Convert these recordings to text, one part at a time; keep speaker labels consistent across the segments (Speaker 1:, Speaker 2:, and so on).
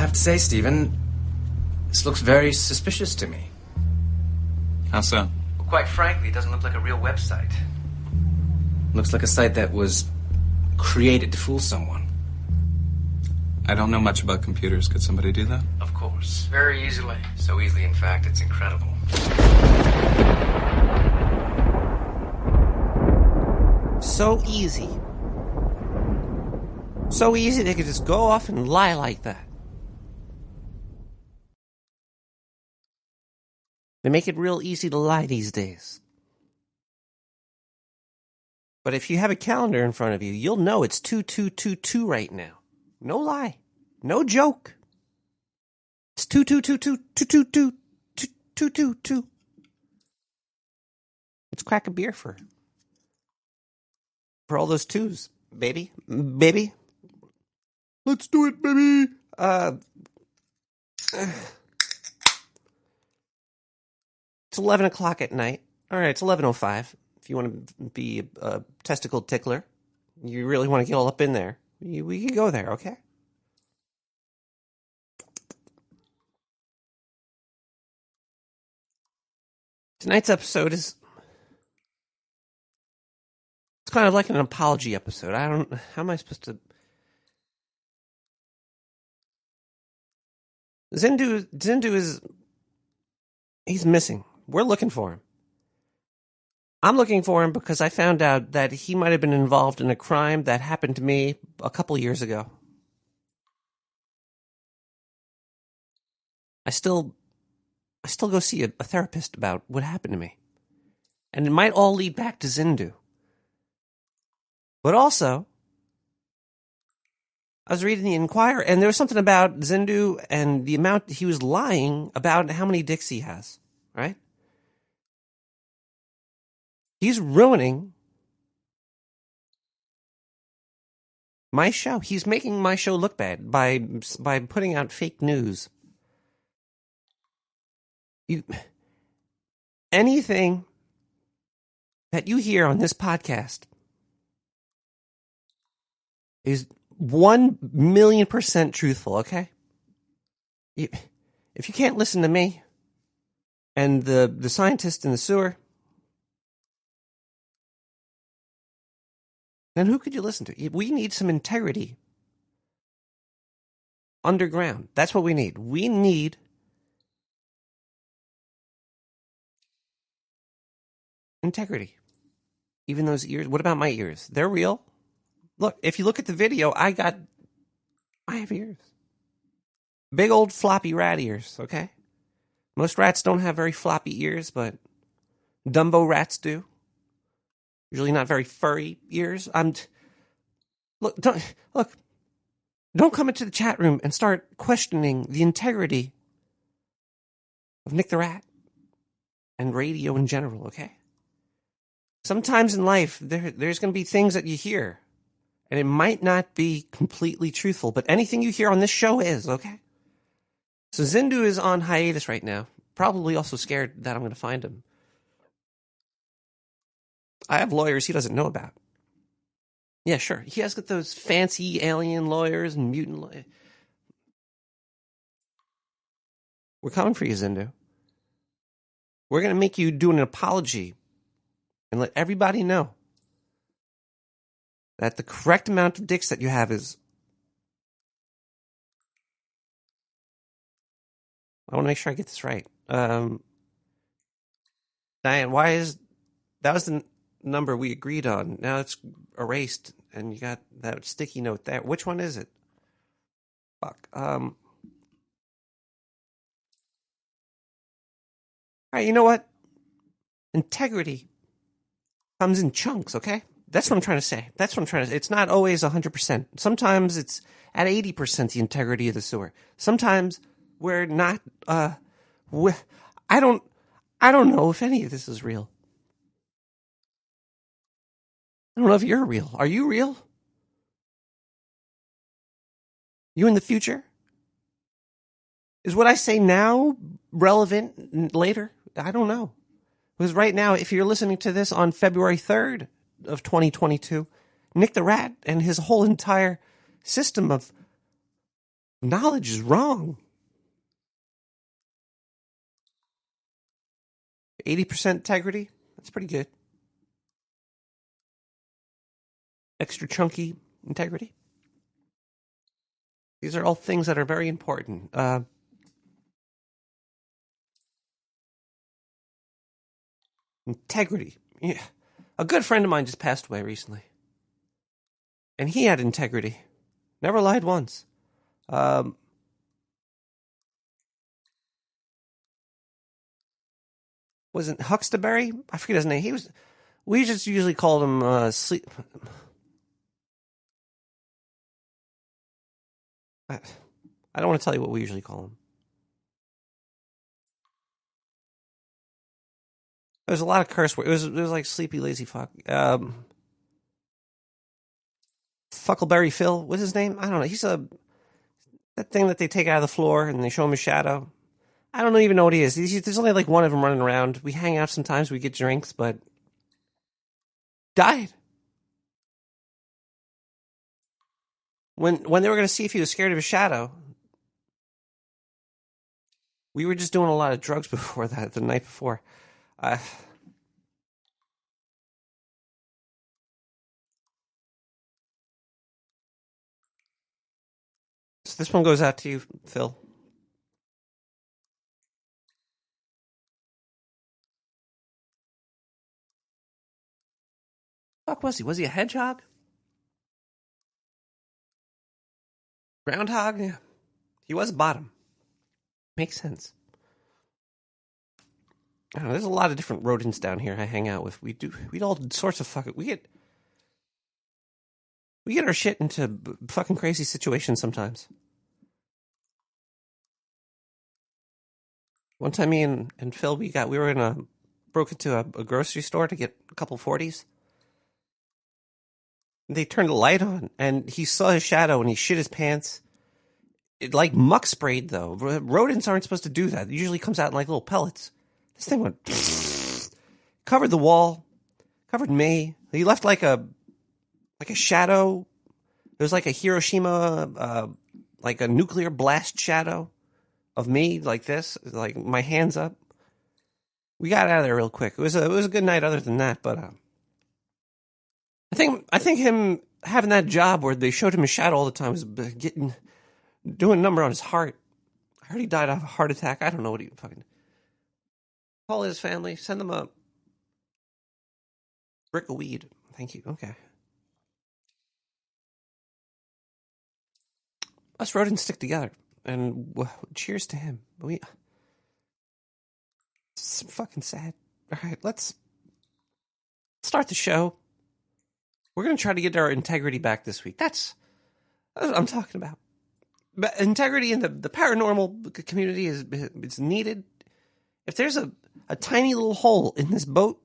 Speaker 1: have to say, Stephen, this looks very suspicious to me.
Speaker 2: How so?
Speaker 1: Well, quite frankly, it doesn't look like a real website. Looks like a site that was created to fool someone.
Speaker 2: I don't know much about computers. Could somebody do that?
Speaker 1: Of course. Very easily. So easily, in fact, it's incredible.
Speaker 3: So easy. So easy they could just go off and lie like that. They make it real easy to lie these days. But if you have a calendar in front of you, you'll know it's 2222 right now. No lie. No joke. It's 2222. Let's crack a beer for all those twos, baby. Baby. Let's do it, baby. It's 11 o'clock at night. All right, it's 11:05. If you want to be a testicle tickler, you really want to get all up in there, we can go there, okay? Tonight's episode is... It's kind of like an apology episode. How am I supposed to... Zindu is... He's missing. We're looking for him. I'm looking for him because I found out that he might have been involved in a crime that happened to me a couple years ago. I still go see a therapist about what happened to me. And it might all lead back to Zindu. But also, I was reading the Inquirer, and there was something about Zindu and the amount he was lying about how many dicks he has, right? He's ruining my show. He's making my show look bad by putting out fake news. Anything that you hear on this podcast is 1,000,000% truthful, okay? If you can't listen to me and the scientist in the sewer, then who could you listen to? We need some integrity underground. That's what we need. We need integrity. Even those ears. What about my ears? They're real. Look, if you look at the video, I have ears. Big old floppy rat ears, okay? Most rats don't have very floppy ears, but Dumbo rats do. Usually not very furry ears. Don't come into the chat room and start questioning the integrity of Nick the Rat and radio in general, okay? Sometimes in life, there's going to be things that you hear, and it might not be completely truthful, but anything you hear on this show is, okay? So Zindu is on hiatus right now, probably also scared that I'm going to find him. I have lawyers he doesn't know about. Yeah, sure. He has got those fancy alien lawyers and mutant lawyers. We're coming for you, Zindu. We're going to make you do an apology and let everybody know that the correct amount of dicks that you have is... I want to make sure I get this right. Diane, why is... That was the number we agreed on. Now it's erased, and you got that sticky note there. Which one is it? Fuck. All right, you know what? Integrity comes in chunks, okay? That's what I'm trying to say. It's not always 100%. Sometimes it's at 80% the integrity of the sewer. Sometimes we're not, I don't know if any of this is real. I don't know if you're real. Are you real? You in the future? Is what I say now relevant later? I don't know. Because right now, if you're listening to this on February 3rd of 2022, Nick the Rat and his whole entire system of knowledge is wrong. 80% integrity. That's pretty good. Extra chunky integrity. These are all things that are very important. Integrity. Yeah. A good friend of mine just passed away recently. And he had integrity. Never lied once. Wasn't Huxtaberry? I forget his name. We just usually called him sleep. I don't want to tell you what we usually call him. There's a lot of curse words. It was like sleepy, lazy fuck. Fuckleberry Phil. What's his name? I don't know. He's that thing that they take out of the floor and they show him his shadow. I don't even know what he is. There's only like one of them running around. We hang out sometimes. We get drinks, but died. When they were going to see if he was scared of his shadow, we were just doing a lot of drugs before that, the night before. So this one goes out to you, Phil. Fuck was he? Was he a hedgehog? Groundhog? Yeah. He was bottom. Makes sense. I don't know, there's a lot of different rodents down here I hang out with. We all sorts of fucking... We get our shit into fucking crazy situations sometimes. One time me and Phil, we broke into a grocery store to get a couple 40s. They turned the light on, and he saw his shadow, and he shit his pants. It like muck sprayed, though. Rodents aren't supposed to do that. It usually comes out in like little pellets. This thing went... covered the wall, covered me. He left like a shadow. It was like a Hiroshima, like a nuclear blast shadow of me, like this, like my hands up. We got out of there real quick. It was a good night other than that, but... I think him having that job where they showed him his shadow all the time was doing a number on his heart. I heard he died of a heart attack. I don't know what he fucking... Call his family. Send them a brick of weed. Thank you. Okay. Us rodents stick together. And cheers to him. It's fucking sad. All right, let's start the show. We're going to try to get our integrity back this week. That's what I'm talking about. But integrity in the paranormal community is needed. If there's a tiny little hole in this boat,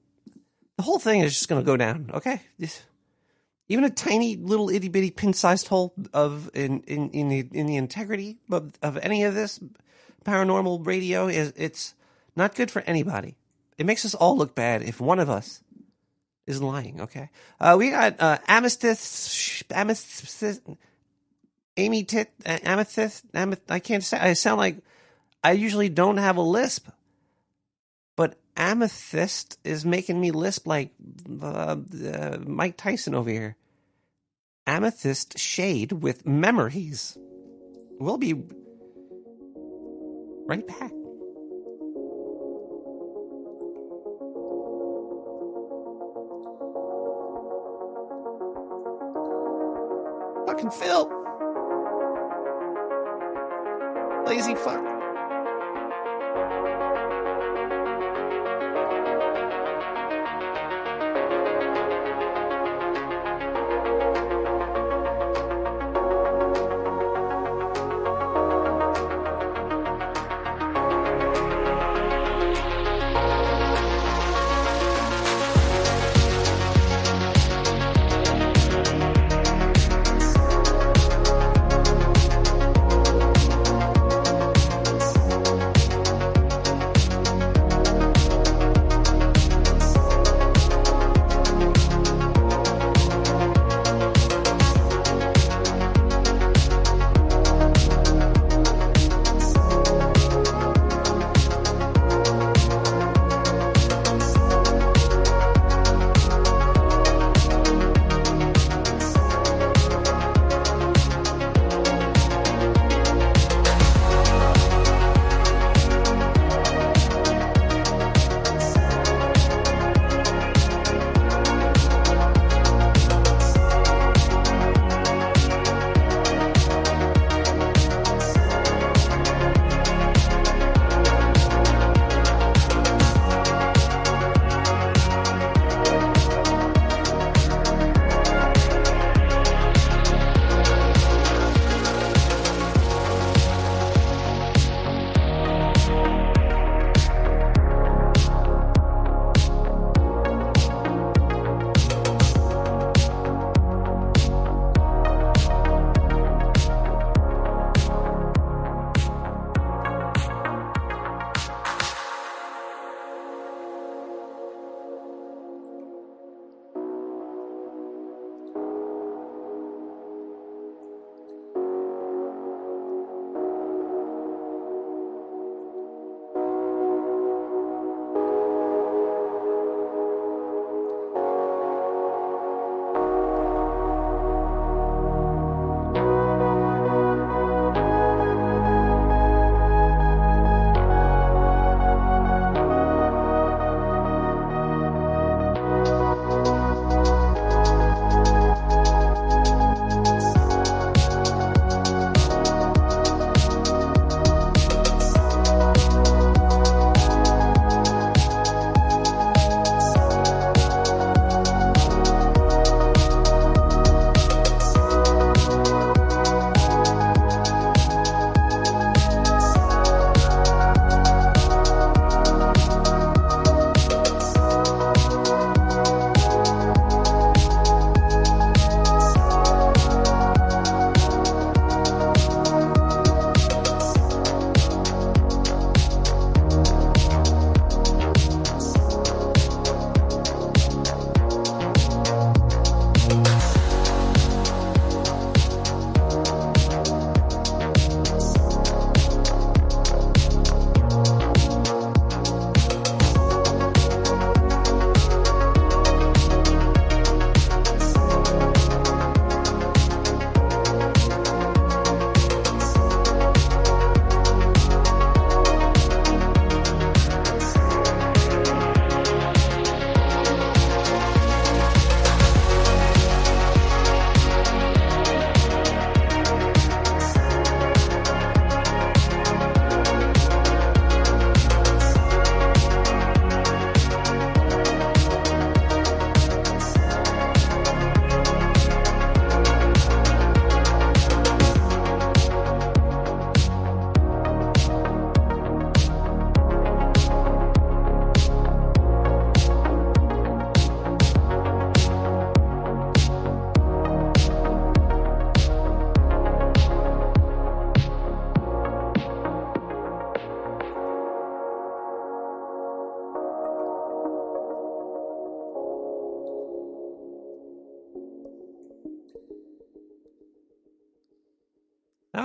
Speaker 3: the whole thing is just going to go down, okay? Even a tiny little itty-bitty pin-sized hole in the integrity of any of this paranormal radio it's not good for anybody. It makes us all look bad if one of us is lying, okay? We got amethyst, Amy Tit, amethyst, I can't say, I sound like I usually don't have a lisp, but amethyst is making me lisp like Mike Tyson over here. Amethyst shade with memories. We'll be right back. Fucking Phil. Lazy fuck.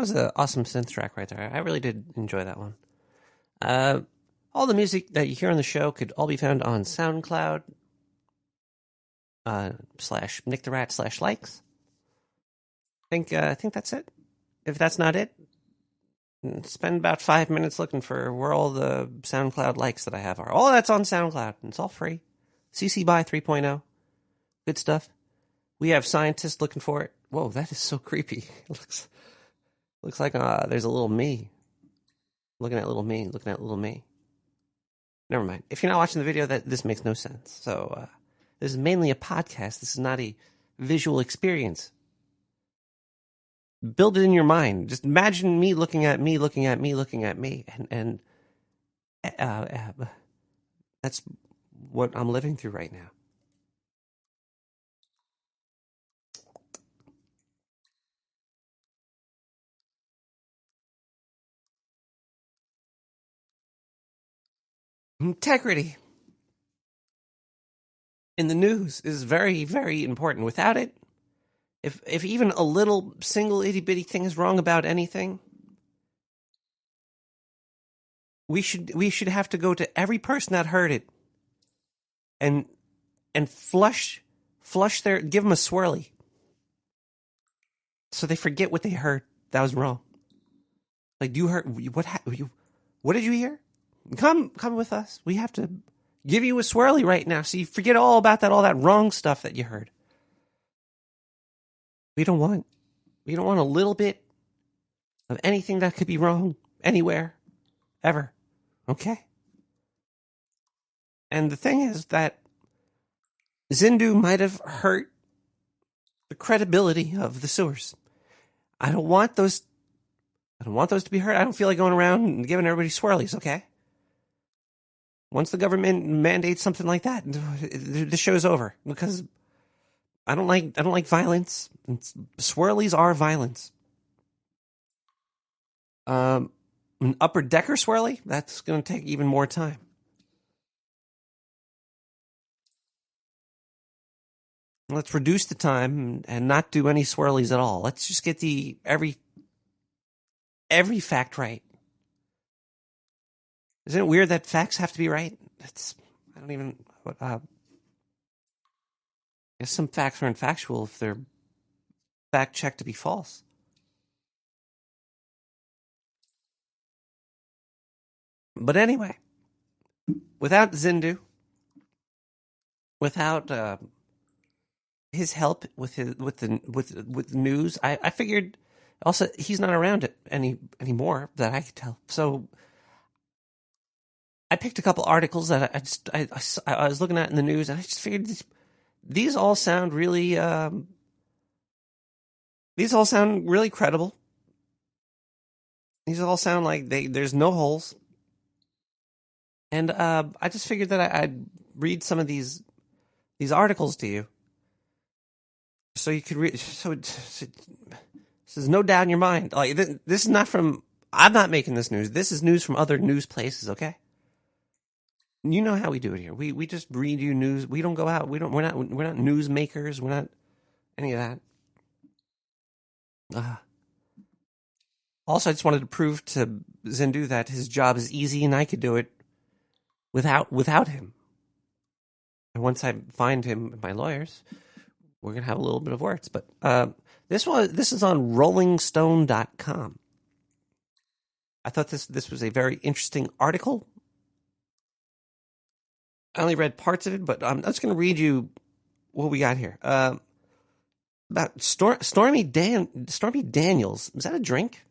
Speaker 3: was an awesome synth track right there. I really did enjoy that one. All the music that you hear on the show could all be found on SoundCloud /NickTheRat/likes. I think that's it. If that's not it, spend about 5 minutes looking for where all the SoundCloud likes that I have are. All that's on SoundCloud. It's all free. CC BY 3.0. Good stuff. We have scientists looking for it. Whoa, that is so creepy. It looks like there's a little me. Looking at little me. Never mind. If you're not watching the video, this makes no sense. So this is mainly a podcast. This is not a visual experience. Build it in your mind. Just imagine me looking at me, and that's what I'm living through right now. Integrity in the news is very, very important. Without it, if even a little single itty bitty thing is wrong about anything, we should have to go to every person that heard it and flush give them a swirly so they forget what they heard that was wrong. Like, you heard what did you hear? Come with us. We have to give you a swirly right now so you forget all about all that wrong stuff that you heard. We don't want a little bit of anything that could be wrong anywhere, ever. Okay? And the thing is that Zindu might have hurt the credibility of the sewers. I don't want those to be hurt. I don't feel like going around and giving everybody swirlies, okay? Once the government mandates something like that, the show's over, because I don't like violence. Swirlies are violence. An upper decker swirly, that's going to take even more time. Let's reduce the time and not do any swirlies at all. Let's just get every fact right. Isn't it weird that facts have to be right? I guess some facts are infactual if they're fact-checked to be false. But anyway, without Zindu, without his help with the news, I figured also he's not around it anymore that I could tell. So I picked a couple articles that I was looking at in the news, and I just figured these all sound really credible. These all sound like there's no holes. And I just figured that I'd read some of these articles to you, so you could read. So there's no doubt in your mind. Like, this is not from. I'm not making this news. This is news from other news places. Okay. You know how we do it here. We just read you news. We don't go out. We're not news makers. We're not any of that. Also, I just wanted to prove to Zindu that his job is easy and I could do it without him. And once I find him and my lawyers, we're gonna have a little bit of words. But this is on RollingStone.com. I thought this was a very interesting article. I only read parts of it, but I'm just going to read you what we got here. About Stormy Daniels. Is that a drink?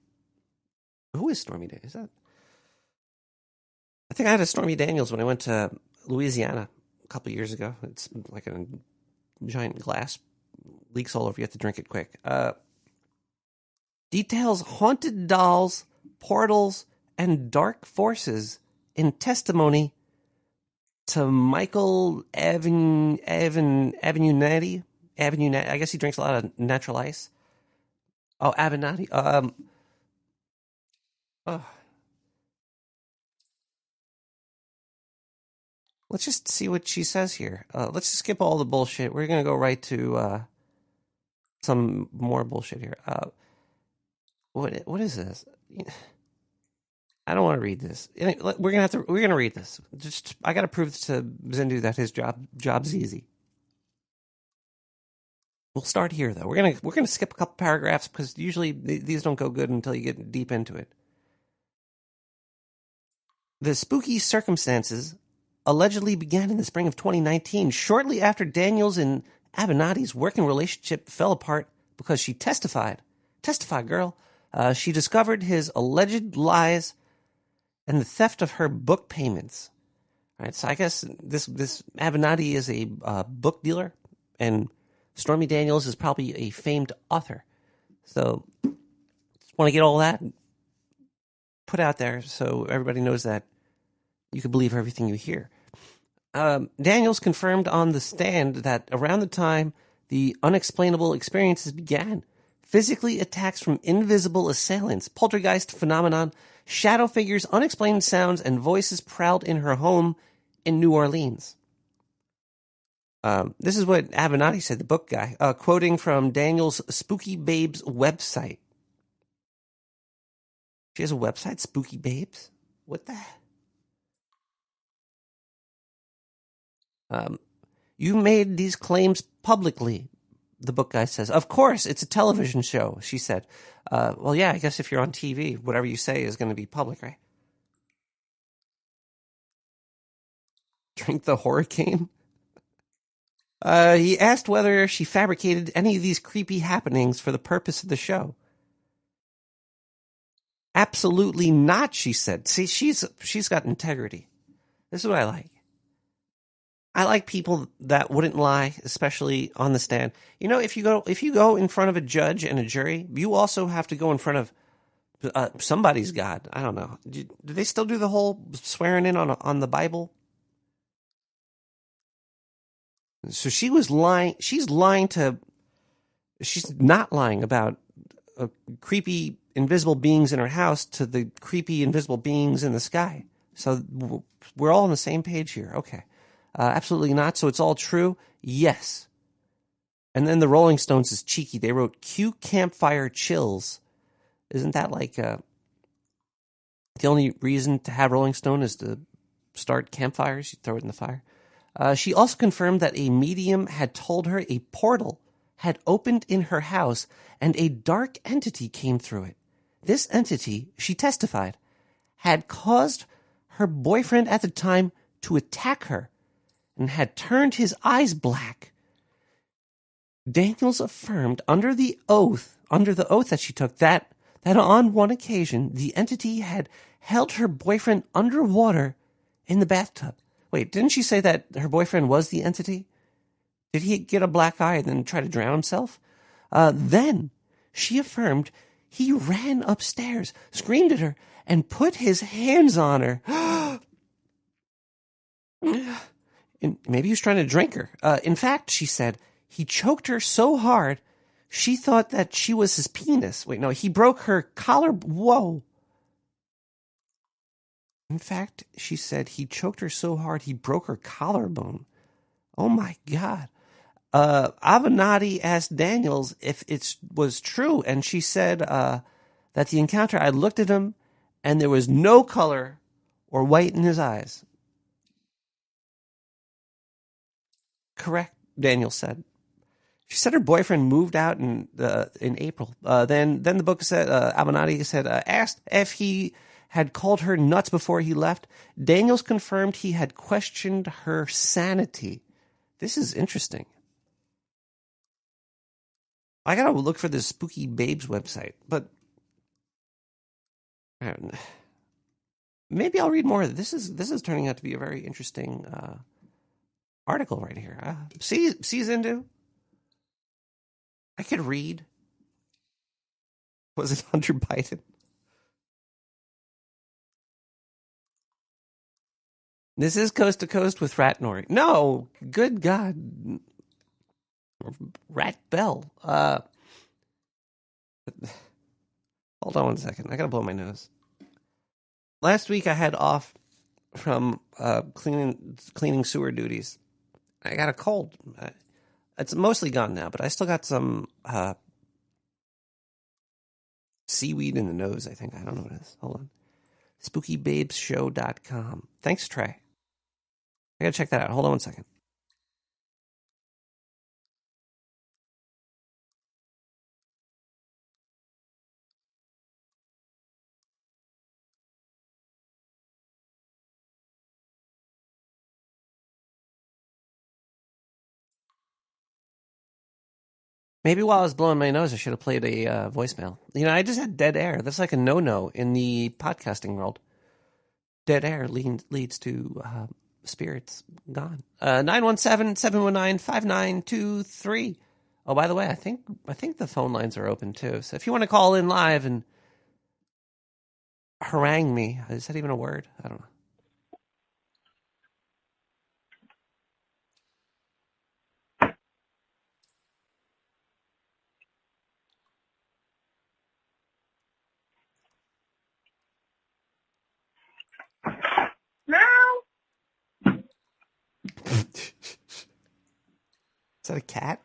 Speaker 3: Who is Stormy Daniels? Is that? I think I had a Stormy Daniels when I went to Louisiana a couple years ago. It's like a giant glass, leaks all over. You have to drink it quick. Details haunted dolls, portals, and dark forces in testimony to Michael Avenatti. I guess he drinks a lot of natural ice. Oh, Avenatti. Let's just see what she says here. Let's just skip all the bullshit. We're going to go right to some more bullshit here. What is this? I don't want to read this. We're gonna read this. Just I got to prove to Zindu that his job's easy. We'll start here though. We're gonna skip a couple paragraphs because usually these don't go good until you get deep into it. The spooky circumstances allegedly began in the spring of 2019, shortly after Daniels and Avenatti's working relationship fell apart because she testified. Testify, girl. She discovered his alleged lies and the theft of her book payments. All right, so I guess this Avenatti is a book dealer, and Stormy Daniels is probably a famed author. So just want to get all that put out there so everybody knows that you can believe everything you hear. Daniels confirmed on the stand that around the time the unexplainable experiences began, physically attacks from invisible assailants, poltergeist phenomenon, shadow figures, unexplained sounds, and voices prowled in her home in New Orleans. This is what Avenatti said, the book guy, quoting from Daniel's Spooky Babes website. She has a website, Spooky Babes? What the? You made these claims publicly, the book guy says. Of course, it's a television show, she said. Well, yeah, I guess if you're on TV, whatever you say is going to be public, right? Drink the hurricane? He asked whether she fabricated any of these creepy happenings for the purpose of the show. Absolutely not, she said. See, she's got integrity. This is what I like. I like people that wouldn't lie, especially on the stand. You know, if you go in front of a judge and a jury, you also have to go in front of somebody's God. I don't know. Do they still do the whole swearing in on the Bible? So she was lying. She's not lying about creepy invisible beings in her house to the creepy invisible beings in the sky. So we're all on the same page here. Okay. Absolutely not. So it's all true? Yes. And then the Rolling Stones is cheeky. They wrote, cue campfire chills. Isn't that like the only reason to have Rolling Stone is to start campfires? You throw it in the fire. She also confirmed that a medium had told her a portal had opened in her house and a dark entity came through it. This entity, she testified, had caused her boyfriend at the time to attack her and had turned his eyes black. Daniels affirmed under the oath that she took, that on one occasion the entity had held her boyfriend underwater in the bathtub. Wait, didn't she say that her boyfriend was the entity? Did he get a black eye and then try to drown himself? Then she affirmed he ran upstairs, screamed at her, and put his hands on her. And maybe he was trying to drink her. In fact, she said, he choked her so hard, she thought that she was his penis. Wait, no, he broke her collar. Whoa. In fact, she said he choked her so hard, he broke her collarbone. Oh, my God. Avenatti asked Daniels if it was true, and she said that the encounter, I looked at him, and there was no color or white in his eyes. Correct, Daniels said. She said her boyfriend moved out in April. Then the book said, Avenatti said, asked if he had called her nuts before he left. Daniels confirmed he had questioned her sanity. This is interesting. I gotta look for this Spooky Babes website, but maybe I'll read more. This is turning out to be a very interesting article right here. See Zindu? I could read. Was it Hunter Biden? This is Coast to Coast with Rat Nori. No, good God. Rat Bell. Hold on one second. I gotta blow my nose. Last week I had off from cleaning sewer duties. I got a cold. It's mostly gone now, but I still got some Seaweed in the nose, I think. I don't know what it is. Hold on. SpookyBabesShow.com. Thanks, Trey. I gotta check that out. Hold on one second. Maybe while I was blowing my nose, I should have played a voicemail. You know, I just had dead air. That's like a no-no in the podcasting world. Dead air leads to spirits gone. 917-719-5923. Oh, by the way, I think the phone lines are open too. So if you want to call in live and harangue me, is that even a word? I don't know.
Speaker 4: No.
Speaker 3: Is that a cat?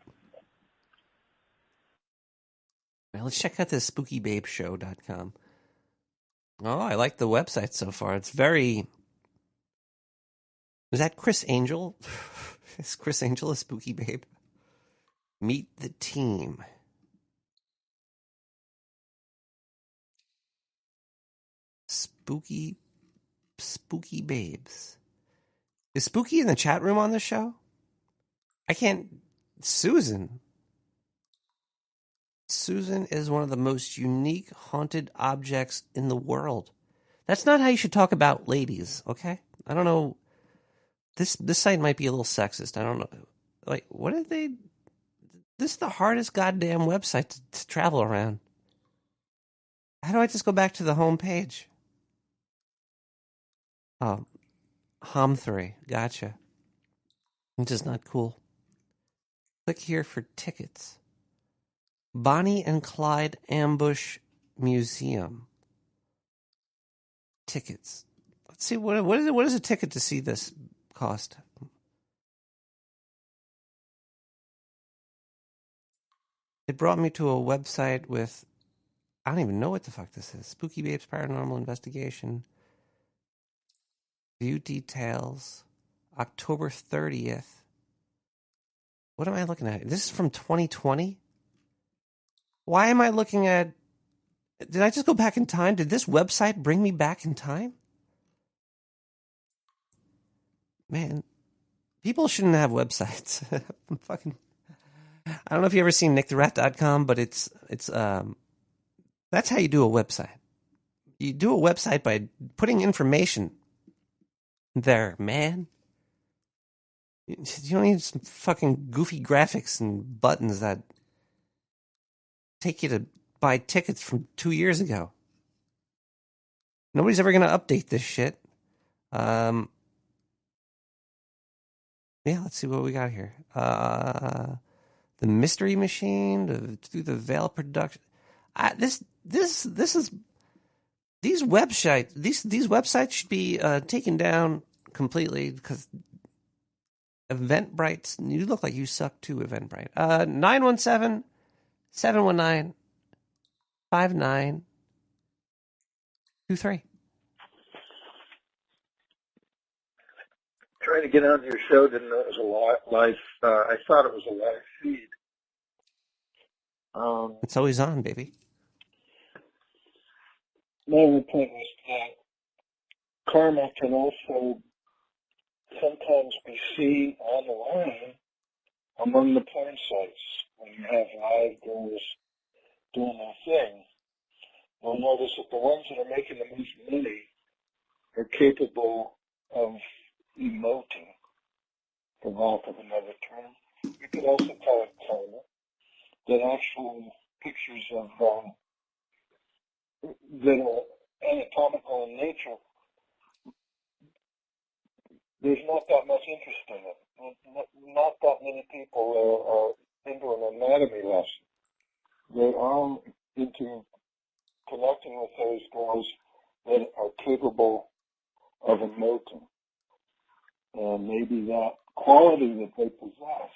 Speaker 3: Now let's check out this SpookyBabesShow.com. Oh, I like the website so far. It's very... Is that Chris Angel? Is Chris Angel a spooky babe? Meet the team. Spooky babes. Is Spooky in the chat room on the show? I can't... Susan is one of the most unique haunted objects in the world. That's not how you should talk about ladies, okay? I don't know. This site might be a little sexist. I don't know. Like, what did they... This is the hardest goddamn website to travel around. How do I just go back to the home page? Oh, Hom3. Gotcha. Which is not cool. Click here for tickets. Bonnie and Clyde Ambush Museum. Tickets. Let's see, what is a ticket to see this cost? It brought me to a website with... I don't even know what the fuck this is. Spooky Babes Paranormal Investigation. View details. October 30th. What am I looking at? This is from 2020? Why am I looking at... Did I just go back in time? Did this website bring me back in time? Man, people shouldn't have websites. I'm fucking... I don't know if you ever seen nicktherat.com, but it's that's how you do a website. You do a website by putting information there, man. You don't need some fucking goofy graphics and buttons that take you to buy tickets from 2 years ago. Nobody's ever going to update this shit. Yeah, let's see what we got here. The Mystery Machine, through the Veil production. This is these websites should be taken down completely because Eventbrite's. You look like you suck too, Eventbrite. 917-719-5923.
Speaker 4: Trying to get on your show, didn't know it was a live. I thought it was a live feed.
Speaker 3: It's always on, baby.
Speaker 4: My only point was that karma can also sometimes be seen online among the porn sites when you have live girls doing their thing. You'll notice that the ones that are making the most money are capable of emoting, for lack of another term. You could also call it karma. That actual pictures of that are anatomical in nature, there's not that much interest in it. Not that many people are into an anatomy lesson. They are into connecting with those girls that are capable of emoting. And maybe that quality that they possess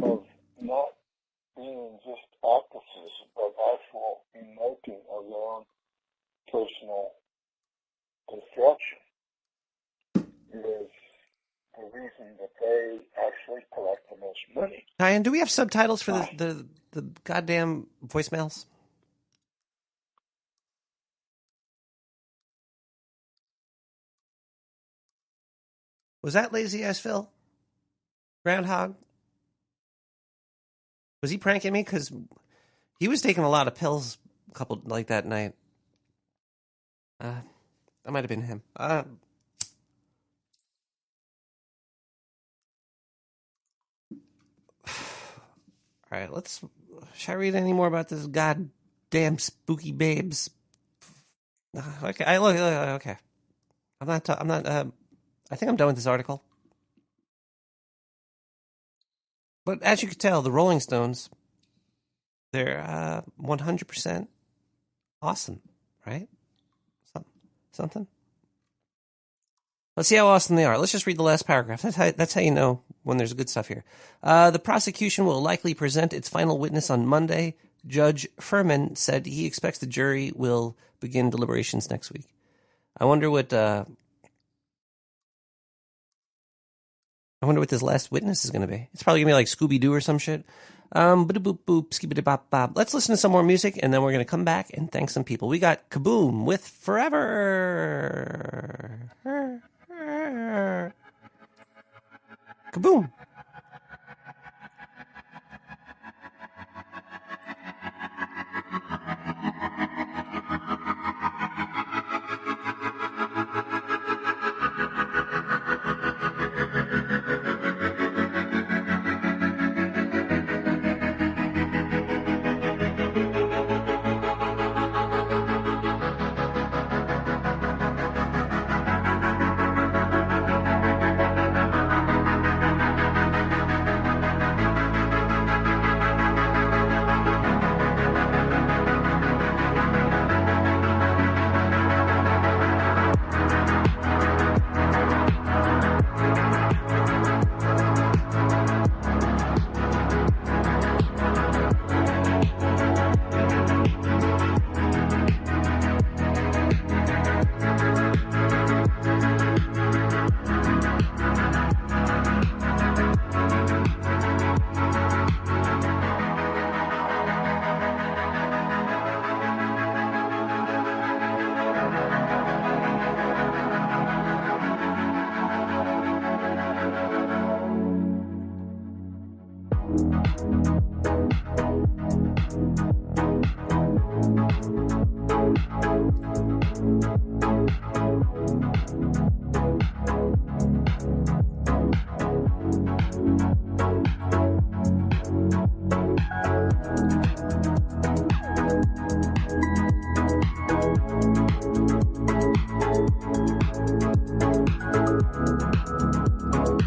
Speaker 4: of not being just octopuses, but actual emoting of their own personal destruction is the reason that they actually collect the most money.
Speaker 3: Diane, do we have subtitles for the goddamn voicemails? Was that lazy ass Phil? Groundhog? Was he pranking me? Because he was taking a lot of pills a couple like that night. That might have been him. All right, shall I read any more about this goddamn spooky babes? Okay, okay. I'm not, I think I'm done with this article. But as you can tell, the Rolling Stones, they're 100% awesome, right? Something? Let's see how awesome they are. Let's just read the last paragraph. That's how you know when there's good stuff here. The prosecution will likely present its final witness on Monday. Judge Furman said he expects the jury will begin deliberations next week. I wonder what this last witness is going to be. It's probably going to be like Scooby-Doo or some shit. Boop, skibidi-bop, bop. Let's listen to some more music, and then we're going to come back and thank some people. We got Kaboom with Forever. Kaboom.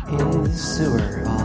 Speaker 3: In the sewer hall.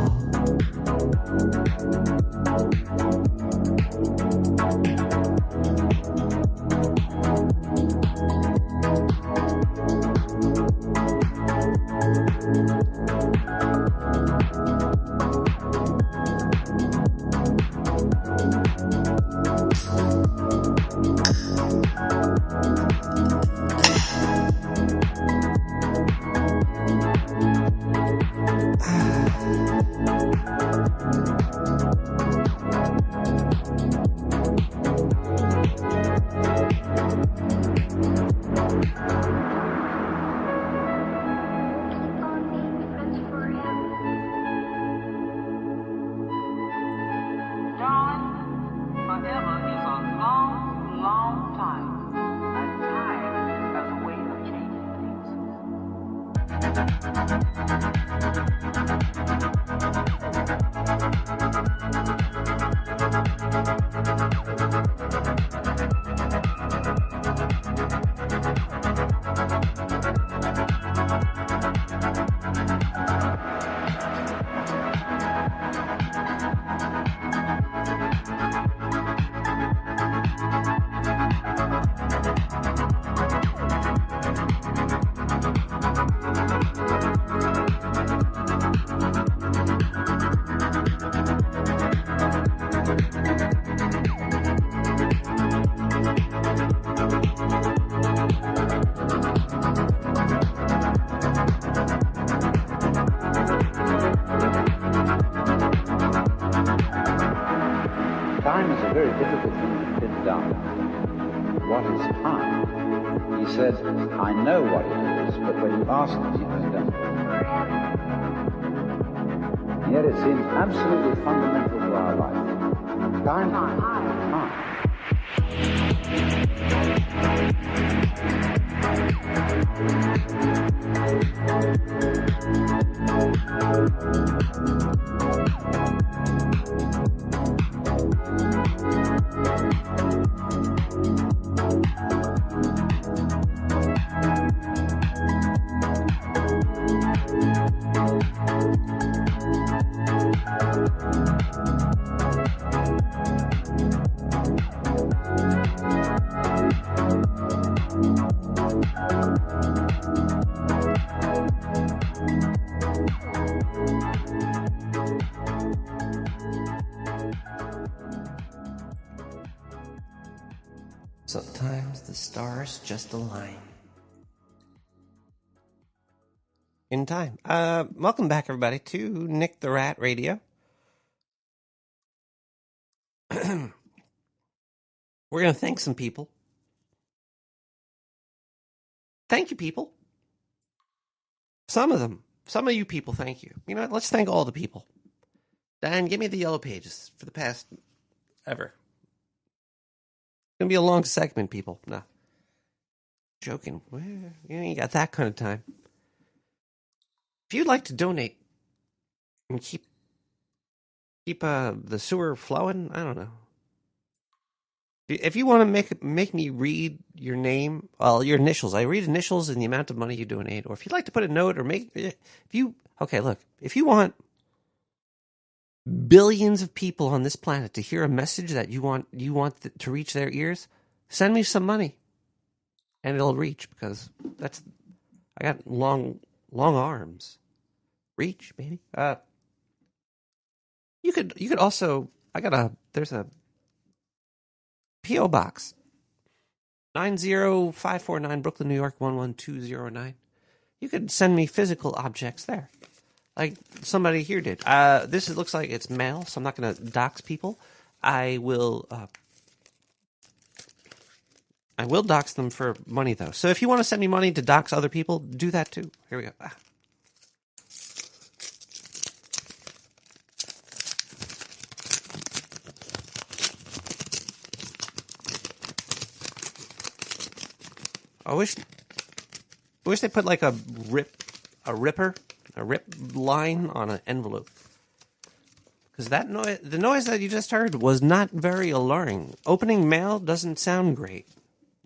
Speaker 5: has been done. What is time? He said, I know what it is, but when you ask me, I don't. And yet it seems absolutely fundamental to our life. Time.
Speaker 3: Sometimes the stars just align. In time. Welcome back, everybody, to Nick the Rat Radio. We're going to thank some people. Thank you, people. Some of them. Some of you people, thank you. You know what? Let's thank all the people. Dan, give me the yellow pages for the past ever. It's going to be a long segment, people. No. Joking. Well, you ain't got that kind of time. If you'd like to donate and keep the sewer flowing, I don't know. If you want to make me read your name, well, your initials. I read initials and the amount of money you donate. Or if you'd like to put a note or if you want billions of people on this planet to hear a message that you want to reach their ears, send me some money, and it'll reach, because I got long arms. Reach, baby. You could also, there's a P.O. Box 90549 Brooklyn, New York 11209. You could send me physical objects there, like somebody here did. This looks like it's mail, so I'm not going to dox people. I will dox them for money, though. So if you want to send me money to dox other people, do that too. Here we go. I wish they put like a rip line on an envelope, because the noise that you just heard was not very alluring. Opening mail doesn't sound great.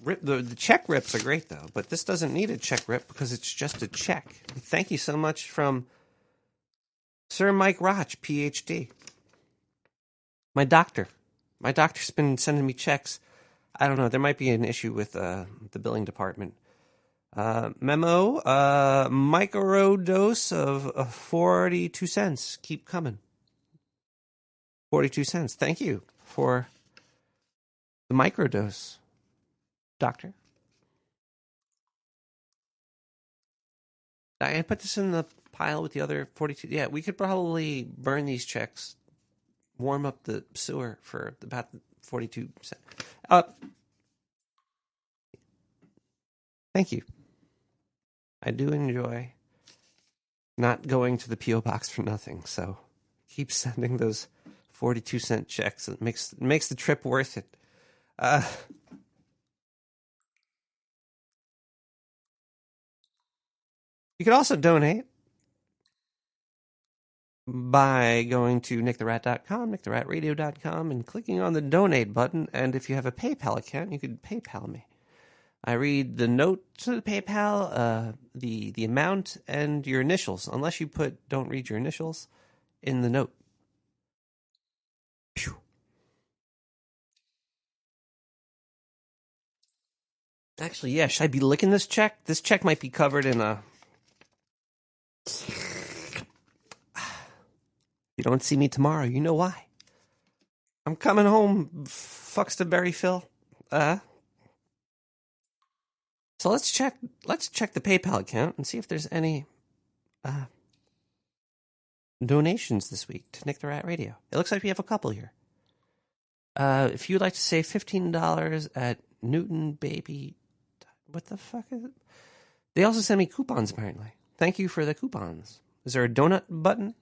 Speaker 3: The check rips are great though, but this doesn't need a check rip because it's just a check. Thank you so much from Sir Mike Roch, PhD. My doctor's been sending me checks. I don't know. There might be an issue with the billing department. Memo, microdose of 42 cents. Keep coming. 42 cents. Thank you for the microdose, doctor. I put this in the pile with the other 42. Yeah, we could probably burn these checks, warm up the sewer for about 42 cents. Thank you. I do enjoy not going to the P.O. Box for nothing, so keep sending those 42-cent checks. It makes the trip worth it. You could also donate by going to nicktherat.com, nicktheratradio.com, and clicking on the donate button. And if you have a PayPal account, you could PayPal me. I read the note to the PayPal, the amount, and your initials, unless you don't read your initials in the note. Phew. Actually, yeah, should I be licking this check? This check might be covered in a... If you don't see me tomorrow, you know why. I'm coming home, fucks to Berry Phil. So let's check the PayPal account and see if there's any donations this week to Nick the Rat Radio. It looks like we have a couple here. If you'd like to save $15 at Newton Baby, what the fuck is it? They also send me coupons, apparently. Thank you for the coupons. Is there a donut button?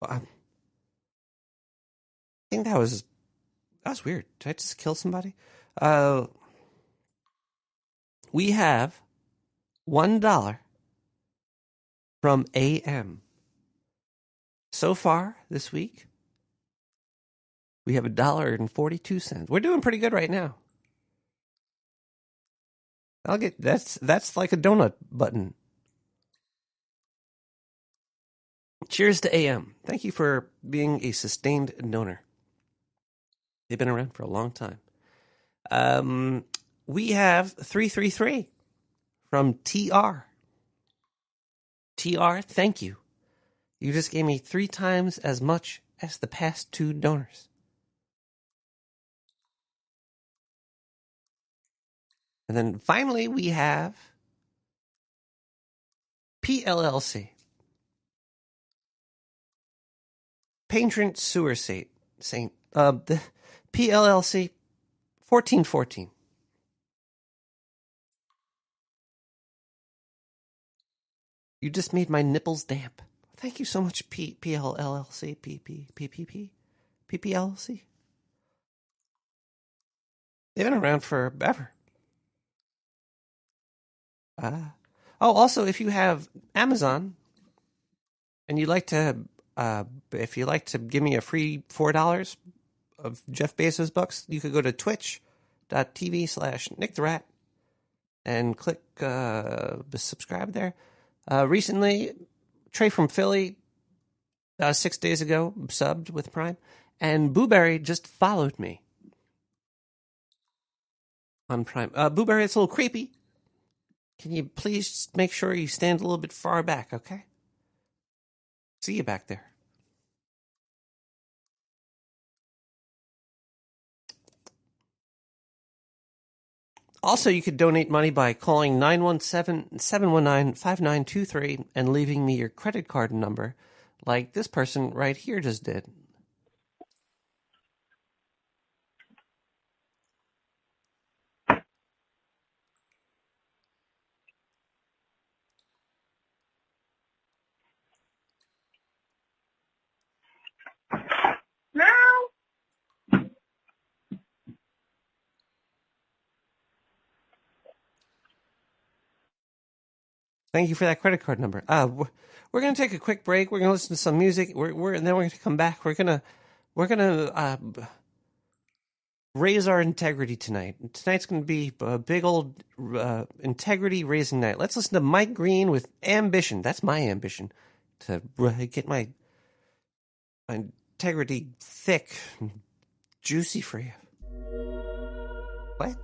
Speaker 3: Well, I think that was weird. Did I just kill somebody? We have $1 from AM. So far this week, we have $1.42. We're doing pretty good right now. That's like a donut button. Cheers to AM. Thank you for being a sustained donor. They've been around for a long time. We have 333 from TR. TR, thank you. You just gave me 3 times as much as the past 2 donors. And then finally we have PLLC. Patron Sewer Saint. The PLLC 1414. You just made my nipples damp. Thank you so much, PLLC, PPLC. They've been around forever. Also, if you have Amazon and you'd like to, if you'd like to give me a free $4 of Jeff Bezos bucks, you could go to twitch.tv/NickTheRat and click subscribe there. Recently, Trey from Philly, 6 days ago, subbed with Prime, and Booberry just followed me on Prime. Booberry, it's a little creepy. Can you please make sure you stand a little bit far back, okay? See you back there. Also, you could donate money by calling 917-719-5923 and leaving me your credit card number, like this person right here just did. Thank you for that credit card number. We're going to take a quick break. We're going to listen to some music. And then we're going to come back. We're going to raise our integrity tonight. Tonight's going to be a big old integrity raising night. Let's listen to Mike Green with Ambition. That's my ambition, to get my integrity thick and juicy for you. What?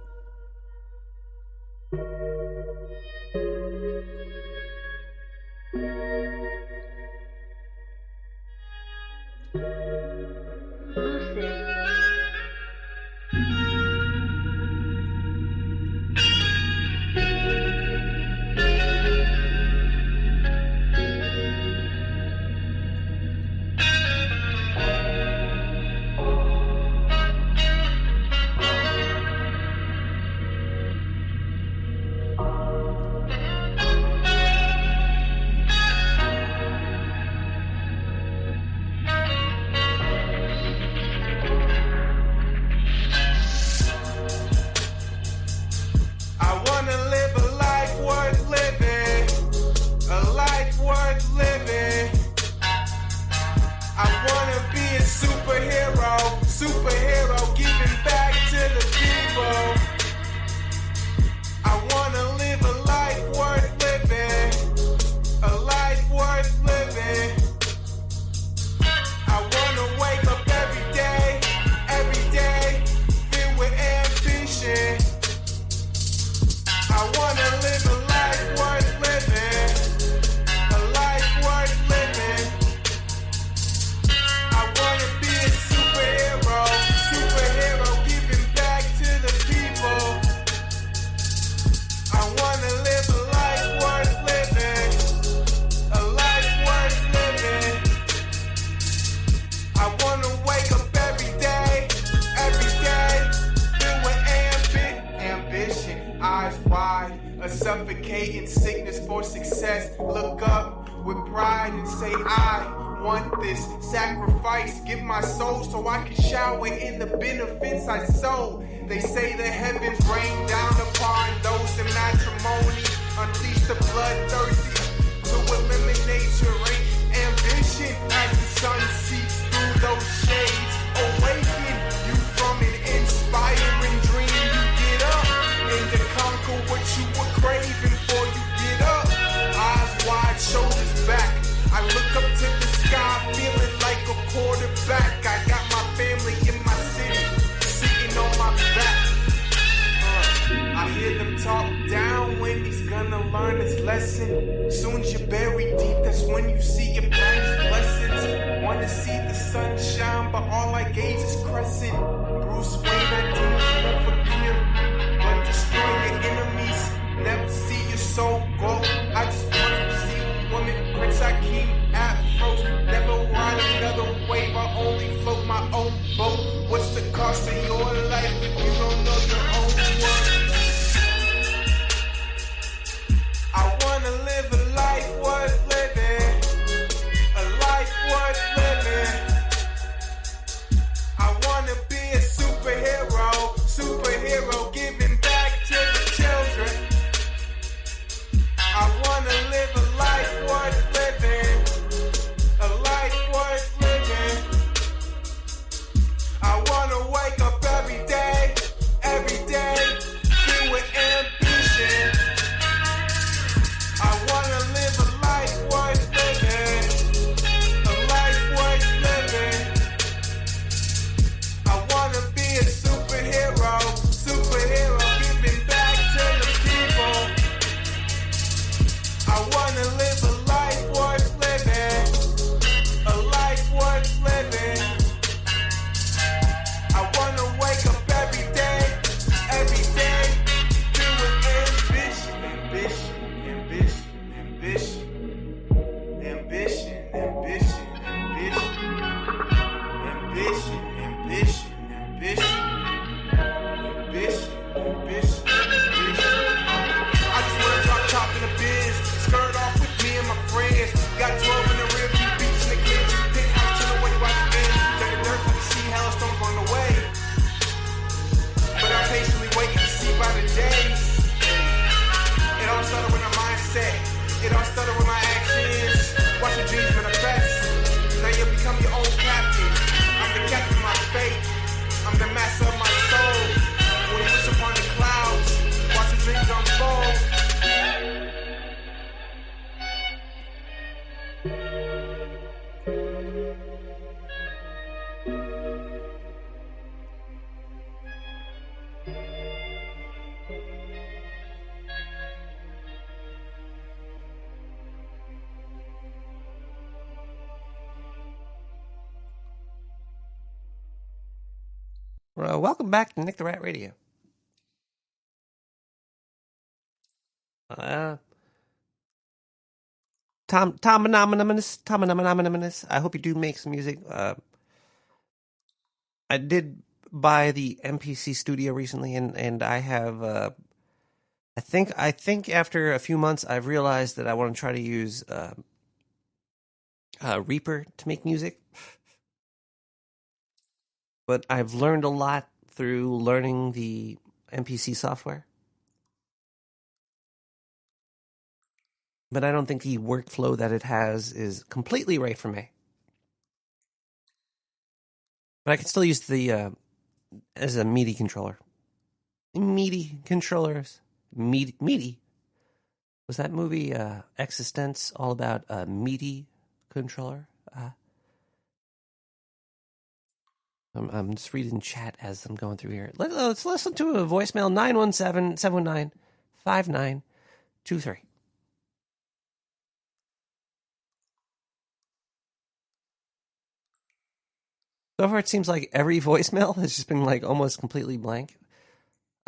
Speaker 6: trading sickness for success. Look up with pride and say, I want this sacrifice. Give my soul so I can shower in the benefits I sow. They say the heavens rain down upon those in matrimony. Unleash the bloodthirsty to eliminate your ambition as the sun seeps through those shades. Awaken you from an inspiring dream. You get up and to conquer what you were craving for. You get up, eyes wide, shoulders back. I look up to the sky, feeling like a quarterback. I got my family in my city, sitting on my back. I hear them talk down when he's gonna learn his lesson. Soon as you're buried deep, that's when you see your parents' blessings. Wanna see the sun shine, but all I gauge is crescent. Bruce Wayne, I didn't forgive, but destroy your enemies. Never see your soul go. I just want to see a woman, Prince Hakeem, afros. Never ride another wave, I only float my own boat. What's the cost of your life if you don't know your own worth? I wanna live a life worth living, a life worth living. I wanna be a superhero, giving back to the children. I wanna live a life worth living, a life worth living. I wanna wake up every day, filled with ambition. I wanna live a life worth living, a life worth living. I wanna be a superhero, giving back to the people. I wanna live a life worth living, a life worth living. I wanna wake up every day, filled with ambition, ambition, ambition, ambition, ambition, ambition, ambition, ambition, ambition, ambition, ambition. I just wanna drop top in the biz, skirt off with me and my friends. Got 12 in the rear view, beach in the kids. Penthouse chillin' when you watch the game. Dirty dirt, I can see hailstones on the way. But I'm patiently waiting to see by the days. It all started with my mindset. It all started with my actions. Watch your dreams manifest. Now you become your own captain. I'm the captain of my fate. I'm the master of my soul. When you wish upon the clouds, watch your dreams unfold.
Speaker 3: Welcome back to Nick the Rat Radio. Tom Anonymous. I hope you do make some music. I did buy the MPC Studio recently, and I have. I think after a few months, I've realized that I want to try to use Reaper to make music. But I've learned a lot through learning the MPC software. But I don't think the workflow that it has is completely right for me. But I can still use the as a MIDI controller. MIDI controllers. MIDI. Was that movie Existence all about a MIDI controller? I'm just reading chat as I'm going through here. Let's listen to a voicemail, 917-719-5923. So far, it seems like every voicemail has just been like almost completely blank.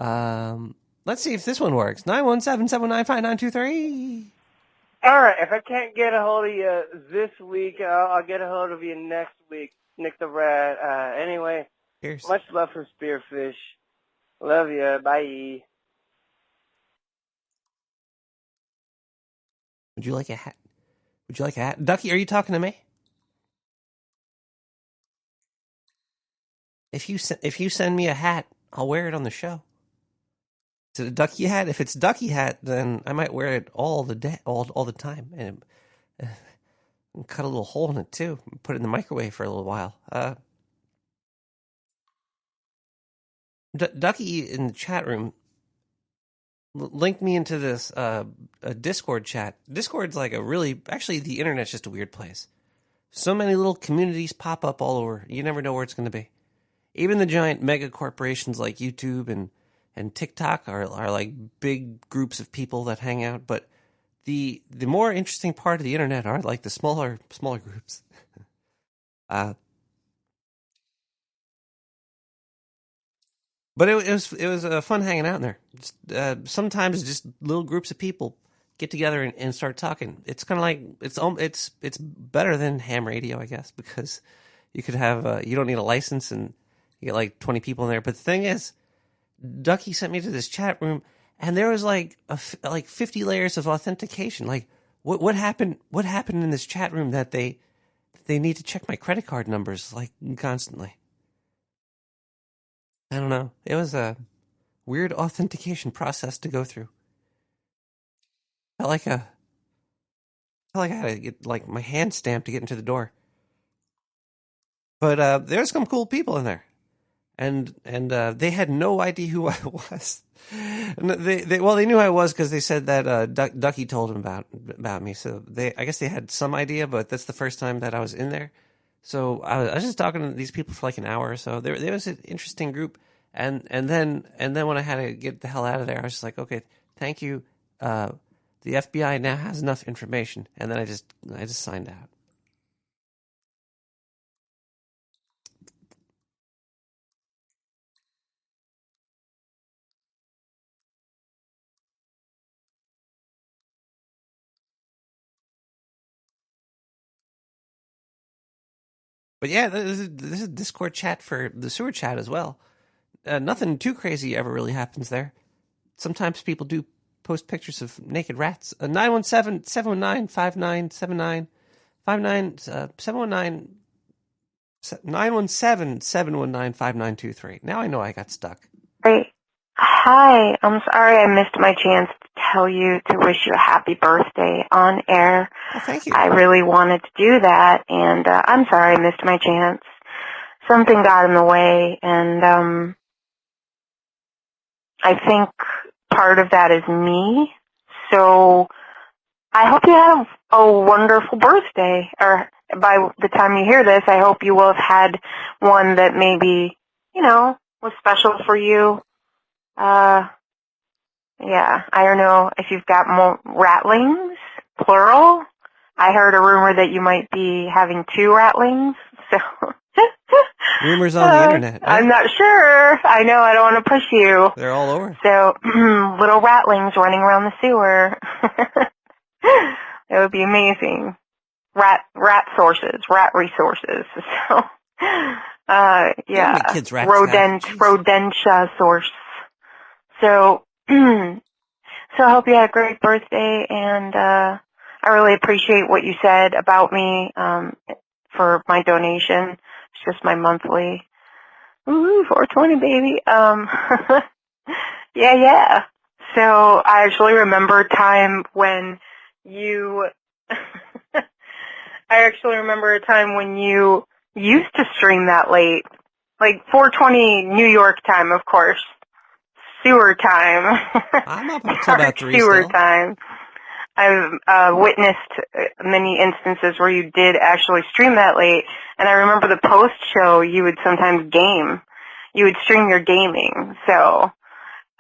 Speaker 3: Let's see if this one works. 917-719-5923.
Speaker 7: All right, if I can't get a hold of you this week, I'll get a hold of you next week. Nick the Rat. Anyway,
Speaker 3: Cheers.
Speaker 7: Much love from Spearfish. Love you. Bye.
Speaker 3: Would you like a hat? Would you like a hat? Ducky, are you talking to me? If you send me a hat, I'll wear it on the show. Is it a ducky hat? If it's ducky hat, then I might wear it all the time, and cut a little hole in it too. Put it in the microwave for a little while. Ducky in the chat room linked me into this a Discord chat. Discord's like actually the internet's just a weird place. So many little communities pop up all over. You never know where it's going to be. Even the giant mega corporations like YouTube and TikTok are like big groups of people that hang out. But the more interesting part of the internet are like the smaller groups. But it was fun hanging out in there. Sometimes just little groups of people get together and start talking. It's kind of like it's better than ham radio, I guess, because you could have you don't need a license and you get like 20 people in there. But the thing is, Ducky sent me to this chat room, and there was like 50 layers of authentication. Like what happened? What happened in this chat room that they need to check my credit card numbers like constantly? I don't know. It was a weird authentication process to go through. Felt like I had to get like my hand stamped to get into the door. But there's some cool people in there, and they had no idea who I was. And they knew who I was because they said that Ducky told them about me. So I guess they had some idea, but that's the first time that I was in there. So I was just talking to these people for like an hour or so. There was an interesting group, and then when I had to get the hell out of there, I was just like, okay, thank you. The FBI now has enough information, and then I just signed out. But yeah, this is a Discord chat for the sewer chat as well. Nothing too crazy ever really happens there. Sometimes people do post pictures of naked rats. 917-719-5979. 917-719-5923. Now I know I got stuck.
Speaker 8: Hey, hi. I'm sorry I missed my chance to tell you to wish you a happy birthday on air.
Speaker 3: Oh, thank you.
Speaker 8: I really wanted to do that, and I'm sorry I missed my chance. Something got in the way, and I think part of that is me. So I hope you have a wonderful birthday, or by the time you hear this, I hope you will have had one that maybe, was special for you. Yeah, I don't know if you've got more ratlings, plural. I heard a rumor that you might be having 2 ratlings, so.
Speaker 3: Rumors on the internet. Right?
Speaker 8: I'm not sure. I know, I don't want to push you.
Speaker 3: They're all over.
Speaker 8: So, little ratlings running around the sewer. That would be amazing. Rat resources. So, yeah.
Speaker 3: Kids rats
Speaker 8: Rodentia source. So, I hope you had a great birthday, and I really appreciate what you said about me for my donation. It's just my monthly. Ooh, 420, baby. Yeah. So I actually remember a time when you used to stream that late. Like 420 New York time, of course. Sewer time.
Speaker 3: I'm up until about 3
Speaker 8: sewer
Speaker 3: still.
Speaker 8: time. I've witnessed many instances where you did actually stream that late, and I remember the post-show you would sometimes game. You would stream your gaming. So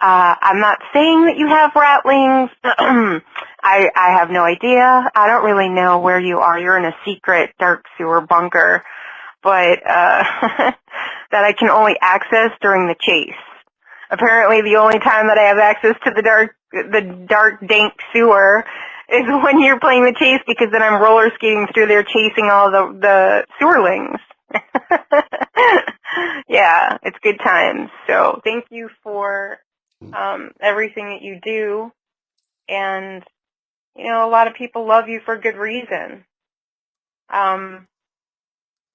Speaker 8: I'm not saying that you have ratlings. I have no idea. I don't really know where you are. You're in a secret dark sewer bunker, but that I can only access during the chase. Apparently, the only time that I have access to the dark, dank sewer is when you're playing the chase, because then I'm roller skating through there chasing all the sewerlings. Yeah, it's good times. So thank you for everything that you do, and You know, a lot of people love you for good reason. And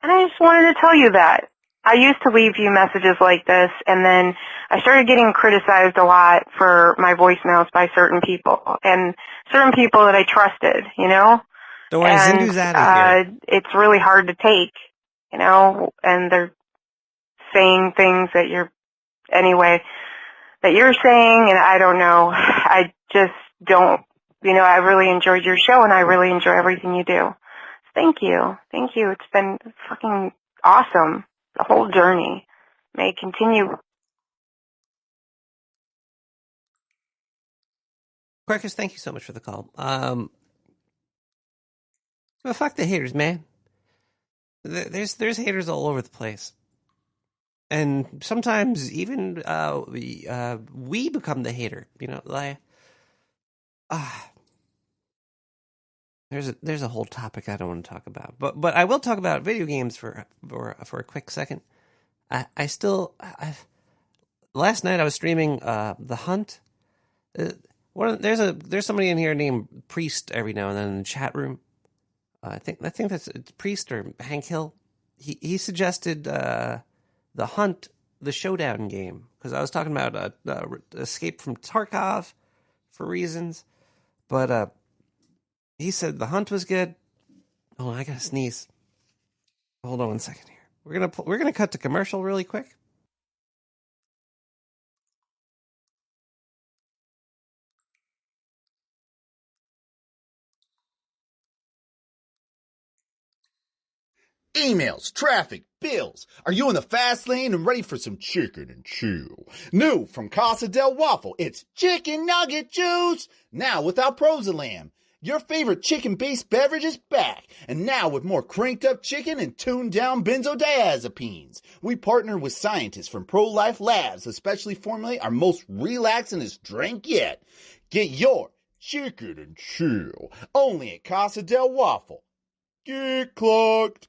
Speaker 8: I just wanted to tell you that. I used to leave you messages like this, and then I started getting criticized a lot for my voicemails by certain people, and certain people that I trusted, you know?
Speaker 3: Don't worry,
Speaker 8: And
Speaker 3: Zindu's out of here.
Speaker 8: it's really hard to take, you know, and they're saying things that you're saying, and I don't know. I just don't, you know, I really enjoyed your show, and I really enjoy everything you do. Thank you. Thank you. It's been fucking awesome. The whole journey may continue.
Speaker 3: Quirkus, thank you so much for the call. Well, fuck the haters, man. There's haters all over the place. And sometimes even we become the hater, you know, like there's a whole topic I don't want to talk about, but I will talk about video games for a quick second. Last night I was streaming The Hunt. There's somebody in here named Priest every now and then in the chat room. I think that's it's Priest or Hank Hill. He suggested The Hunt, the Showdown game, because I was talking about Escape from Tarkov for reasons, but he said The Hunt was good. Oh, I gotta sneeze. Hold on 1 second here. We're gonna cut to commercial really quick.
Speaker 9: Emails, traffic, bills. Are you in the fast lane and ready for some chicken and chew? New from Casa del Waffle, it's chicken nugget juice. Now without Prozalam. Your favorite chicken-based beverage is back, and now with more cranked-up chicken and tuned-down benzodiazepines. We partner with scientists from Pro-Life Labs to specially formulate our most relaxingest drink yet. Get your chicken and chew only at Casa del Waffle. Get clocked.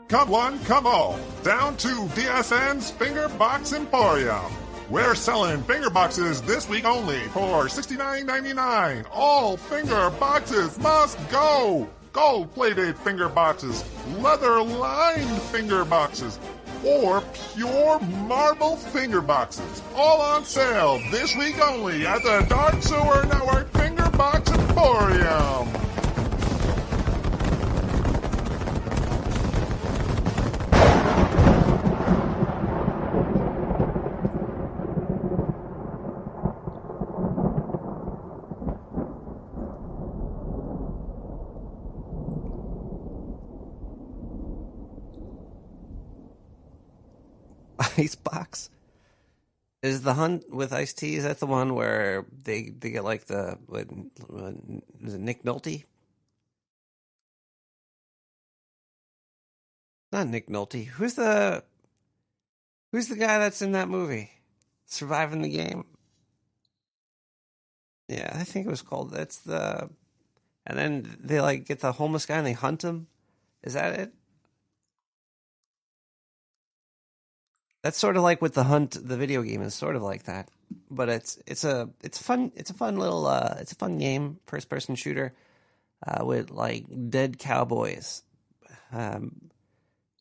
Speaker 10: Come one, come all, down to DSN's Finger Box Emporium. We're selling finger boxes this week only for $69.99. All finger boxes must go. Gold-plated finger boxes, leather-lined finger boxes, or pure marble finger boxes. All on sale this week only at the Dark Sewer Network Finger Box Emporium.
Speaker 3: Icebox? Is The Hunt with Ice-T, is that the one where they get like is it Nick Nolte? Not Nick Nolte. Who's the guy that's in that movie? Surviving the Game? Yeah, I think it was called. And then they like get the homeless guy and they hunt him. Is that it? That's sort of like with The Hunt, the video game is sort of like that, but it's a fun game, first person shooter, with like dead cowboys, trying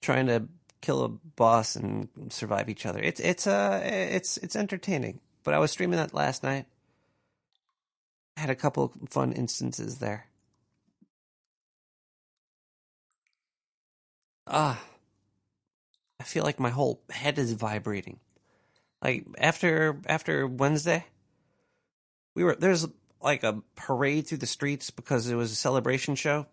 Speaker 3: to kill a boss and survive each other. It's entertaining. But I was streaming that last night. I had a couple fun instances there. I feel like my whole head is vibrating. Like after Wednesday, there's like a parade through the streets because it was a celebration show.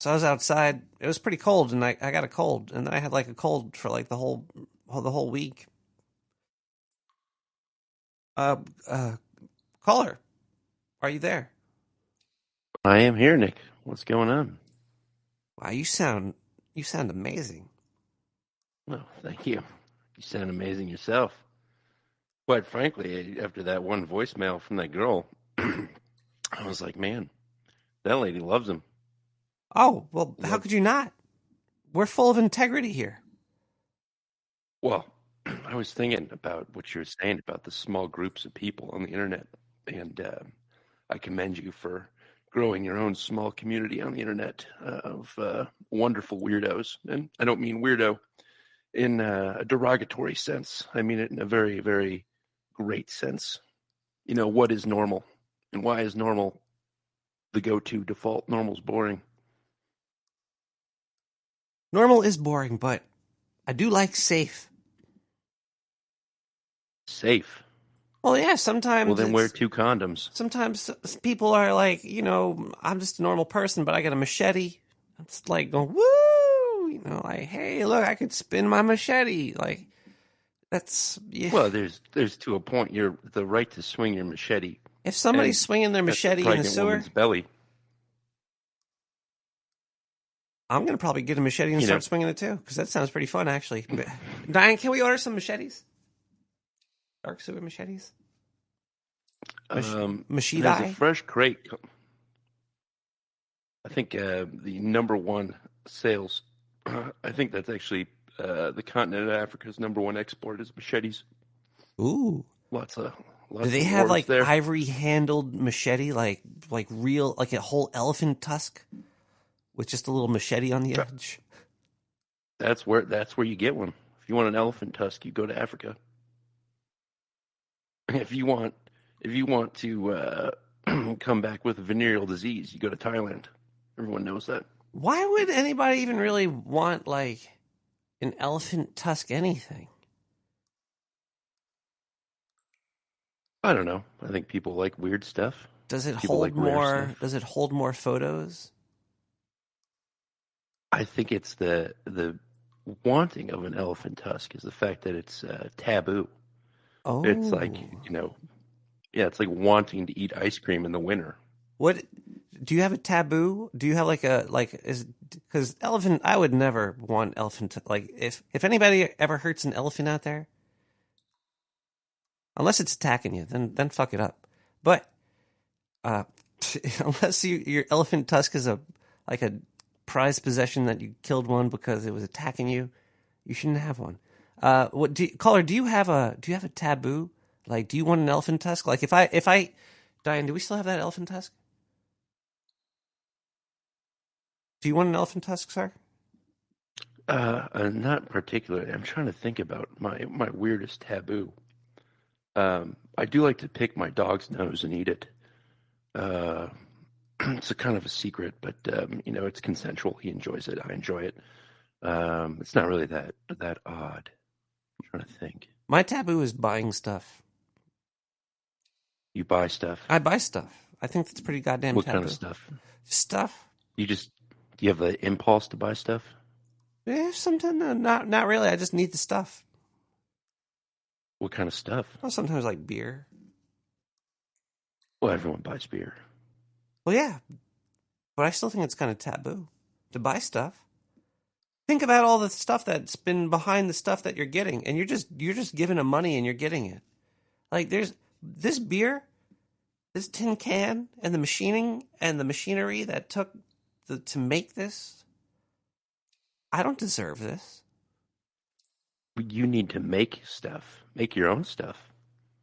Speaker 3: So I was outside. It was pretty cold, and I got a cold, and then I had like a cold for like the whole week. Caller, are you there?
Speaker 11: I am here, Nick. What's going on?
Speaker 3: Wow, you sound amazing.
Speaker 11: Well, thank you. You sound amazing yourself. Quite frankly, after that one voicemail from that girl, I was like, man, that lady loves him.
Speaker 3: Oh, well, how could you not? We're full of integrity here.
Speaker 11: Well, I was thinking about what you were saying about the small groups of people on the internet, and I commend you for growing your own small community on the internet of wonderful weirdos. And I don't mean weirdo in a derogatory sense. I mean it in a very, very great sense. You know, what is normal? And why is normal the go-to default? Normal's boring.
Speaker 3: Normal is boring, but I do like safe.
Speaker 11: Safe?
Speaker 3: Well, yeah, sometimes.
Speaker 11: Well, then wear 2 condoms.
Speaker 3: Sometimes people are like, you know, I'm just a normal person, but I got a machete. It's like going, woo! You know, like, hey, look, I could spin my machete. Like, that's, yeah.
Speaker 11: Well, there's to a point, you're the right to swing your machete.
Speaker 3: If somebody's swinging their machete in the sewer,
Speaker 11: belly,
Speaker 3: I'm going to probably get a machete and start swinging it too, because that sounds pretty fun, actually. Diane, can we order some machetes? Dark sewer machetes? Machete?
Speaker 11: There's a fresh crate. I think the number one sales, I think that's actually the continent of Africa's number one export is machetes.
Speaker 3: Ooh.
Speaker 11: Lots
Speaker 3: Do
Speaker 11: of
Speaker 3: they have like
Speaker 11: there.
Speaker 3: ivory handled machete, like real, like a whole elephant tusk with just a little machete on the edge?
Speaker 11: That's where you get one. If you want an elephant tusk, you go to Africa. If you want to come back with a venereal disease, you go to Thailand. Everyone knows that.
Speaker 3: Why would anybody even really want like an elephant tusk anything?
Speaker 11: I don't know. I think people like weird stuff.
Speaker 3: Does it
Speaker 11: People
Speaker 3: hold
Speaker 11: like rare
Speaker 3: more?
Speaker 11: stuff.
Speaker 3: Does it hold more photos?
Speaker 11: I think it's the wanting of an elephant tusk is the fact that it's taboo.
Speaker 3: Oh,
Speaker 11: It's like, it's like wanting to eat ice cream in the winter.
Speaker 3: What do you have a taboo? Do you have because elephant? I would never want elephant. If anybody ever hurts an elephant out there, unless it's attacking you, then fuck it up. But unless your elephant tusk is a prized possession that you killed one because it was attacking you, you shouldn't have one. Caller, do you have a taboo? Like, do you want an elephant tusk? Like, if I, Diane, do we still have that elephant tusk? Do you want an elephant tusk, sir?
Speaker 11: Not particularly. I'm trying to think about my weirdest taboo. I do like to pick my dog's nose and eat it. It's a kind of a secret, but it's consensual. He enjoys it. I enjoy it. It's not really that odd. I'm trying to think.
Speaker 3: My taboo is buying stuff.
Speaker 11: You buy stuff?
Speaker 3: I buy stuff. I think that's pretty goddamn
Speaker 11: What
Speaker 3: taboo.
Speaker 11: kind of stuff?
Speaker 3: Stuff.
Speaker 11: Do you have the impulse to buy stuff?
Speaker 3: Yeah, sometimes not really. I just need the stuff.
Speaker 11: What kind of stuff?
Speaker 3: Well, sometimes like beer.
Speaker 11: Well, everyone buys beer.
Speaker 3: Well, yeah, but I still think it's kind of taboo to buy stuff. Think about all the stuff that's been behind the stuff that you're getting, and you're just giving them money and you're getting it. Like there's this beer, this tin can, and the machining and the machinery that took to make this. I don't deserve this.
Speaker 11: You need to make stuff. Make your own stuff.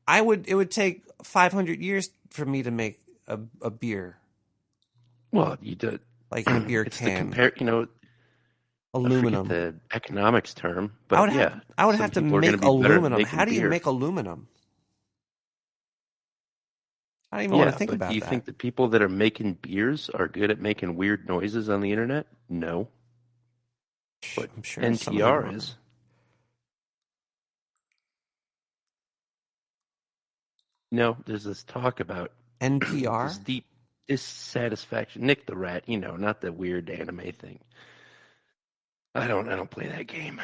Speaker 3: It would take 500 years for me to make a beer.
Speaker 11: Well, you did
Speaker 3: like in a beer
Speaker 11: it's
Speaker 3: can.
Speaker 11: Aluminum. I forget the economics term, but
Speaker 3: I would have to make aluminum. How do you make aluminum? I don't even want to think about that.
Speaker 11: Do you think the people that are making beers are good at making weird noises on the internet? No. But
Speaker 3: I'm sure
Speaker 11: NTR is. No, there's this talk about
Speaker 3: NPR?
Speaker 11: This deep dissatisfaction. Nick the Rat, not the weird anime thing. I don't play that game.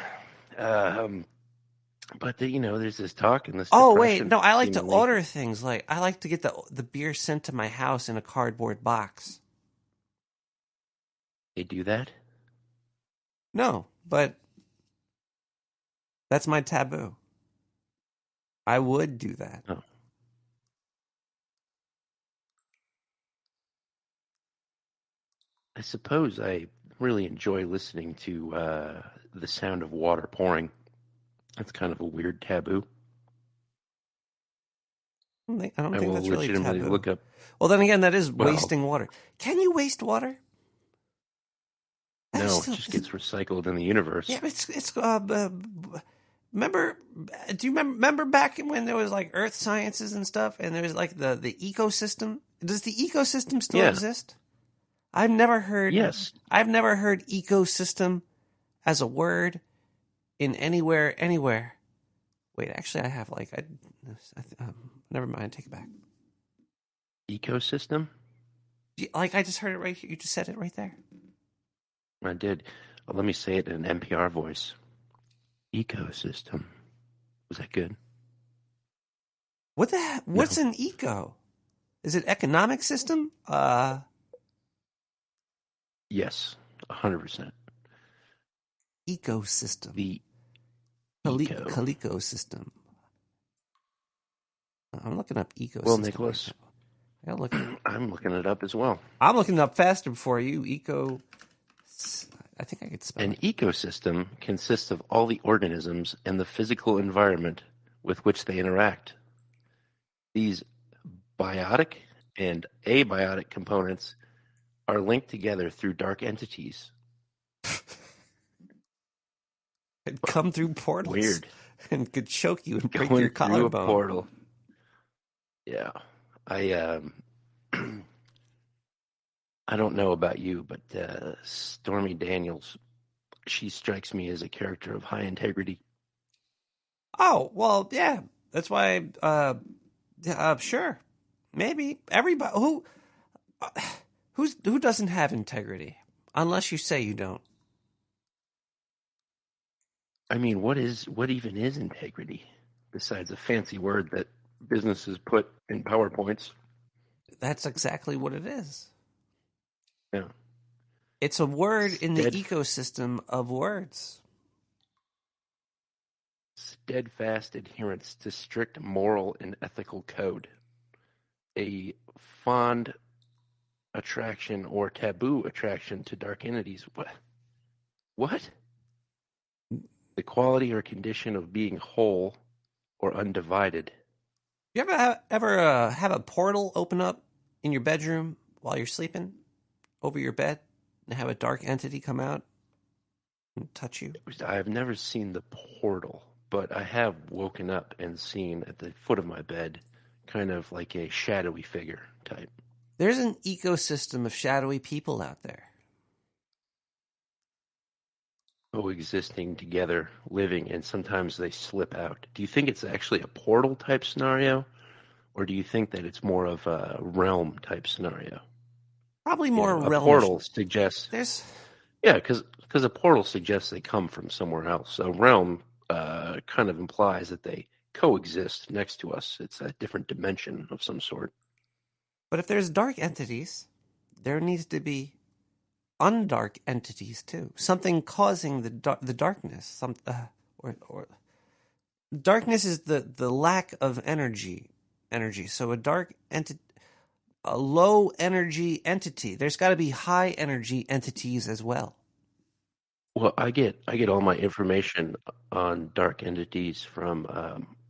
Speaker 11: But there's this talk and this.
Speaker 3: Oh wait, no, I like to order things. Like I like to get the beer sent to my house in a cardboard box.
Speaker 11: They do that?
Speaker 3: No, but that's my taboo. I would do that.
Speaker 11: Oh. I suppose I really enjoy listening to the sound of water pouring That's kind of a weird taboo.
Speaker 3: I don't
Speaker 11: I
Speaker 3: think
Speaker 11: will
Speaker 3: that's really
Speaker 11: legitimately
Speaker 3: taboo.
Speaker 11: look up.
Speaker 3: Well, then again, that is
Speaker 11: Well-
Speaker 3: wasting water. Can you waste water? That is
Speaker 11: No,
Speaker 3: still-
Speaker 11: it just gets recycled in the universe.
Speaker 3: Yeah, but it's remember? Do you remember back when there was like earth sciences and stuff, and there was like the ecosystem? Does the ecosystem still
Speaker 11: Yeah.
Speaker 3: exist? I've never heard.
Speaker 11: Yes.
Speaker 3: I've never heard ecosystem as a word in anywhere. Wait, actually, I have like never mind. Take it back.
Speaker 11: Ecosystem?
Speaker 3: Like I just heard it right here. You just said it right there.
Speaker 11: I did. Let me say it in an NPR voice. Ecosystem. Was that good?
Speaker 3: What the heck? What's an eco? Is it economic system?
Speaker 11: Yes, 100%.
Speaker 3: Ecosystem.
Speaker 11: The
Speaker 3: Calico system. I'm looking up ecosystem.
Speaker 11: Well, Nicholas,
Speaker 3: I gotta look it up.
Speaker 11: I'm looking it up as well.
Speaker 3: I'm looking it up faster for you. I think I could spell
Speaker 11: An
Speaker 3: it.
Speaker 11: ecosystem consists of all the organisms and the physical environment with which they interact. These biotic and abiotic components are linked together through dark entities.
Speaker 3: It'd come through portals.
Speaker 11: Weird.
Speaker 3: And could choke you and break
Speaker 11: Going
Speaker 3: your
Speaker 11: through a
Speaker 3: collarbone.
Speaker 11: portal. Yeah. I don't know about you, but Stormy Daniels, she strikes me as a character of high integrity.
Speaker 3: Oh, well, yeah. That's why, sure. Maybe. Everybody, who doesn't have integrity? Unless you say you don't.
Speaker 11: I mean, what even is integrity besides a fancy word that businesses put in PowerPoints?
Speaker 3: That's exactly what it is.
Speaker 11: Yeah.
Speaker 3: It's a word in the ecosystem of words.
Speaker 11: Steadfast adherence to strict moral and ethical code. A fond attraction or taboo attraction to dark entities. What? The quality or condition of being whole or undivided.
Speaker 3: You ever have a portal open up in your bedroom while you're sleeping over your bed and have a dark entity come out and touch you?
Speaker 11: I've never seen the portal, but I have woken up and seen at the foot of my bed kind of like a shadowy figure type.
Speaker 3: There's an ecosystem of shadowy people out there.
Speaker 11: Coexisting together, living, and sometimes they slip out. Do you think it's actually a portal type scenario, or do you think that it's more of a realm type scenario?
Speaker 3: Probably more
Speaker 11: a
Speaker 3: realm.
Speaker 11: portal suggests.
Speaker 3: Yeah,
Speaker 11: because a portal suggests they come from somewhere else. A realm kind of implies that they coexist next to us. It's a different dimension of some sort.
Speaker 3: But if there's dark entities, there needs to be undark entities too. Something causing the darkness. Or darkness is the lack of energy. So a low energy entity. There's got to be high energy entities as well.
Speaker 11: Well, I get all my information on dark entities from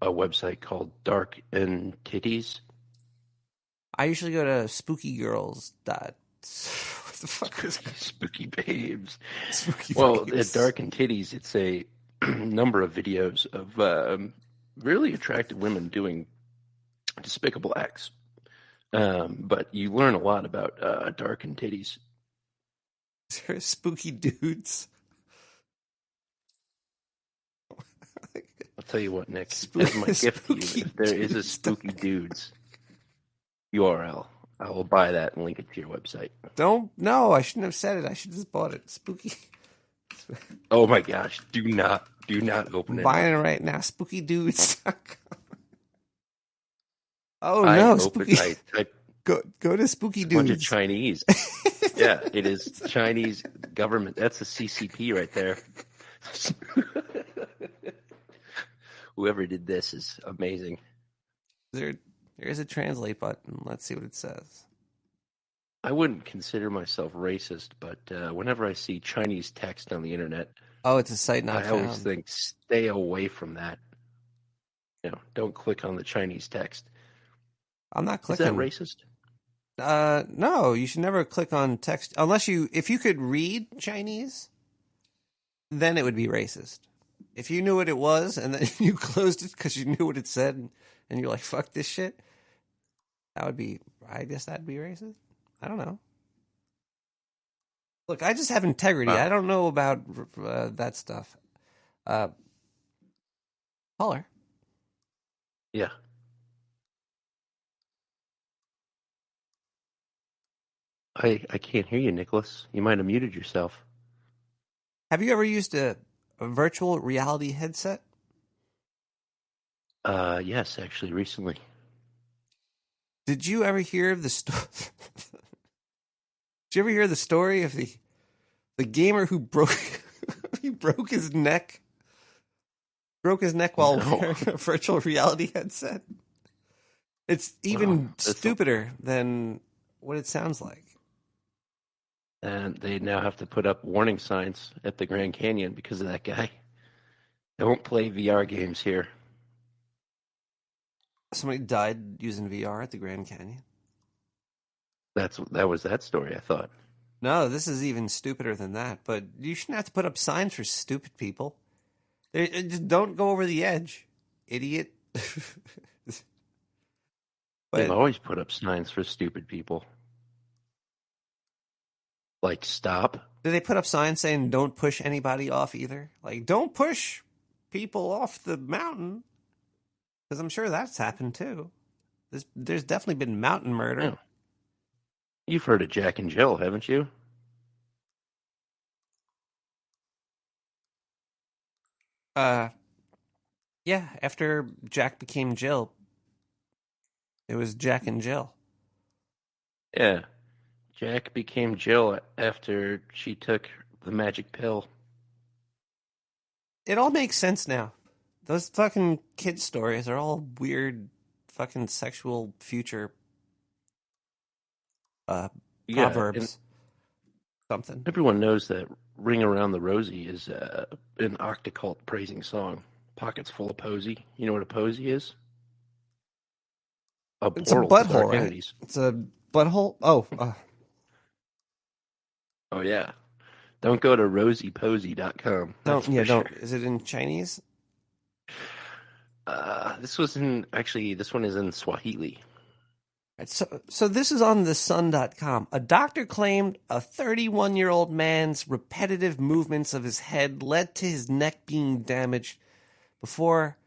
Speaker 11: a website called Dark Entities.
Speaker 3: I usually go to spookygirls. What the fuck is
Speaker 11: Spooky Babes?
Speaker 3: Spooky
Speaker 11: Well,
Speaker 3: Babes.
Speaker 11: at Dark and Titties, it's a number of videos of really attractive women doing despicable acts. But you learn a lot about Dark and Titties.
Speaker 3: Is there spooky dudes?
Speaker 11: I'll tell you what, Nick. As my gift to you, if there is a Spooky Dudes URL, I will buy that and link it to your website.
Speaker 3: No, I shouldn't have said it. I should have just bought it. Spooky.
Speaker 11: Oh my gosh! Do not open it.
Speaker 3: Buying it right now. SpookyDudes.com. Oh
Speaker 11: I
Speaker 3: no!
Speaker 11: opened,
Speaker 3: Spooky. Go to Spooky
Speaker 11: Dudes. Bunch of
Speaker 3: Dudes.
Speaker 11: Chinese. Yeah, it is Chinese government. That's the CCP right there. Whoever did this is amazing.
Speaker 3: There is a translate button. Let's see what it says.
Speaker 11: I wouldn't consider myself racist, but whenever I see Chinese text on the internet,
Speaker 3: Oh, it's a site not
Speaker 11: I always
Speaker 3: found.
Speaker 11: think stay away from that. Don't click on the Chinese text.
Speaker 3: I'm not
Speaker 11: Is that
Speaker 3: clicking.
Speaker 11: racist?
Speaker 3: No, you should never click on text if you could read Chinese, then it would be racist. If you knew what it was and then you closed it because you knew what it said and you're like, fuck this shit, I guess that'd be racist. I don't know. Look, I just have integrity.
Speaker 11: Wow.
Speaker 3: I don't know about that stuff. Caller.
Speaker 11: Yeah. I can't hear you, Nicholas. You might have muted yourself.
Speaker 3: Have you ever used a virtual reality headset?
Speaker 11: Yes, actually, recently.
Speaker 3: Did you ever hear of the story? Did you ever hear the story of the gamer who broke his neck? Broke his neck while wearing a virtual reality headset. It's even stupider than what it sounds like.
Speaker 11: And they now have to put up warning signs at the Grand Canyon because of that guy. Don't play VR games here.
Speaker 3: Somebody died using VR at the Grand Canyon.
Speaker 11: That was that story, I thought.
Speaker 3: No, this is even stupider than that. But you shouldn't have to put up signs for stupid people. Just don't go over the edge, idiot.
Speaker 11: They've always put up signs for stupid people. Like, stop.
Speaker 3: Do they put up signs saying don't push anybody off either? Like, don't push people off the mountain. Because I'm sure that's happened too. There's definitely been mountain murder.
Speaker 11: Yeah. You've heard of Jack and Jill, haven't you?
Speaker 3: Yeah, after Jack became Jill, it was Jack and Jill.
Speaker 11: Yeah. Jack became Jill after she took the magic pill.
Speaker 3: It all makes sense now. Those fucking kid stories are all weird fucking sexual future proverbs. Something.
Speaker 11: Everyone knows that Ring Around the Rosie is an octocult praising song. Pockets full of posy. You know what a posy is?
Speaker 3: It's a butthole, right? It's a butthole? Oh.
Speaker 11: Oh, yeah. Don't go to rosieposy.com.
Speaker 3: Don't. Sure. Is it in Chinese?
Speaker 11: This one is in Swahili.
Speaker 3: So this is on thesun.com. A doctor claimed a 31-year-old man's repetitive movements of his head led to his neck being damaged before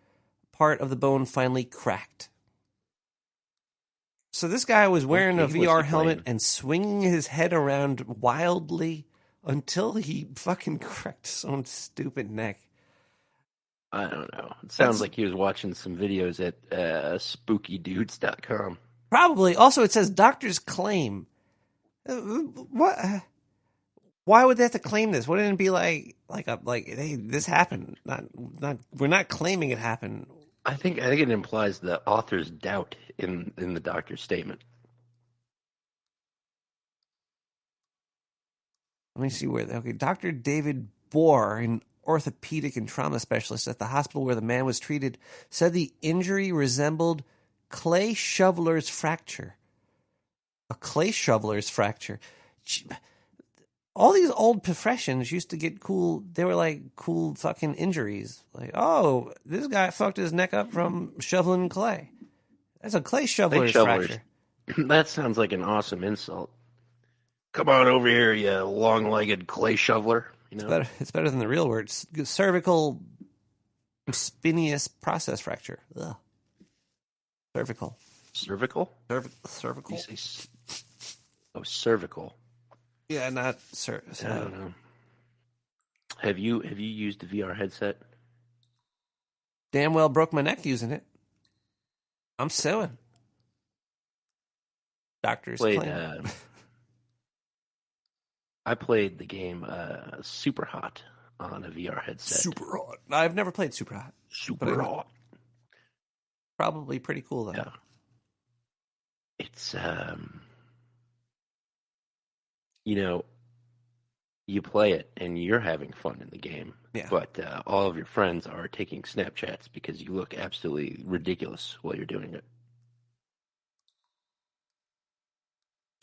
Speaker 3: part of the bone finally cracked. So this guy was wearing a VR helmet and swinging his head around wildly until he fucking cracked his own stupid neck.
Speaker 11: I don't know. It sounds like he was watching some videos at spookydudes.com.
Speaker 3: Probably. Also, it says doctors claim. What? Why would they have to claim this? Wouldn't it be like hey, this happened? We're not claiming it happened.
Speaker 11: I think it implies the author's doubt in the doctor's statement.
Speaker 3: Let me see where. Okay, Dr. David Bohr, an orthopedic and trauma specialist at the hospital where the man was treated, said the injury resembled clay shoveler's fracture. A clay shoveler's fracture. All these old professions used to get cool. They were like cool fucking injuries. Like, oh, this guy fucked his neck up from shoveling clay. That's a clay shoveler's fracture.
Speaker 11: That sounds like an awesome insult. Come on over here, you long-legged clay shoveler. You know?
Speaker 3: It's better than the real word. Cervical spinous process fracture. Ugh. Cervical.
Speaker 11: Cervical?
Speaker 3: Cervical.
Speaker 11: You say cervical.
Speaker 3: Yeah, not
Speaker 11: I don't know. Have you used the VR headset?
Speaker 3: Damn well broke my neck using it. I'm suing. Doctors claim.
Speaker 11: I played the game Super Hot on a VR headset.
Speaker 3: Super Hot. I've never played Super Hot.
Speaker 11: Super Hot.
Speaker 3: Probably pretty cool though.
Speaker 11: Yeah. It's you know, you play it and you're having fun in the game,
Speaker 3: Yeah.
Speaker 11: but all of your friends are taking Snapchats because you look absolutely ridiculous while you're doing it.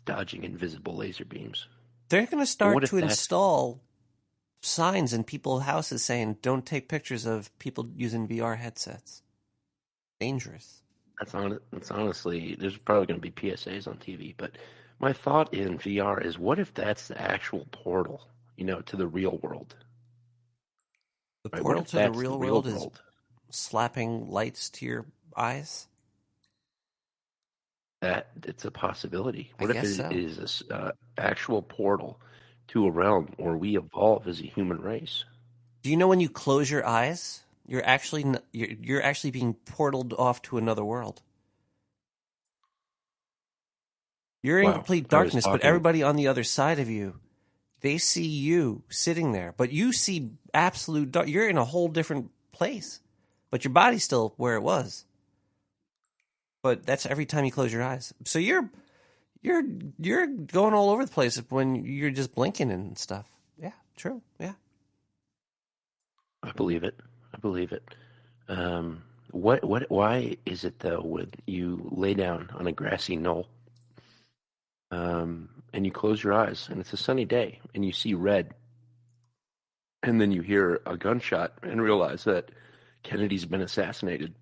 Speaker 11: Dodging invisible laser beams.
Speaker 3: They're going to
Speaker 11: What
Speaker 3: start
Speaker 11: if
Speaker 3: to
Speaker 11: that's-
Speaker 3: install signs in people's houses saying, don't take pictures of people using VR headsets. Dangerous.
Speaker 11: That's honestly, there's probably going to be PSAs on TV, but my thought in VR is, what if that's the actual portal, to the real world?
Speaker 3: The
Speaker 11: Right, what
Speaker 3: portal
Speaker 11: if
Speaker 3: to the
Speaker 11: that's
Speaker 3: real world is slapping lights to your eyes?
Speaker 11: That it's a possibility.
Speaker 3: I
Speaker 11: What if
Speaker 3: guess
Speaker 11: it
Speaker 3: so.
Speaker 11: is an actual portal to a realm where we evolve as a human race?
Speaker 3: Do you know when you close your eyes, you're actually being portaled off to another world? You're in
Speaker 11: Wow.
Speaker 3: complete
Speaker 11: I was
Speaker 3: darkness, but
Speaker 11: talking-
Speaker 3: everybody on the other side of you, they see you sitting there, but you see absolute dark. You're in a whole different place, but your body's still where it was. But that's every time you close your eyes. So you're going all over the place when you're just blinking and stuff. Yeah, true. Yeah.
Speaker 11: I believe it. Why is it though when you lay down on a grassy knoll, and you close your eyes and it's a sunny day and you see red, and then you hear a gunshot and realize that Kennedy's been assassinated?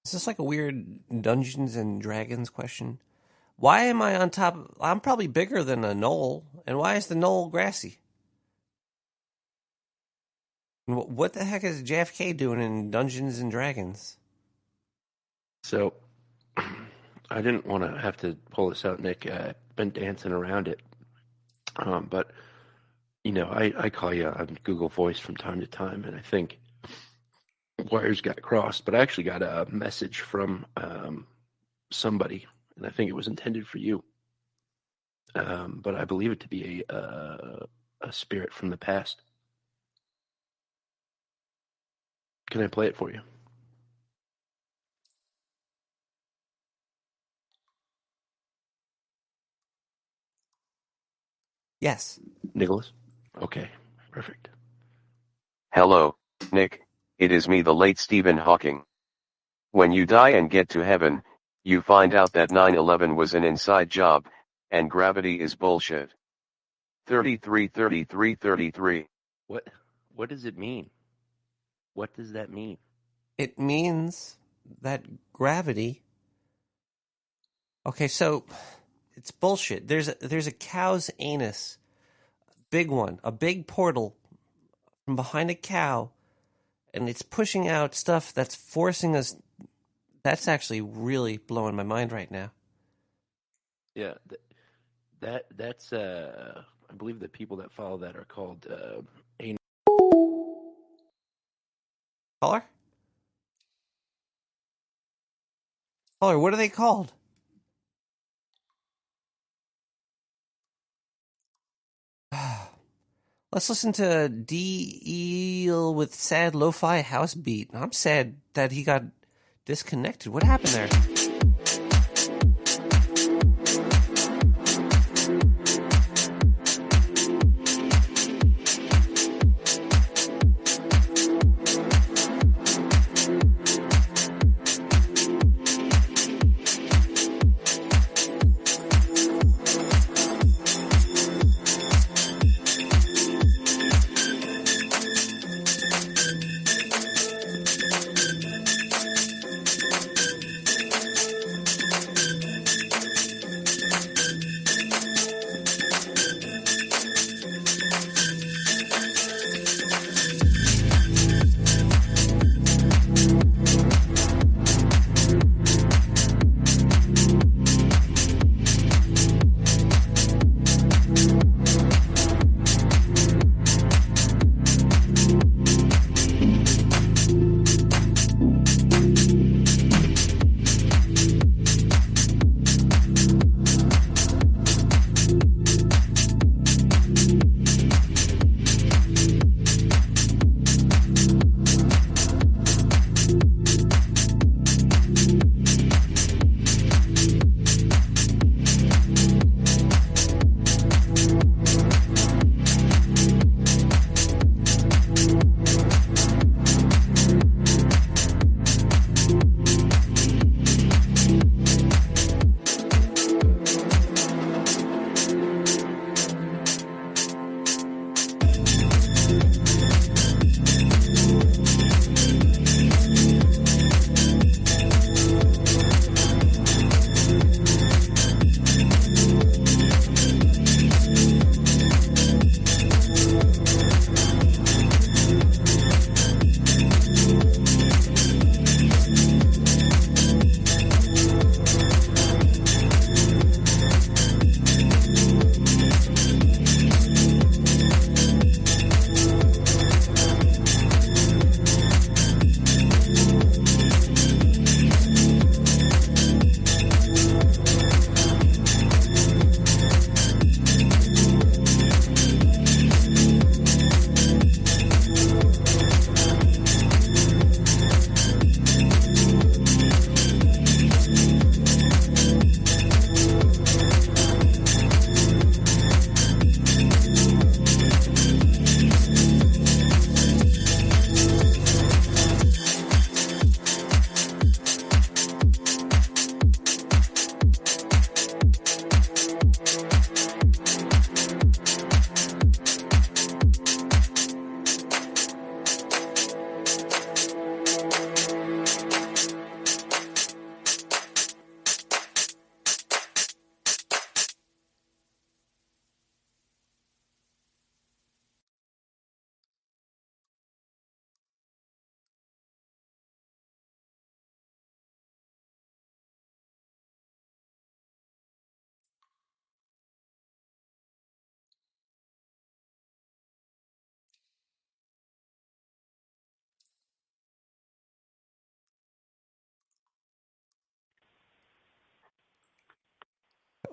Speaker 3: Is this like a weird Dungeons and Dragons question? Why am I on top? I'm probably bigger than a knoll, and why is the knoll grassy? What the heck is JFK doing in Dungeons and Dragons?
Speaker 11: So, I didn't want to have to pull this out, Nick. I've been dancing around it. But, I call you on Google Voice from time to time, and I think wires got crossed. But I actually got a message from somebody, and I think it was intended for you. But I believe it to be a spirit from the past. Can I play it for you?
Speaker 3: Yes.
Speaker 11: Nicholas? Okay, perfect.
Speaker 12: Hello, Nick. It is me, the late Stephen Hawking. When you die and get to heaven, you find out that 9/11 was an inside job, and gravity is bullshit. 33.
Speaker 11: What does it mean? What does that mean?
Speaker 3: It means that gravity. Okay, so it's bullshit. There's a cow's anus, big one, a big portal from behind a cow, and it's pushing out stuff that's forcing us. That's actually really blowing my mind right now.
Speaker 11: Yeah, that's I believe the people that follow that are called anal.
Speaker 3: Caller? Caller, what are they called? Let's listen to D-Eel with Sad Lo-Fi House Beat. I'm sad that he got disconnected. What happened there?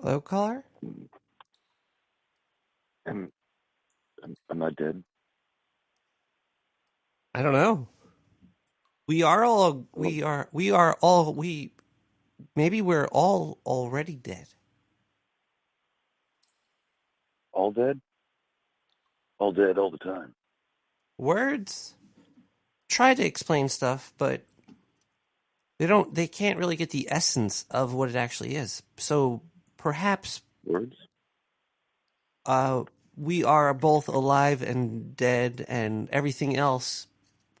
Speaker 3: Hello, caller?
Speaker 13: Am I dead?
Speaker 3: I don't know. Maybe we're all already dead.
Speaker 13: All dead? All dead all the time.
Speaker 3: Words try to explain stuff, but they can't really get the essence of what it actually is. So perhaps
Speaker 13: Words?
Speaker 3: We are both alive and dead and everything else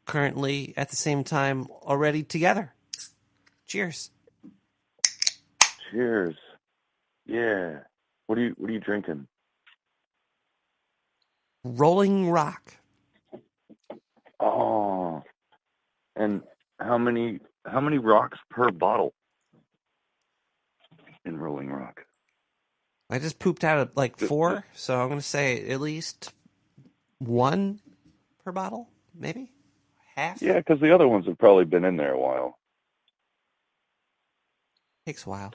Speaker 3: currently at the same time already together. Cheers.
Speaker 13: Cheers. Yeah. What are you drinking?
Speaker 3: Rolling Rock.
Speaker 13: Oh. And how many rocks per bottle in Rolling Rock?
Speaker 3: I just pooped out like 4, so I'm going to say at least 1 per bottle, maybe? Half?
Speaker 13: Yeah, because the other ones have probably been in there a while.
Speaker 3: Takes a while.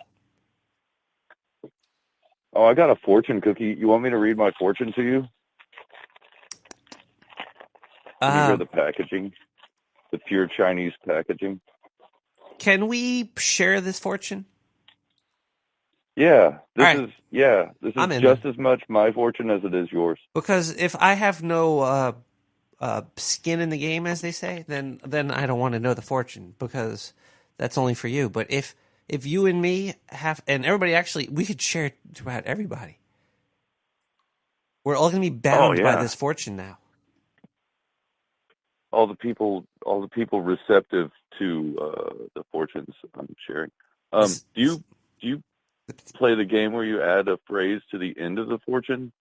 Speaker 13: Oh, I got a fortune cookie. You want me to read my fortune to you? Can you hear the packaging? The pure Chinese packaging?
Speaker 3: Can we share this fortune?
Speaker 13: Yeah, this
Speaker 3: All right.
Speaker 13: is
Speaker 3: I'm in
Speaker 13: just
Speaker 3: then.
Speaker 13: as much my fortune as it is yours.
Speaker 3: Because if I have no skin in the game, as they say, then I don't want to know the fortune because that's only for you. But if you and me have, and everybody actually, we could share it throughout everybody. We're all going to be bound by this fortune now.
Speaker 13: All the people receptive to the fortunes I'm sharing. Do you play the game where you add a phrase to the end of the fortune,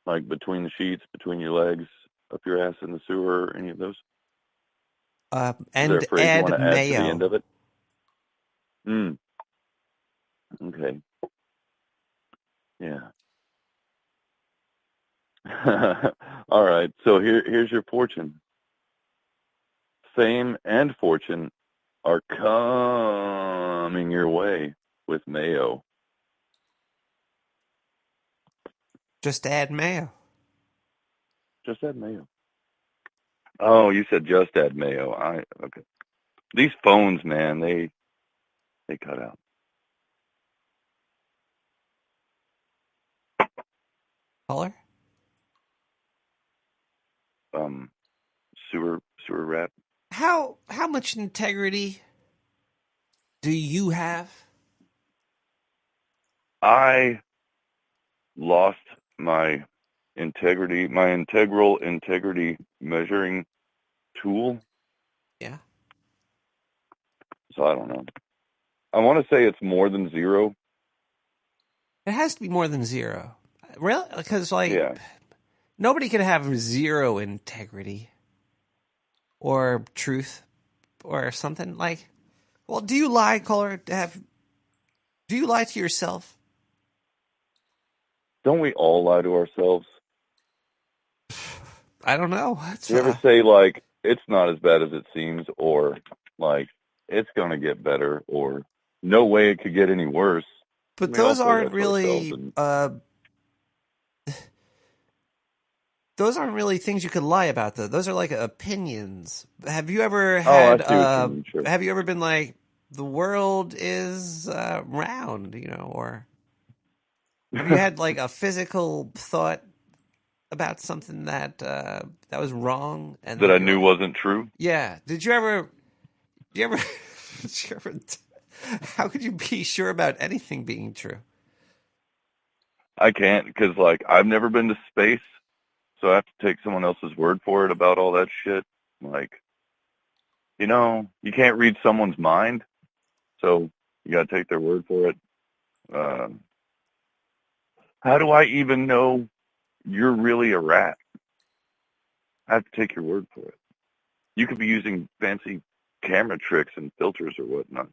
Speaker 13: like between the sheets, between your legs, up your ass in the sewer, any of those?
Speaker 3: And
Speaker 13: is there a phrase
Speaker 3: add
Speaker 13: you want to add
Speaker 3: mayo.
Speaker 13: to the end of it? Okay. Yeah. All right. So here's your fortune. Fame and fortune are coming your way with mayo.
Speaker 3: Just add mayo.
Speaker 13: Just add mayo. Oh, you said just add mayo. Okay. These phones, man, they cut out.
Speaker 3: Caller?
Speaker 13: Sewer rat.
Speaker 3: How much integrity do you have?
Speaker 13: I lost my integrity, my integral integrity measuring tool.
Speaker 3: Yeah.
Speaker 13: So I don't know. I want to say it's more than 0.
Speaker 3: It has to be more than 0. Really? Because,
Speaker 13: yeah.
Speaker 3: Nobody can have 0 integrity or truth or something. Well, do you lie, caller? Do you lie to yourself?
Speaker 13: Don't we all lie to ourselves?
Speaker 3: I don't know.
Speaker 13: Do you ever say, it's not as bad as it seems, or, it's going to get better, or no way it could get any worse?
Speaker 3: But those aren't really... Those aren't really things you could lie about, though. Those are like opinions. Have you ever had?
Speaker 13: Sure.
Speaker 3: Have you ever been like, the world is round, or have you had like a physical thought about something that was wrong and
Speaker 13: that I knew wasn't true?
Speaker 3: Yeah. Did you ever? How could you be sure about anything being true?
Speaker 13: I can't, because I've never been to space. So I have to take someone else's word for it about all that shit. You can't read someone's mind, so you got to take their word for it. How do I even know you're really a rat? I have to take your word for it. You could be using fancy camera tricks and filters or whatnot.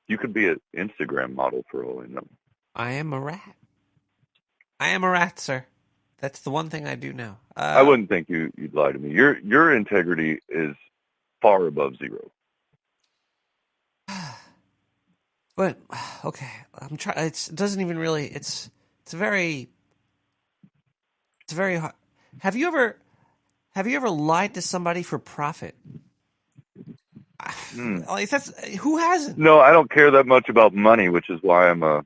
Speaker 13: You could be an Instagram model for all I know.
Speaker 3: I am a rat. I am a rat, sir. That's the one thing I do know.
Speaker 13: I wouldn't think you'd lie to me. Your integrity is far above 0.
Speaker 3: But okay, I'm trying. It doesn't even really. It's very hard. Have you ever lied to somebody for profit? Like that's who hasn't?
Speaker 13: No, I don't care that much about money, which is why I'm a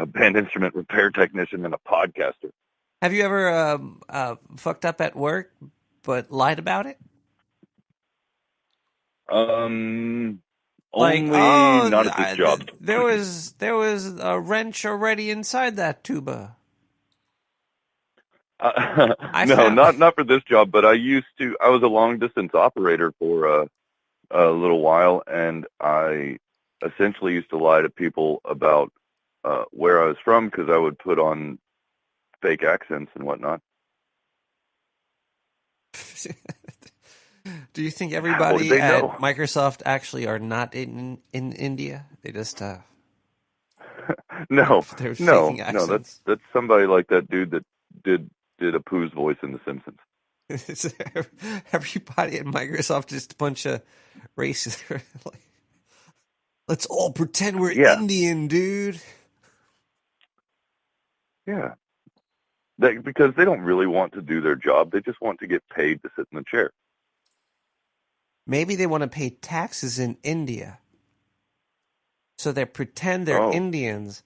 Speaker 13: band instrument repair technician and a podcaster.
Speaker 3: Have you ever fucked up at work but lied about it? Like,
Speaker 13: Only
Speaker 3: oh,
Speaker 13: not at this job.
Speaker 3: there was a wrench already inside that tuba.
Speaker 13: No, not for this job, but I was a long distance operator for a little while, and I essentially used to lie to people about where I was from because I would put on fake accents and whatnot.
Speaker 3: Do you think everybody at Microsoft actually are not in India? They just
Speaker 13: no,
Speaker 3: accents.
Speaker 13: that's somebody like that dude that did a Pooh's voice in The Simpsons.
Speaker 3: Everybody at Microsoft just a bunch of racists. Let's all pretend we're Indian, dude.
Speaker 13: Yeah. Because they don't really want to do their job. They just want to get paid to sit in the chair.
Speaker 3: Maybe they want to pay taxes in India. So they pretend they're Indians.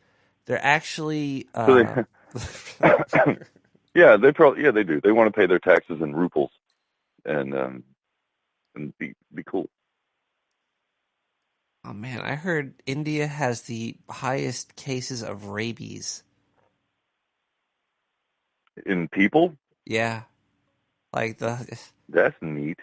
Speaker 3: They're actually...
Speaker 13: Yeah, they do. They want to pay their taxes in ruples and be cool.
Speaker 3: Oh, man, I heard India has the highest cases of rabies.
Speaker 13: In people?
Speaker 3: Yeah.
Speaker 13: That's neat.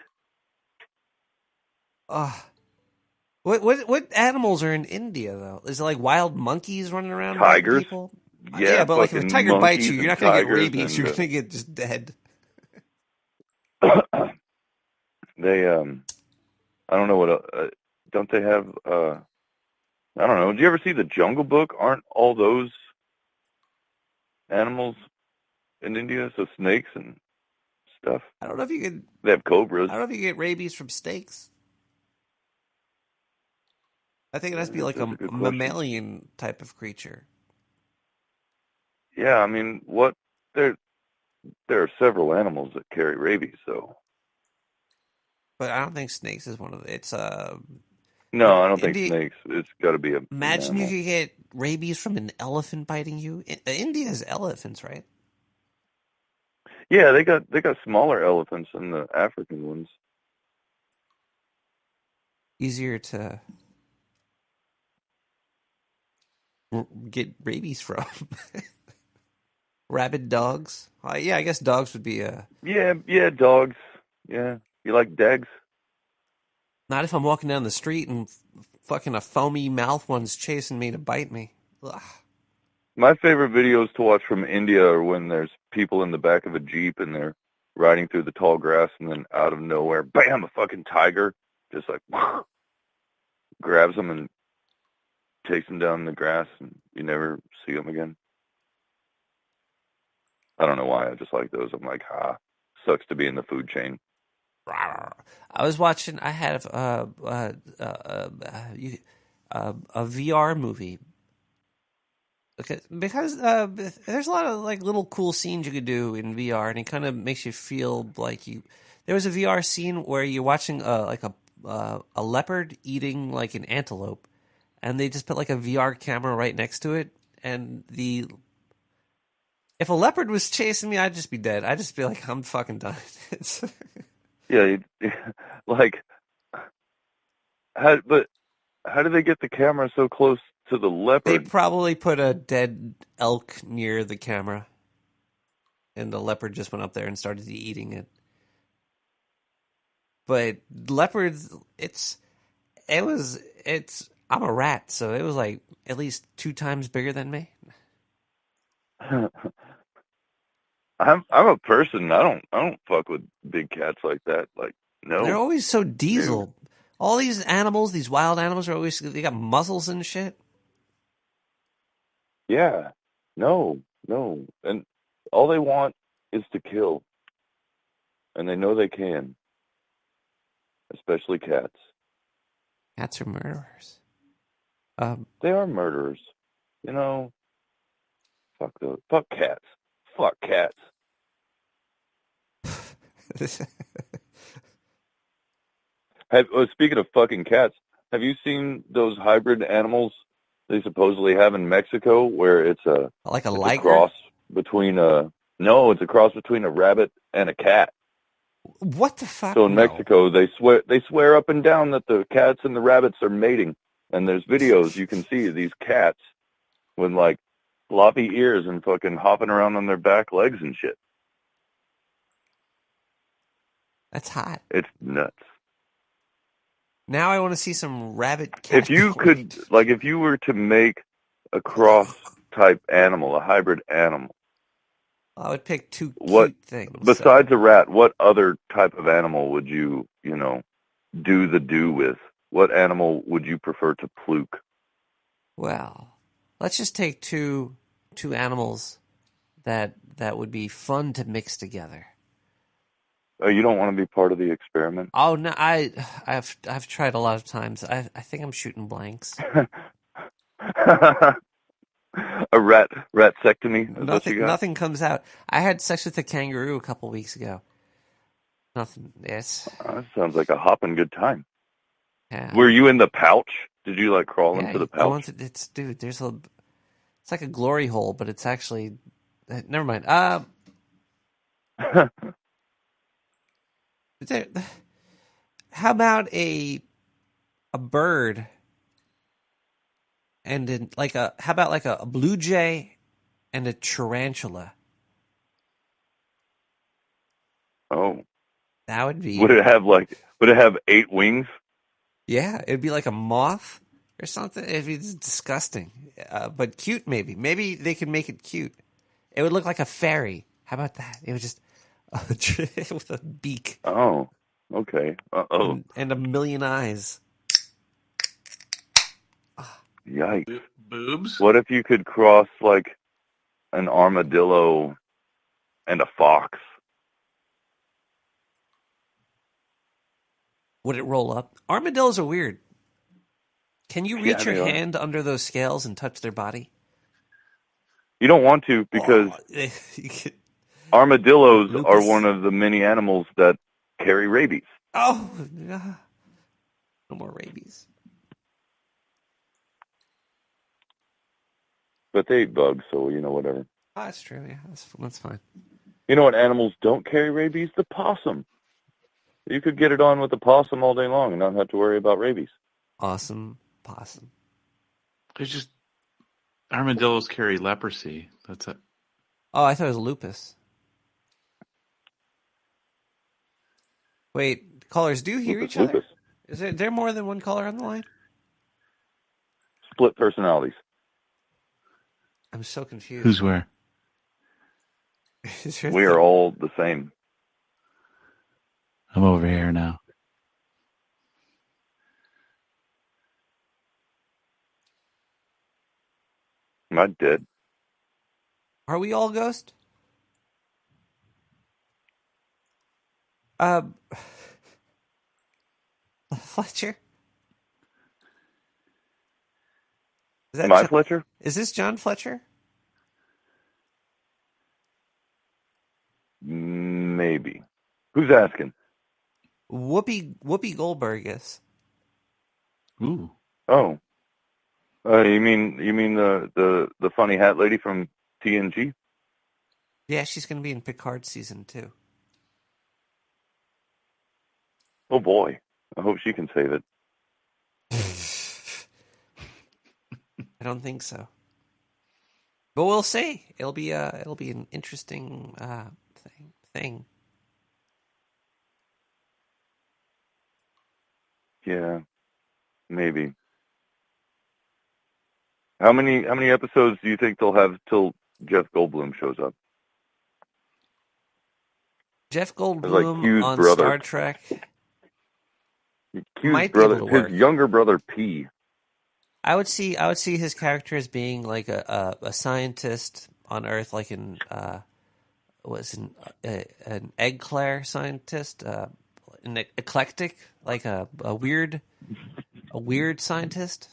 Speaker 3: What animals are in India though? Is it like wild monkeys running around?
Speaker 13: Tigers.
Speaker 3: People?
Speaker 13: Yeah,
Speaker 3: but like if a tiger bites you, you're not going to get rabies. You're going to get just dead.
Speaker 13: They I don't know what don't they have I don't know. Did you ever see the Jungle Book? Aren't all those animals in India? So snakes and stuff.
Speaker 3: I don't know if you could.
Speaker 13: They have cobras.
Speaker 3: I don't know if you get rabies from snakes. I think it has to be like a mammalian type of creature.
Speaker 13: Yeah, I mean, there are several animals that carry rabies, so.
Speaker 3: But I don't think snakes is one of it's
Speaker 13: No, I don't think snakes. It's got to be a.
Speaker 3: Imagine you could get rabies from an elephant biting you. India has elephants, right?
Speaker 13: Yeah, they got smaller elephants than the African ones.
Speaker 3: Easier to get rabies from. Rabid dogs. Yeah, I guess dogs would be a.
Speaker 13: Yeah, dogs. Yeah, you like dags?
Speaker 3: Not if I'm walking down the street and fucking a foamy mouth one's chasing me to bite me. Ugh.
Speaker 13: My favorite videos to watch from India are when there's people in the back of a Jeep and they're riding through the tall grass and then out of nowhere, bam, a fucking tiger just like grabs them and takes them down in the grass and you never see them again. I don't know why. I just like those. I'm like, sucks to be in the food chain.
Speaker 3: I was watching. I had a VR movie because there's a lot of like little cool scenes you could do in VR, and it kind of makes you feel like you. There was a VR scene where you're watching like a leopard eating like an antelope, and they just put like a VR camera right next to it, and if a leopard was chasing me, I'd just be dead. I'd just be like, I'm fucking done.
Speaker 13: Yeah, like, how do they get the camera so close to the leopard?
Speaker 3: They probably put a dead elk near the camera, and the leopard just went up there and started eating it. But leopards, I'm a rat, so it was like at least 2 times bigger than me.
Speaker 13: I'm a person. I don't fuck with big cats like that. Like, no.
Speaker 3: They're always so diesel. Dude. All these animals, these wild animals, they got muzzles and shit.
Speaker 13: Yeah. No. And all they want is to kill. And they know they can. Especially cats.
Speaker 3: Cats are murderers.
Speaker 13: They are murderers. You know, fuck cats. Fuck cats. Speaking of fucking cats, have you seen those hybrid animals they supposedly have in Mexico, where it's a
Speaker 3: liger?
Speaker 13: Cross between it's a cross between a rabbit and a cat.
Speaker 3: What the fuck?
Speaker 13: So in Mexico, they swear up and down that the cats and the rabbits are mating, and there's videos you can see of these cats with like floppy ears and fucking hopping around on their back legs and shit.
Speaker 3: That's hot.
Speaker 13: It's nuts.
Speaker 3: Now I want to see some rabbit cat.
Speaker 13: If you could, if you were to make a cross type animal, a hybrid animal,
Speaker 3: I would pick two cute things.
Speaker 13: Besides a rat, what other type of animal would you, do with? What animal would you prefer to pluke?
Speaker 3: Well, let's just take two animals that would be fun to mix together.
Speaker 13: Oh, you don't want to be part of the experiment?
Speaker 3: Oh no, I've tried a lot of times. I think I'm shooting blanks.
Speaker 13: A ratsectomy?
Speaker 3: Nothing comes out. I had sex with a kangaroo a couple weeks ago. Nothing. Yes.
Speaker 13: That sounds like a hopping good time.
Speaker 3: Yeah.
Speaker 13: Were you in the pouch? Did you crawl into the pouch?
Speaker 3: It's like a glory hole, but it's actually. Never mind. How about a bird? And how about a blue jay and a tarantula?
Speaker 13: Oh,
Speaker 3: that would be.
Speaker 13: Would it have 8 wings?
Speaker 3: Yeah, it'd be like a moth or something. It'd be disgusting, but cute. Maybe they could make it cute. It would look like a fairy. How about that? It would just with a beak.
Speaker 13: Oh, okay.
Speaker 3: And a million eyes.
Speaker 13: Yikes.
Speaker 2: Boobs?
Speaker 13: What if you could cross an armadillo and a fox?
Speaker 3: Would it roll up? Armadillos are weird. Can you reach your
Speaker 13: they are.
Speaker 3: hand under those scales and touch their body?
Speaker 13: You don't want to because armadillos are one of the many animals that carry rabies.
Speaker 3: Oh, no more rabies.
Speaker 13: But they eat bugs, so whatever.
Speaker 3: Oh, that's true. Yeah, that's fine.
Speaker 13: You know what animals don't carry rabies? The possum. You could get it on with the possum all day long and not have to worry about rabies.
Speaker 3: Awesome possum.
Speaker 2: There's just armadillos carry leprosy. That's it.
Speaker 3: Oh, I thought it was lupus. Wait, callers, do you hear each other? Is there more than one caller on the line?
Speaker 13: Split personalities.
Speaker 3: I'm so confused.
Speaker 2: Who's where?
Speaker 13: We are all the same.
Speaker 2: I'm over here now.
Speaker 13: Am I dead?
Speaker 3: Are we all ghost? Fletcher?
Speaker 13: Am I Fletcher?
Speaker 3: Is this John Fletcher?
Speaker 13: Maybe. Who's asking?
Speaker 3: Whoopi Goldberg is.
Speaker 2: Ooh.
Speaker 13: Oh. You mean the funny hat lady from TNG?
Speaker 3: Yeah, she's going to be in Picard season 2.
Speaker 13: Oh boy. I hope she can save it.
Speaker 3: I don't think so. But we'll see. It'll be an interesting thing.
Speaker 13: Yeah. Maybe. How many episodes do you think they'll have till Jeff Goldblum shows up?
Speaker 3: Jeff Goldblum on
Speaker 13: brother.
Speaker 3: Star Trek.
Speaker 13: Q's
Speaker 3: might
Speaker 13: brother,
Speaker 3: be able to work.
Speaker 13: his younger brother P.
Speaker 3: I would see his character as being like a scientist on Earth, like an egg Claire scientist, an eclectic, like a weird scientist.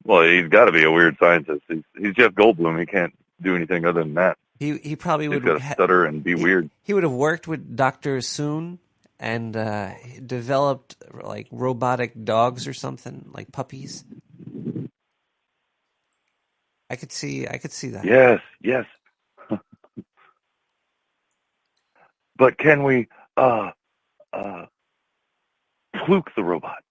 Speaker 13: Well, he's got to be a weird scientist. He's Jeff Goldblum. He can't do anything other than that.
Speaker 3: He probably would
Speaker 13: got to stutter and be weird.
Speaker 3: He would have worked with Dr. Soon and developed like robotic dogs or something, like puppies. I could see that.
Speaker 13: Yes. But can we fluke the robot?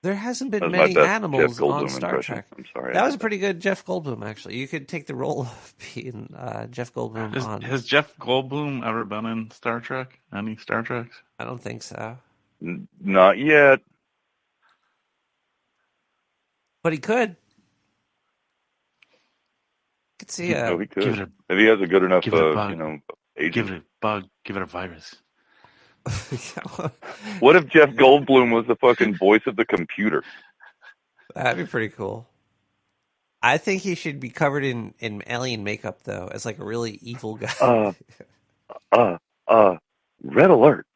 Speaker 3: There hasn't been
Speaker 13: That was
Speaker 3: many
Speaker 13: my best
Speaker 3: animals
Speaker 13: Jeff Goldblum
Speaker 3: on Star
Speaker 13: impression.
Speaker 3: Trek.
Speaker 13: I'm sorry.
Speaker 3: That was a pretty good Jeff Goldblum, actually. You could take the role of being Jeff Goldblum on.
Speaker 2: Has Jeff Goldblum ever been in Star Trek? Any Star Treks?
Speaker 3: I don't think so.
Speaker 13: Not yet.
Speaker 3: But he could. Could see
Speaker 13: No, he could.
Speaker 2: Give it
Speaker 13: If he has a good enough,
Speaker 2: give it a bug.
Speaker 13: agent.
Speaker 2: Give it a bug. Give it a virus.
Speaker 13: What if Jeff Goldblum was the fucking voice of the computer?
Speaker 3: That'd be pretty cool. I think he should be covered in alien makeup, though, as like a really evil guy.
Speaker 13: Red alert.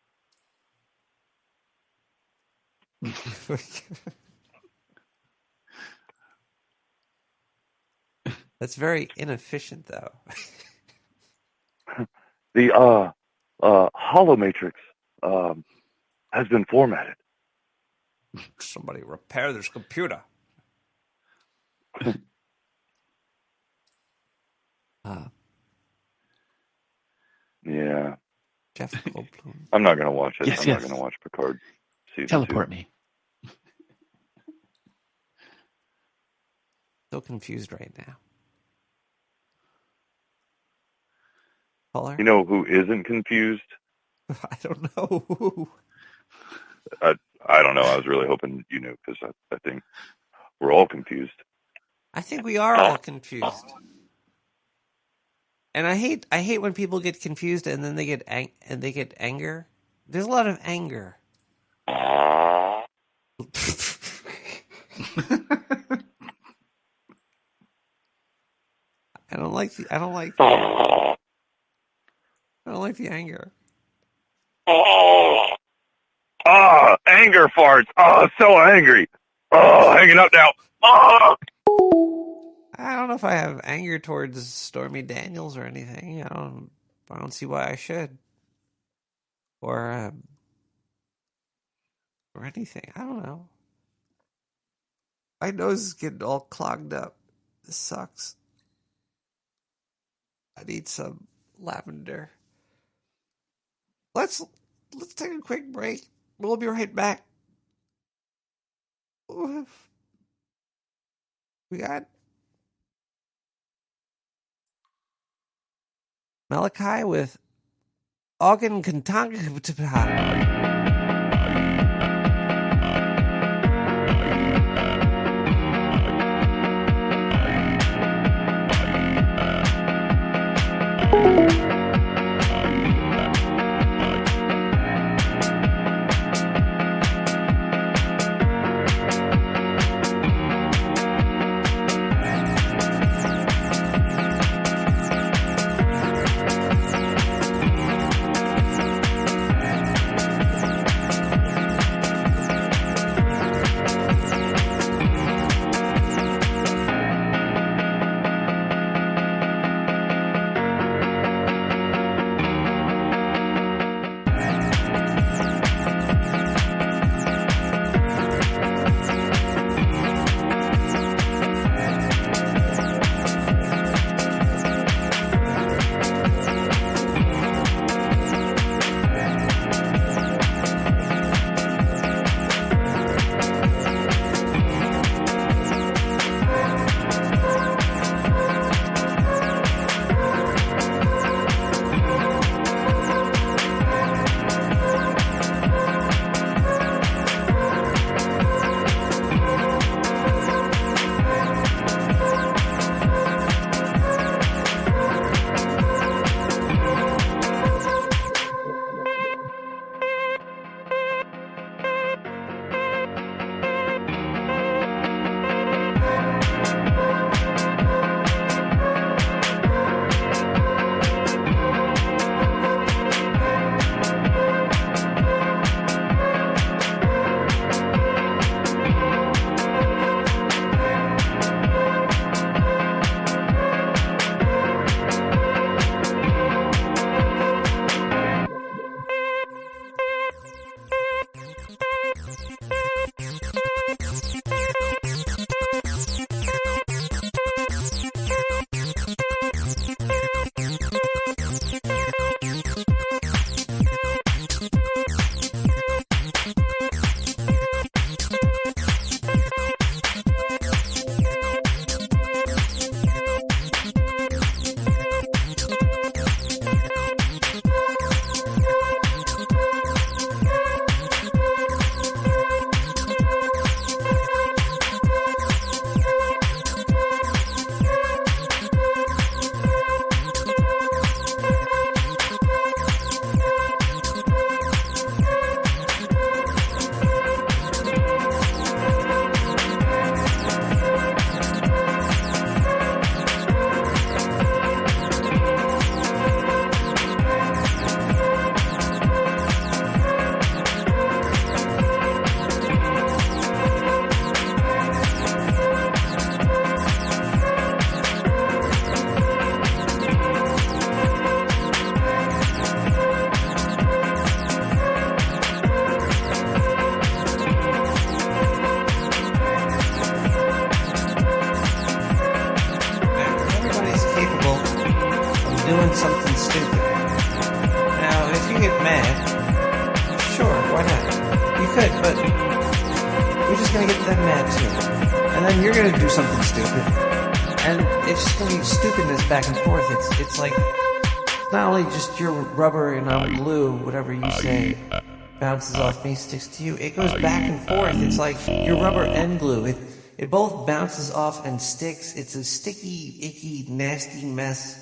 Speaker 3: That's very inefficient, though.
Speaker 13: The holomatrix has been formatted.
Speaker 3: Somebody repair this computer.
Speaker 13: Yeah.
Speaker 3: Jeff Goldblum.
Speaker 13: I'm not going to watch it.
Speaker 2: Yes,
Speaker 13: I'm
Speaker 2: yes.
Speaker 13: not going to watch Picard season
Speaker 2: Teleport
Speaker 13: 2.
Speaker 2: me.
Speaker 3: So confused right now. Caller?
Speaker 13: You know who isn't confused?
Speaker 3: I don't know who.
Speaker 13: I don't know. I was really hoping you knew because I think we're all confused.
Speaker 3: I think we are all confused. And I hate when people get confused and then they get anger. There's a lot of anger. I don't like the anger.
Speaker 13: Anger farts. So angry. Hanging up now.
Speaker 3: I don't know if I have anger towards Stormy Daniels or anything. I don't see why I should. Or anything. I don't know. My nose is getting all clogged up. This sucks. I need some lavender. Let's take a quick break. We'll be right back. We got Malachi with Ogden Kantanga. stupid. Now, if you get mad, sure, why not? You could, but you're just going to get them mad too. And then you're going to do something stupid. And it's just going to be stupidness back and forth. It's like, not only just your rubber and I'm glue, whatever you say, bounces off me, sticks to you. It goes back and forth. It's like your rubber and glue. It both bounces off and sticks. It's a sticky, icky, nasty mess.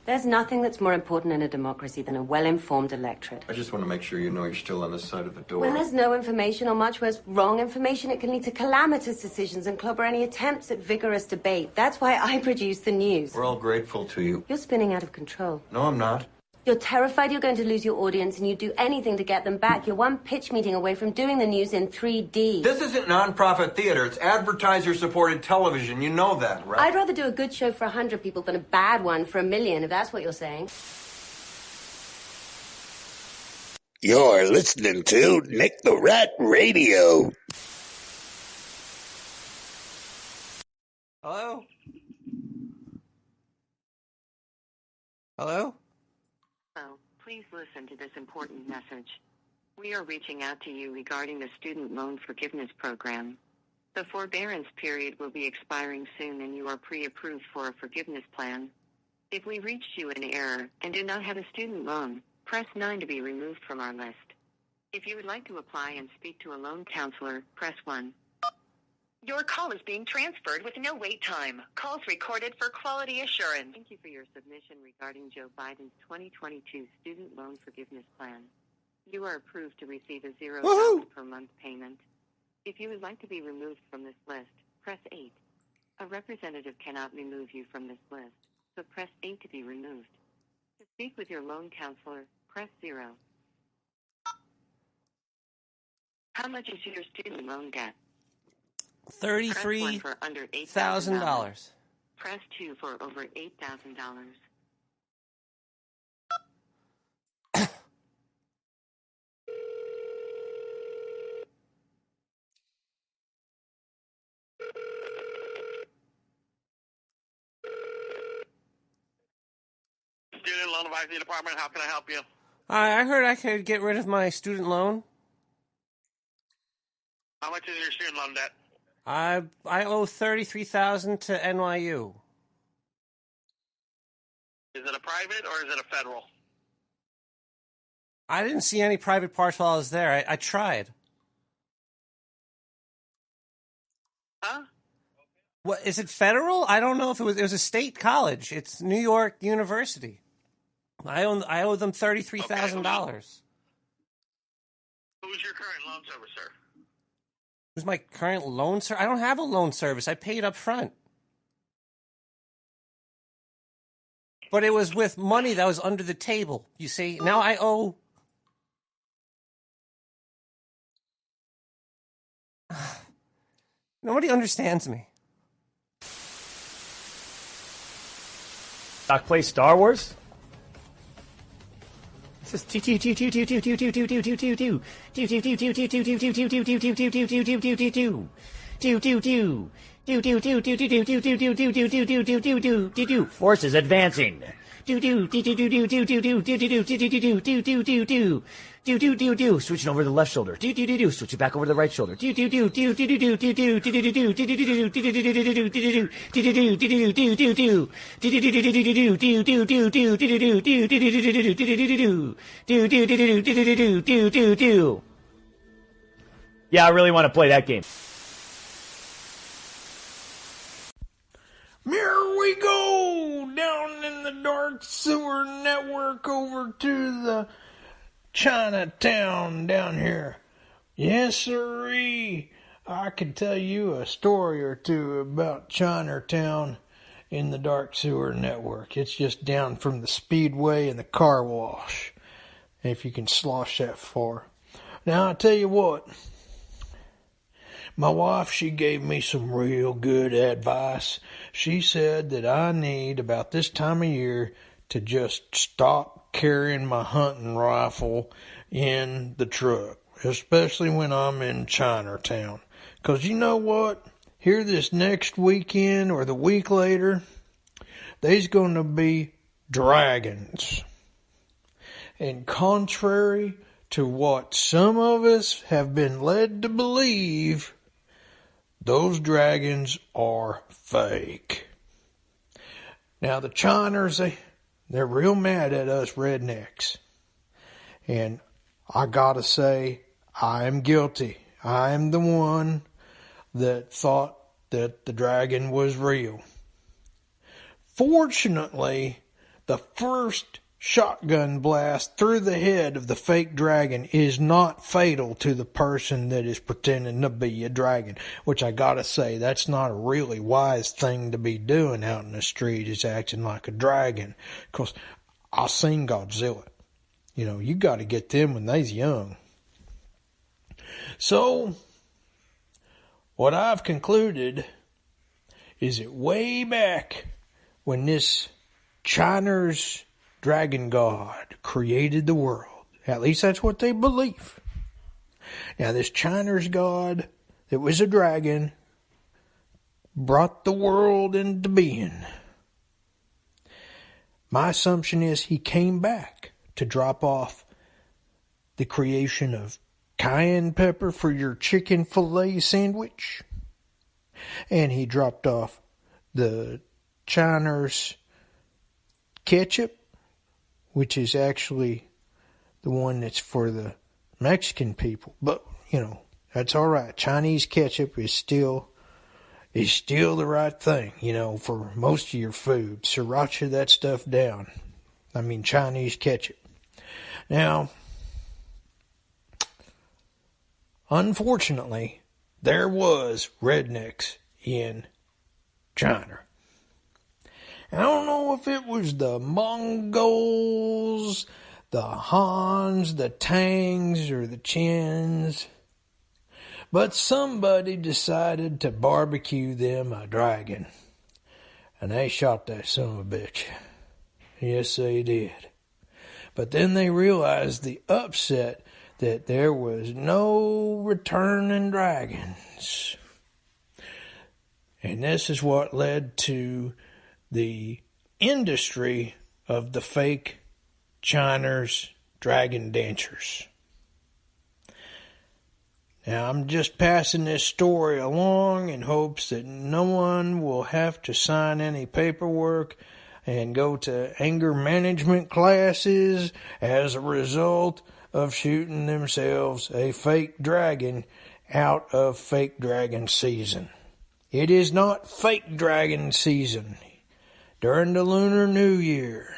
Speaker 14: There's nothing that's more important in a democracy than a well-informed electorate.
Speaker 15: I just want to make sure you know you're still on this side of the door.
Speaker 14: When there's no information, or much worse, wrong information, it can lead to calamitous decisions and clobber any attempts at vigorous debate. That's why I produce the news.
Speaker 15: We're all grateful to you.
Speaker 14: You're spinning out of control.
Speaker 15: No, I'm not.
Speaker 14: You're terrified you're going to lose your audience, and you'd do anything to get them back. You're one pitch meeting away from doing the news in 3D.
Speaker 15: This isn't nonprofit theater. It's advertiser-supported television. You know that, right?
Speaker 14: I'd rather do a good show for 100 people than a bad one for 1 million, if that's what you're saying.
Speaker 16: You're listening to Nick the Rat Radio.
Speaker 3: Hello? Hello?
Speaker 17: Hello, please listen to this important message. We are reaching out to you regarding the student loan forgiveness program. The forbearance period will be expiring soon and you are pre-approved for a forgiveness plan. If we reached you in error and do not have a student loan, press 9 to be removed from our list. If you would like to apply and speak to a loan counselor, press 1.
Speaker 18: Your call is being transferred with no wait time. Calls recorded for quality assurance.
Speaker 17: Thank you for your submission regarding Joe Biden's 2022 student loan forgiveness plan. You are approved to receive a $0 per month payment. If you would like to be removed from this list, press 8. A representative cannot remove you from this list, so press 8 to be removed. To speak with your loan counselor, press 0. How much is your student loan debt?
Speaker 3: $33,000.
Speaker 17: Press 2 for over $8,000.
Speaker 19: Student Loan Advisory Department, how can I help you?
Speaker 3: I heard I could get rid of my student loan.
Speaker 19: How much is your student loan debt?
Speaker 3: I owe $33,000 to NYU.
Speaker 19: Is it a private or is it a federal?
Speaker 3: I didn't see any private parts while I was there. I tried.
Speaker 19: Huh?
Speaker 3: What is it? Federal? I don't know if it was. It was a state college. It's New York University. I owe them $33,000.
Speaker 19: Who's your current loan servicer?
Speaker 3: Who's my current loan service? I don't have a loan service. I paid up front. But it was with money that was under the table. You see, now I owe. Nobody understands me.
Speaker 20: Doc plays Star Wars? This is forces advancing. Switching over to the left shoulder. Switch it back over to the right shoulder. Yeah, I really want to play that game.
Speaker 21: Here we go down in the dark sewer network over to the Chinatown down here. Yes, sirree. I can tell you a story or two about Chinatown in the dark sewer network. It's just down from the speedway and the car wash, if you can slosh that far. Now, I tell you what. My wife, she gave me some real good advice. She said that I need, about this time of year, to just stop carrying my hunting rifle in the truck, especially when I'm in Chinatown. 'Cause you know what? Here this next weekend or the week later, there's going to be dragons. And contrary to what some of us have been led to believe, those dragons are fake. Now the Chiners, they're real mad at us rednecks. And I gotta say, I am guilty. I am the one that thought that the dragon was real. Fortunately, the first shotgun blast through the head of the fake dragon is not fatal to the person that is pretending to be a dragon, which I gotta say, that's not a really wise thing to be doing out in the street, is acting like a dragon. 'Cause I seen Godzilla. You know, you gotta get them when they's young. So, what I've concluded is that way back when this China's dragon god created the world, at least that's what they believe. Now this China's god that was a dragon brought the world into being. My assumption is he came back to drop off the creation of cayenne pepper for your chicken fillet sandwich. And he dropped off the China's ketchup, which is actually the one that's for the Mexican people. But, you know, that's all right. Chinese ketchup is still the right thing, you know, for most of your food. Sriracha that stuff down. I mean, Chinese ketchup. Now, unfortunately, there was rednecks in China. I don't know if it was the Mongols, the Hans, the Tangs, or the Chins, but somebody decided to barbecue them a dragon. And they shot that son of a bitch. Yes, they did. But then they realized the upset that there was no returning dragons. And this is what led to the industry of the fake China's dragon dancers. Now, I'm just passing this story along in hopes that no one will have to sign any paperwork and go to anger management classes as a result of shooting themselves a fake dragon out of fake dragon season. It is not fake dragon season during the Lunar New Year.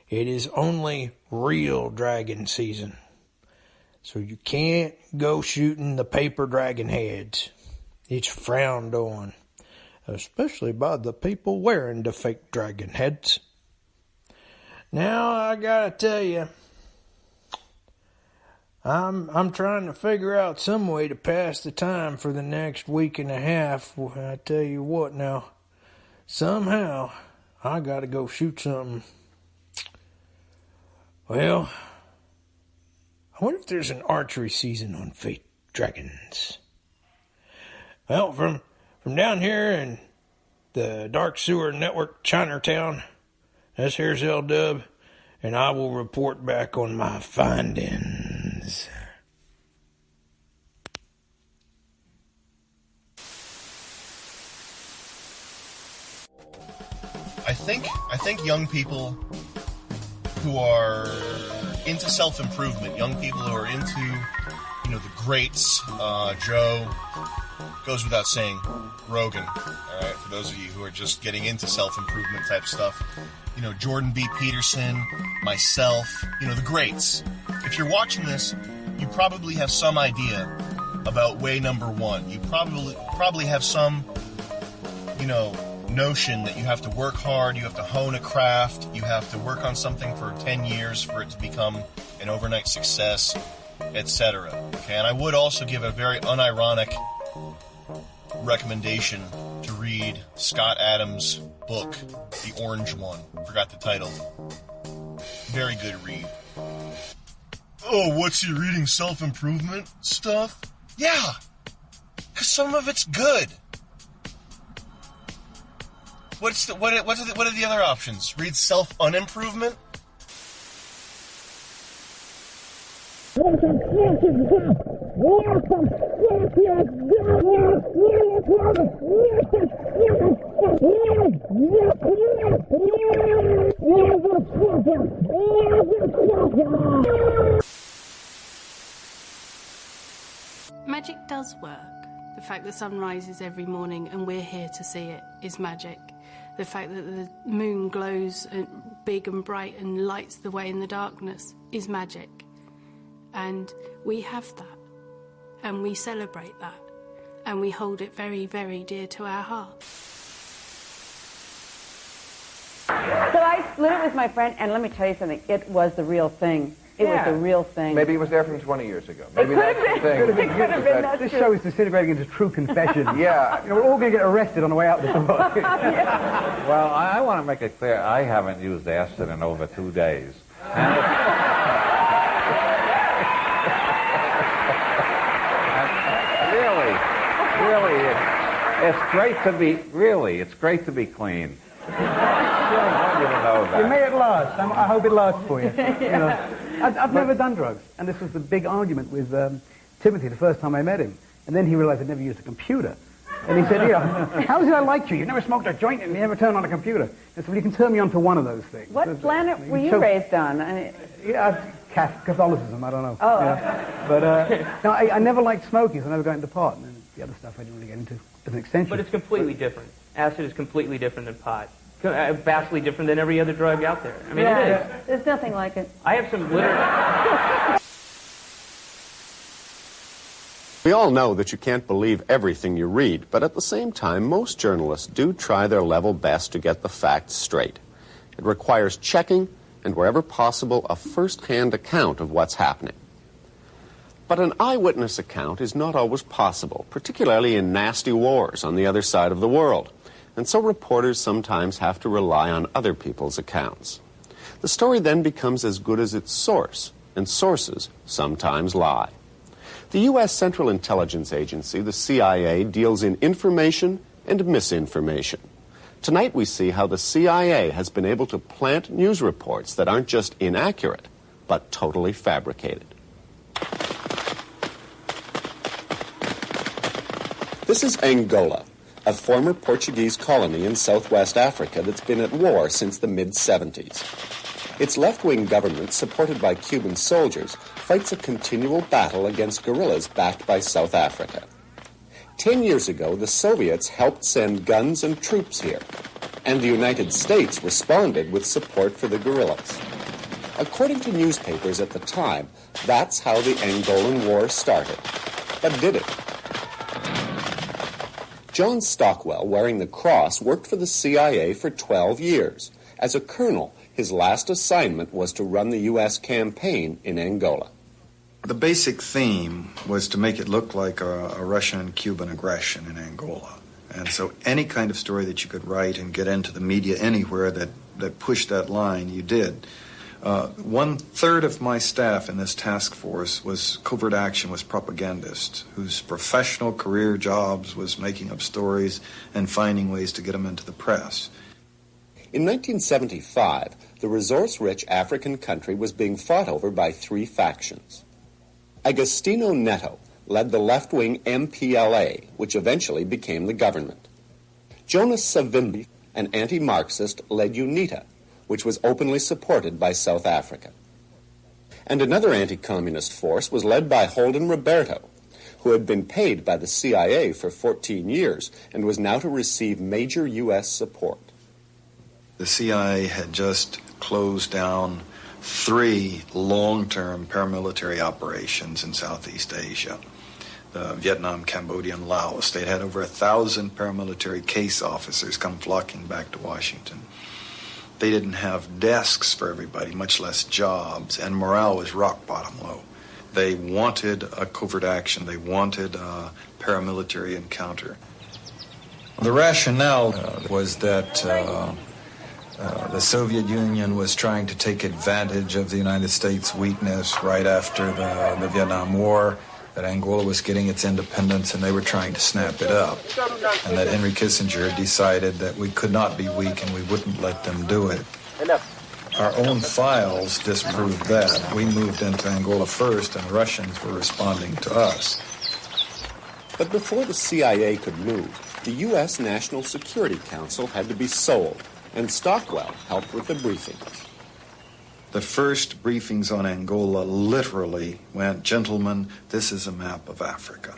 Speaker 21: It is only real dragon season. So you can't go shooting the paper dragon heads. It's frowned on, especially by the people wearing the fake dragon heads. Now I gotta tell you, I'm trying to figure out some way to pass the time for the next week and a half. I tell you what now, somehow I gotta go shoot something. Well, I wonder if there's an archery season on fake dragons. Well, from down here in the Dark Sewer Network, Chinatown, this here's L-Dub, and I will report back on my findings.
Speaker 1: I think young people who are into self-improvement, young people who are into, you know, the greats, Joe, goes without saying, Rogan, all right, for those of you who are just getting into self-improvement type stuff, you know, Jordan B. Peterson, myself, you know, the greats. If you're watching this, you probably have some idea about way number one. You probably have some, you know, notion that you have to work hard, you have to hone a craft, you have to work on something for 10 years for it to become an overnight success, etc. Okay, and I would also give a very unironic recommendation to read Scott Adams' book, The Orange One. Forgot the title. Very good read. Oh, what's he reading? Self-improvement stuff? Yeah, because some of it's good. What are the other options? Read self-unimprovement?
Speaker 4: Magic does work. The fact that the sun rises every morning and we're here to see it is magic. The fact that the moon glows big and bright and lights the way in the darkness is magic. And we have that. And we celebrate that. And we hold it very, very dear to our hearts.
Speaker 22: So I split it with my friend, and let me tell you something. It was the real thing. It was the real thing.
Speaker 23: Maybe it was there from 20 years ago. Maybe
Speaker 22: that's the thing. It could have been.
Speaker 24: This show is disintegrating into true confession.
Speaker 23: Yeah.
Speaker 24: You know, we're all going to get arrested on the way out the door.
Speaker 22: Yeah.
Speaker 25: Well, I want to make it clear, I haven't used acid in over 2 days. And really, it's great to be, it's great to be clean.
Speaker 24: You may it last. I hope it lasts for you. You know, I've never done drugs, and this was the big argument with Timothy the first time I met him. And then he realized I'd never used a computer. And he said, how is it I liked you? You never smoked a joint and you never turned on a computer. I said, well, you can turn me on to one of those things.
Speaker 22: What planet were you raised on?
Speaker 24: Catholicism, I don't know.
Speaker 22: Oh.
Speaker 24: Yeah. But no, I never liked smoking, so I never got into pot. And the other stuff I didn't really get into as an extension.
Speaker 26: But it's completely different. Acid is completely different than pot. Vastly different than every other drug out there. I mean, it is.
Speaker 22: There's nothing like it.
Speaker 26: I have some literature.
Speaker 27: We all know that you can't believe everything you read, but at the same time, most journalists do try their level best to get the facts straight. It requires checking and, wherever possible, a first-hand account of what's happening. But an eyewitness account is not always possible, particularly in nasty wars on the other side of the world. And so reporters sometimes have to rely on other people's accounts. The story then becomes as good as its source, and sources sometimes lie. The U.S. Central Intelligence Agency, the CIA, deals in information and misinformation. Tonight we see how the CIA has been able to plant news reports that aren't just inaccurate, but totally fabricated. This is Angola, a former Portuguese colony in southwest Africa that's been at war since the mid-70s. Its left-wing government, supported by Cuban soldiers, fights a continual battle against guerrillas backed by South Africa. 10 years ago, the Soviets helped send guns and troops here, and the United States responded with support for the guerrillas. According to newspapers at the time, that's how the Angolan War started. But did it? John Stockwell, wearing the cross, worked for the CIA for 12 years. As a colonel, his last assignment was to run the U.S. campaign in Angola.
Speaker 28: The basic theme was to make it look like a Russian and Cuban aggression in Angola. And so any kind of story that you could write and get into the media anywhere that pushed that line, you did. 1/3 of my staff in this task force was covert action, was propagandists, whose professional career jobs was making up stories and finding ways to get them into the press.
Speaker 27: In 1975, the resource-rich African country was being fought over by 3 factions. Agostinho Neto led the left-wing MPLA, which eventually became the government. Jonas Savimbi, an anti-Marxist, led UNITA, which was openly supported by South Africa. And another anti-communist force was led by Holden Roberto, who had been paid by the CIA for 14 years and was now to receive major U.S. support.
Speaker 28: The CIA had just closed down 3 long-term paramilitary operations in Southeast Asia. Vietnam, Cambodia, and Laos. They'd had over 1,000 paramilitary case officers come flocking back to Washington. They didn't have desks for everybody, much less jobs, and morale was rock bottom low. They wanted a covert action. They wanted a paramilitary encounter. The rationale was that the Soviet Union was trying to take advantage of the United States' weakness right after the Vietnam War, that Angola was getting its independence and they were trying to snap it up, and that Henry Kissinger decided that we could not be weak and we wouldn't let them do it. Our own files disproved that. We moved into Angola first and the Russians were responding to us.
Speaker 27: But before the CIA could move, the U.S. National Security Council had to be sold, and Stockwell helped with the briefings.
Speaker 28: The first briefings on Angola literally went, gentlemen, this is a map of Africa.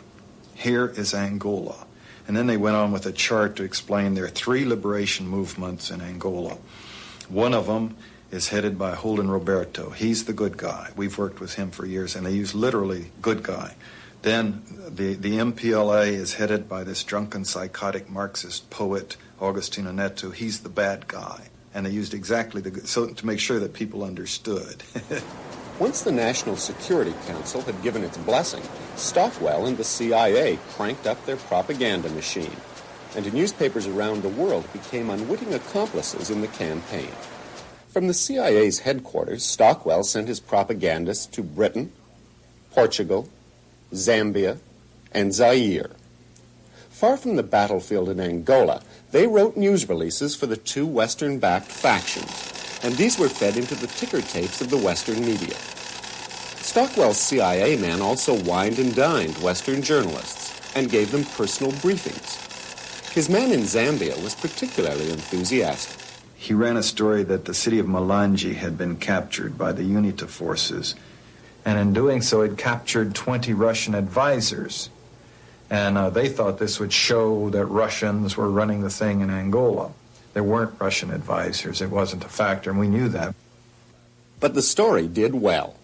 Speaker 28: Here is Angola. And then they went on with a chart to explain there are 3 liberation movements in Angola. One of them is headed by Holden Roberto. He's the good guy. We've worked with him for years, and they use literally good guy. Then the MPLA is headed by this drunken, psychotic Marxist poet, Agostinho Neto. He's the bad guy. And they used exactly so to make sure that people understood.
Speaker 27: Once the National Security Council had given its blessing, Stockwell and the CIA cranked up their propaganda machine, and newspapers around the world became unwitting accomplices in the campaign. From the CIA's headquarters, Stockwell sent his propagandists to Britain, Portugal, Zambia, and Zaire. Far from the battlefield in Angola, they wrote news releases for the 2 Western-backed factions, and these were fed into the ticker tapes of the Western media. Stockwell's CIA man also wined and dined Western journalists and gave them personal briefings. His man in Zambia was particularly enthusiastic.
Speaker 28: He ran a story that the city of Malanje had been captured by the UNITA forces, and in doing so it captured 20 Russian advisors. And they thought this would show that Russians were running the thing in Angola. There weren't Russian advisors. It wasn't a factor, and we knew that.
Speaker 27: But the story did well.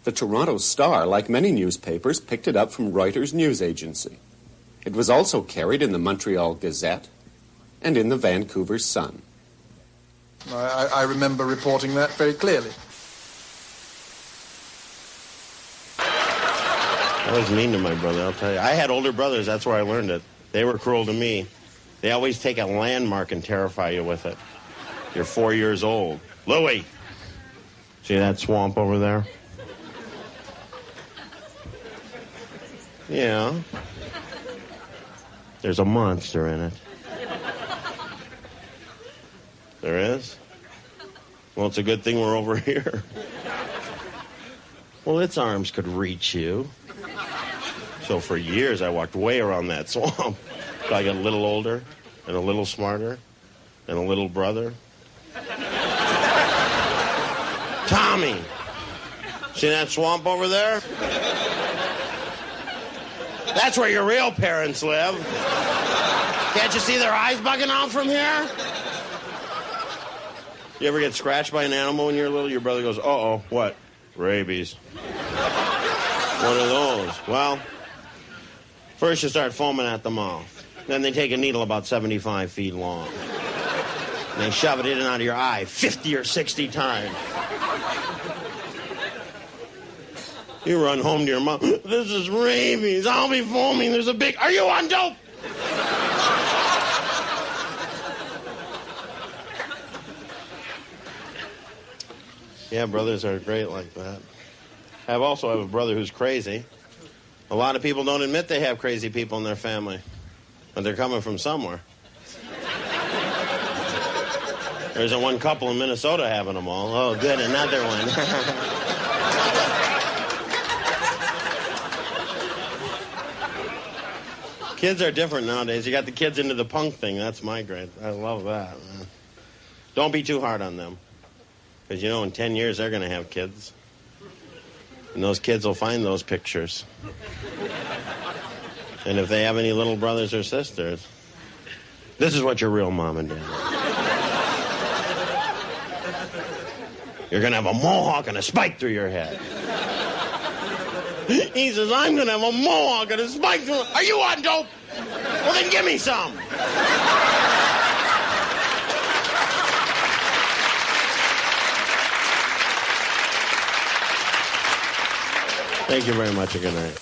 Speaker 27: The Toronto Star, like many newspapers, picked it up from Reuters news agency. It was also carried in the Montreal Gazette and in the Vancouver Sun.
Speaker 5: I remember reporting that very clearly.
Speaker 6: I was mean to my brother, I'll tell you. I had older brothers, that's where I learned it. They were cruel to me. They always take a landmark and terrify you with it. You're 4 years old. Louie! See that swamp over there? Yeah. There's a monster in it. There is? Well, it's a good thing we're over here. Well, its arms could reach you. So for years, I walked way around that swamp. So I got a little older, and a little smarter, and a little brother. Tommy! See that swamp over there? That's where your real parents live. Can't you see their eyes bugging out from here? You ever get scratched by an animal when you're little? Your brother goes, uh-oh, what? Rabies. One of those. Well, first you start foaming at the mouth. Then they take a needle about 75 feet long. And they shove it in and out of your eye 50 or 60 times. You run home to your mom. This is rabies. I'll be foaming. There's a big... Are you on dope? Yeah, brothers are great like that. I also have a brother who's crazy. A lot of people don't admit they have crazy people in their family, but they're coming from somewhere. There's a one couple in Minnesota having them all. Oh, good, another one. Kids are different nowadays. You got the kids into the punk thing. That's my grade. I love that, man. Don't be too hard on them. Because, you know, in 10 years, they're going to have kids. And those kids will find those pictures. And if they have any little brothers or sisters, this is what your real mom and dad are. You're going to have a mohawk and a spike through your head. He says, I'm going to have a mohawk and a spike through... Are you on dope? Well, then give me some. Thank you very much, and good night.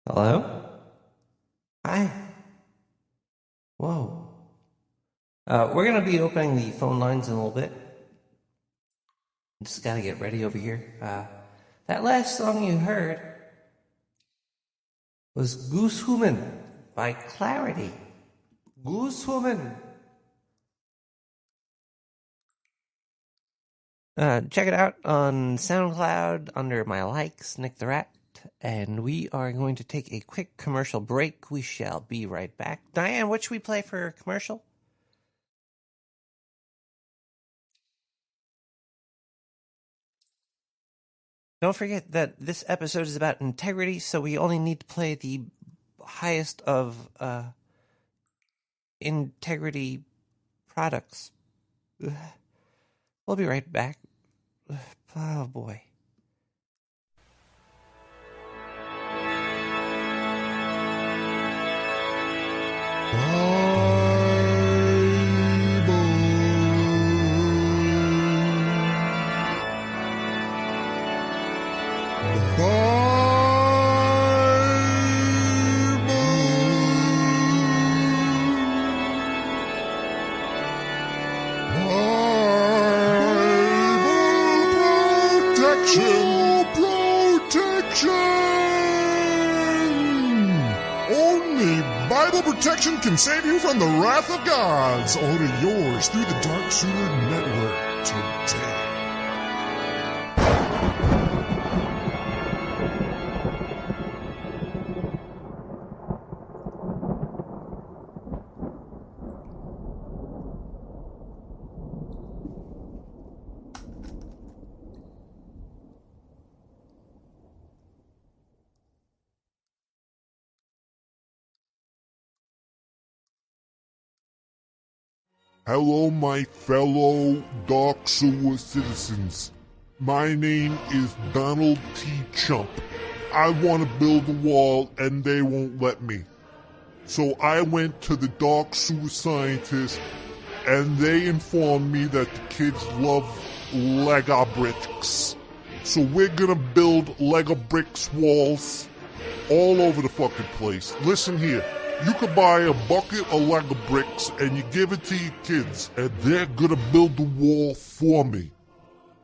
Speaker 3: Hello? Hi. Whoa. We're going to be opening the phone lines in a little bit. Just got to get ready over here. That last song you heard was Goose Woman by Clarity. Goose Woman. Check it out on SoundCloud under my likes, Nick the Rat. And we are going to take a quick commercial break. We shall be right back. Diane, what should we play for a commercial? Don't forget that this episode is about integrity, so we only need to play the highest of integrity products. We'll be right back. Oh, boy.
Speaker 2: Only Bible protection can save you from the wrath of gods. Order yours through the Dark Sewer Network today. Hello, my fellow Dark Sewer citizens. My name is Donald T. Chump. I want to build a wall, and they won't let me. So I went to the Dark Sewer scientists, and they informed me that the kids love Lego bricks. So we're gonna build Lego bricks walls all over the fucking place. Listen here. You could buy a bucket of Lego bricks and you give it to your kids, and they're gonna build the wall for me.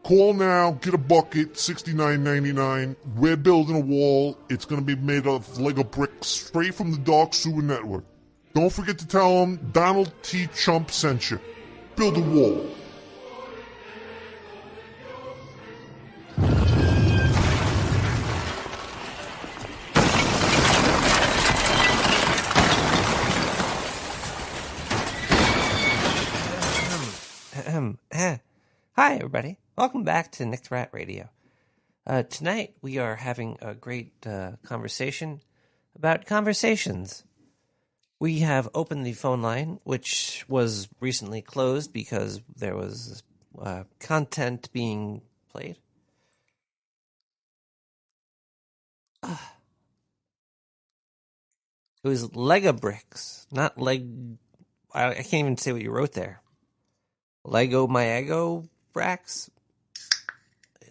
Speaker 2: Call now, get a bucket, $69.99. We're building a wall. It's gonna be made of Lego bricks straight from the Dark Sewer Network. Don't forget to tell them Donald T. Chump sent you. Build a wall.
Speaker 3: Hi, everybody. Welcome back to Nick the Rat Radio. Tonight, we are having a great conversation about conversations. We have opened the phone line, which was recently closed because there was content being played. It was Lego bricks, not I can't even say what you wrote there. Lego Maego Brax?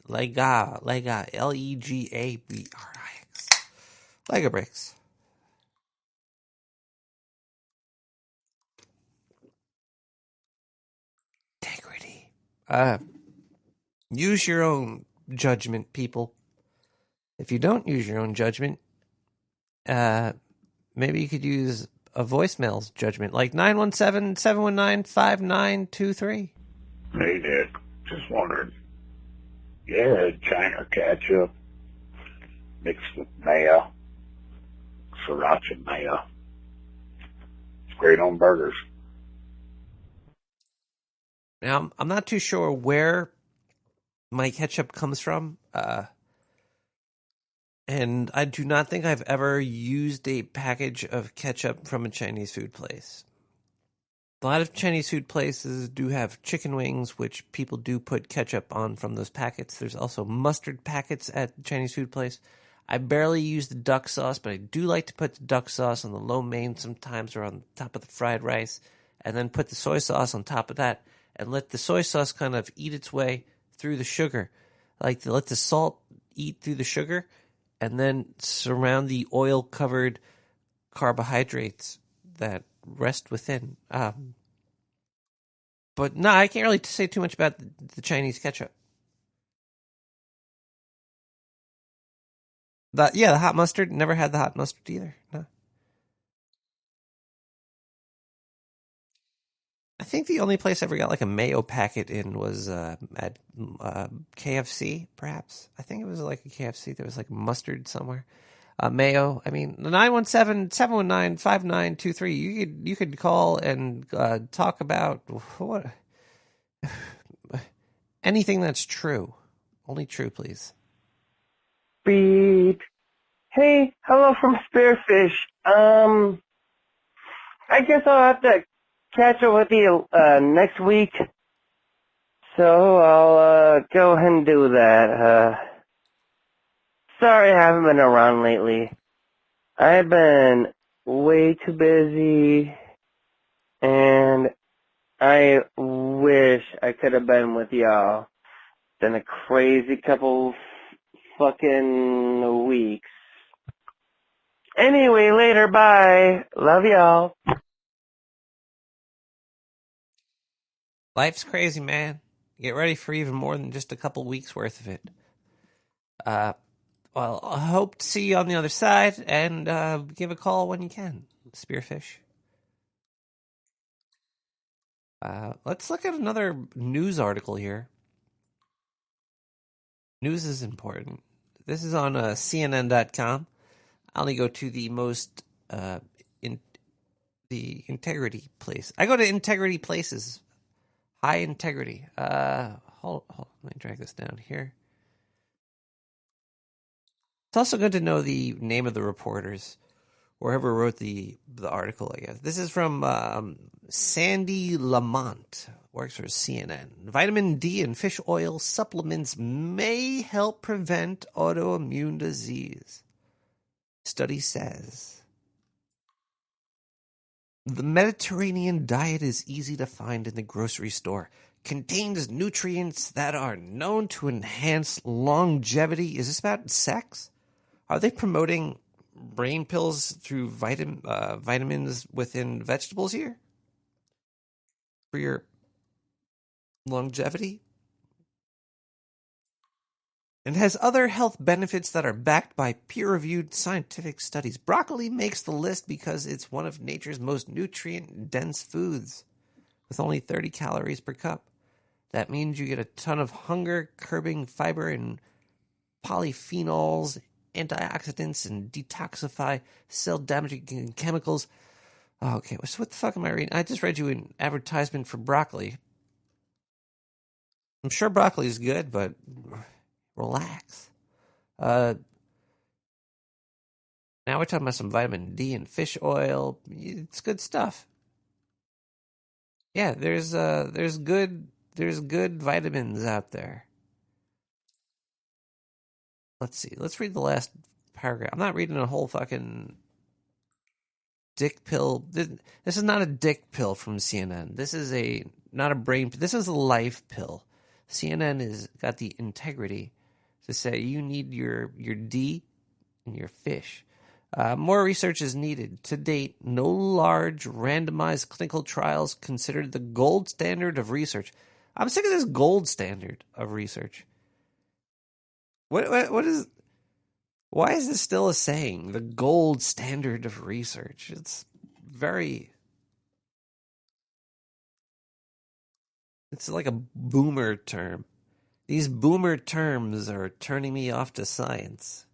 Speaker 3: Lega, Legabrix. Lego bricks. Integrity. Use your own judgment, people. If you don't use your own judgment, maybe you could use a voicemail's judgment, like 917-719-5923.
Speaker 16: Hey, Nick. Just wondering. You had China ketchup mixed with mayo, sriracha mayo. It's great on burgers.
Speaker 3: Now, I'm not too sure where my ketchup comes from, and I do not think I've ever used a package of ketchup from a Chinese food place. A lot of Chinese food places do have chicken wings, which people do put ketchup on from those packets. There's also mustard packets at the Chinese food place. I barely use the duck sauce, but I do like to put the duck sauce on the lo mein sometimes, or on top of the fried rice, and then put the soy sauce on top of that, and let the soy sauce kind of eat its way through the sugar. Like to let the salt eat through the sugar, and then surround the oil-covered carbohydrates that rest within. But no, I can't really say too much about the Chinese ketchup. The hot mustard. Never had the hot mustard either. No. I think the only place I ever got like a mayo packet in was at KFC, perhaps. I think it was like a KFC. There was like mustard somewhere. Mayo. I mean, 917-719-5923. You could call and talk about what anything that's true. Only true, please.
Speaker 7: Beep. Hey, hello from Spearfish. I guess I'll have to catch up with you next week. So I'll go ahead and do that. Sorry I haven't been around lately. I've been way too busy, and I wish I could have been with y'all. Been a crazy couple fucking weeks. Anyway, later, bye. Love y'all.
Speaker 3: Life's crazy, man. Get ready for even more than just a couple weeks worth of it. Well, I hope to see you on the other side, and give a call when you can, Spearfish. Let's look at another news article here. News is important. This is on CNN.com. I only go to the most the integrity place. I go to integrity places. High integrity. Hold on. Let me drag this down here. It's also good to know the name of the reporters. or whoever wrote the article, I guess. This is from Sandy Lamont, works for CNN. Vitamin D and fish oil supplements may help prevent autoimmune disease. Study says the Mediterranean diet is easy to find in the grocery store. Contains nutrients that are known to enhance longevity. Is this about sex? Are they promoting brain pills through vitamins within vegetables here? For your longevity? And has other health benefits that are backed by peer-reviewed scientific studies. Broccoli makes the list because it's one of nature's most nutrient-dense foods, with only 30 calories per cup. That means you get a ton of hunger-curbing fiber and polyphenols, antioxidants, and detoxify cell-damaging chemicals. Oh, okay, so what the fuck am I reading? I just read you an advertisement for broccoli. I'm sure broccoli is good, but relax. Now we're talking about some vitamin D and fish oil. It's good stuff. Yeah, there's good vitamins out there. Let's see. Let's read the last paragraph. I'm not reading a whole fucking dick pill. This is not a dick pill from CNN. This is not a brain. This is a life pill. CNN has got the integrity to say you need your D and your fish. More research is needed. To date, no large randomized clinical trials considered the gold standard of research. I'm sick of this gold standard of research. What is? Why is this still a saying? The gold standard of research. It's like a boomer term. These boomer terms are turning me off to science.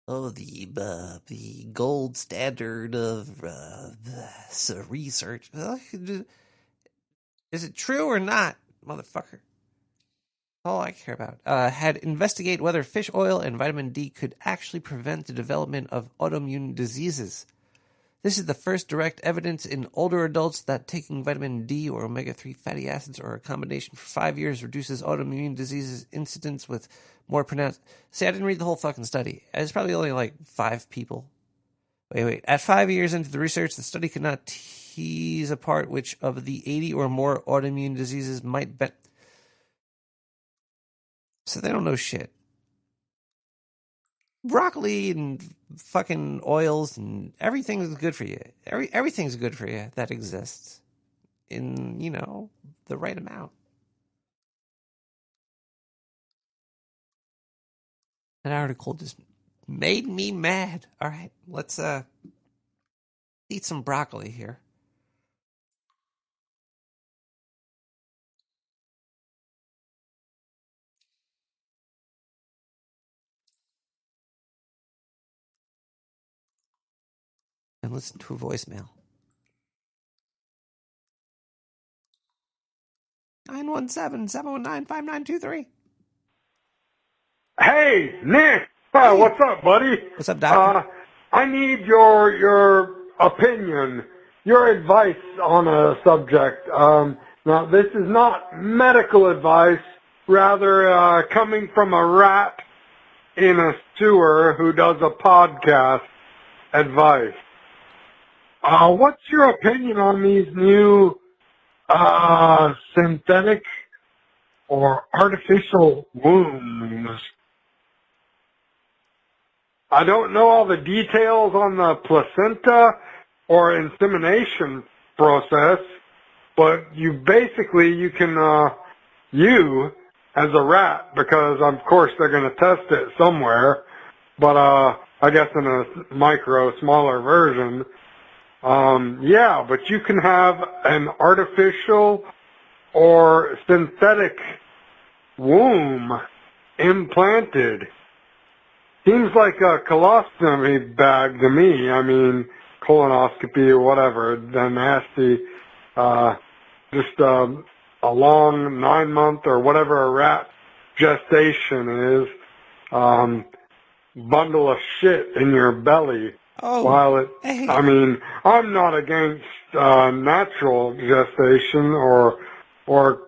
Speaker 3: Oh, the gold standard of research. Is it true or not, motherfucker? All I care about. Had investigate whether fish oil and vitamin D could actually prevent the development of autoimmune diseases. This is the first direct evidence in older adults that taking vitamin D or omega-3 fatty acids or a combination for 5 years reduces autoimmune diseases incidence with more pronounced... See, I didn't read the whole fucking study. It's probably only like 5 people. Wait. At 5 years into the research, the study could not tease apart which of the 80 or more autoimmune diseases might be... So they don't know shit. Broccoli and fucking oils and everything is good for you. Everything's good for you that exists in, the right amount. That article just made me mad. All right, let's eat some broccoli here. And listen to a voicemail. 917-719-5923.
Speaker 2: Hey, Nick. What's up, buddy?
Speaker 3: What's up, Doctor?
Speaker 2: I need your opinion, your advice on a subject. Now, this is not medical advice, rather coming from a rat in a sewer who does a podcast advice. What's your opinion on these new synthetic or artificial wombs? I don't know all the details on the placenta or insemination process, but you can, you as a rat, because of course they're going to test it somewhere, but I guess in a smaller version, but you can have an artificial or synthetic womb implanted. Seems like a colostomy bag to me. I mean, colonoscopy or whatever, the nasty, just a long 9-month or whatever a rat gestation is, bundle of shit in your belly.
Speaker 3: Oh,
Speaker 8: while it, I mean, I'm not against natural gestation or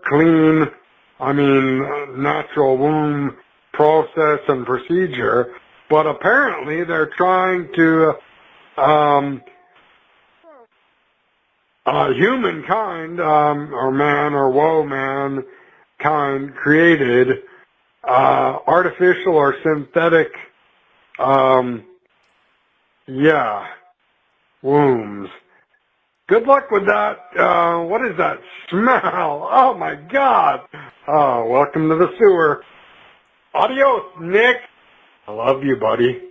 Speaker 8: clean, I mean, natural womb process and procedure, but apparently they're trying to, humankind, or man or woe mankind created, artificial or synthetic, wombs. Good luck with that. What is that smell? Oh my God. Oh, welcome to the sewer. Adios, Nick. I love you, buddy.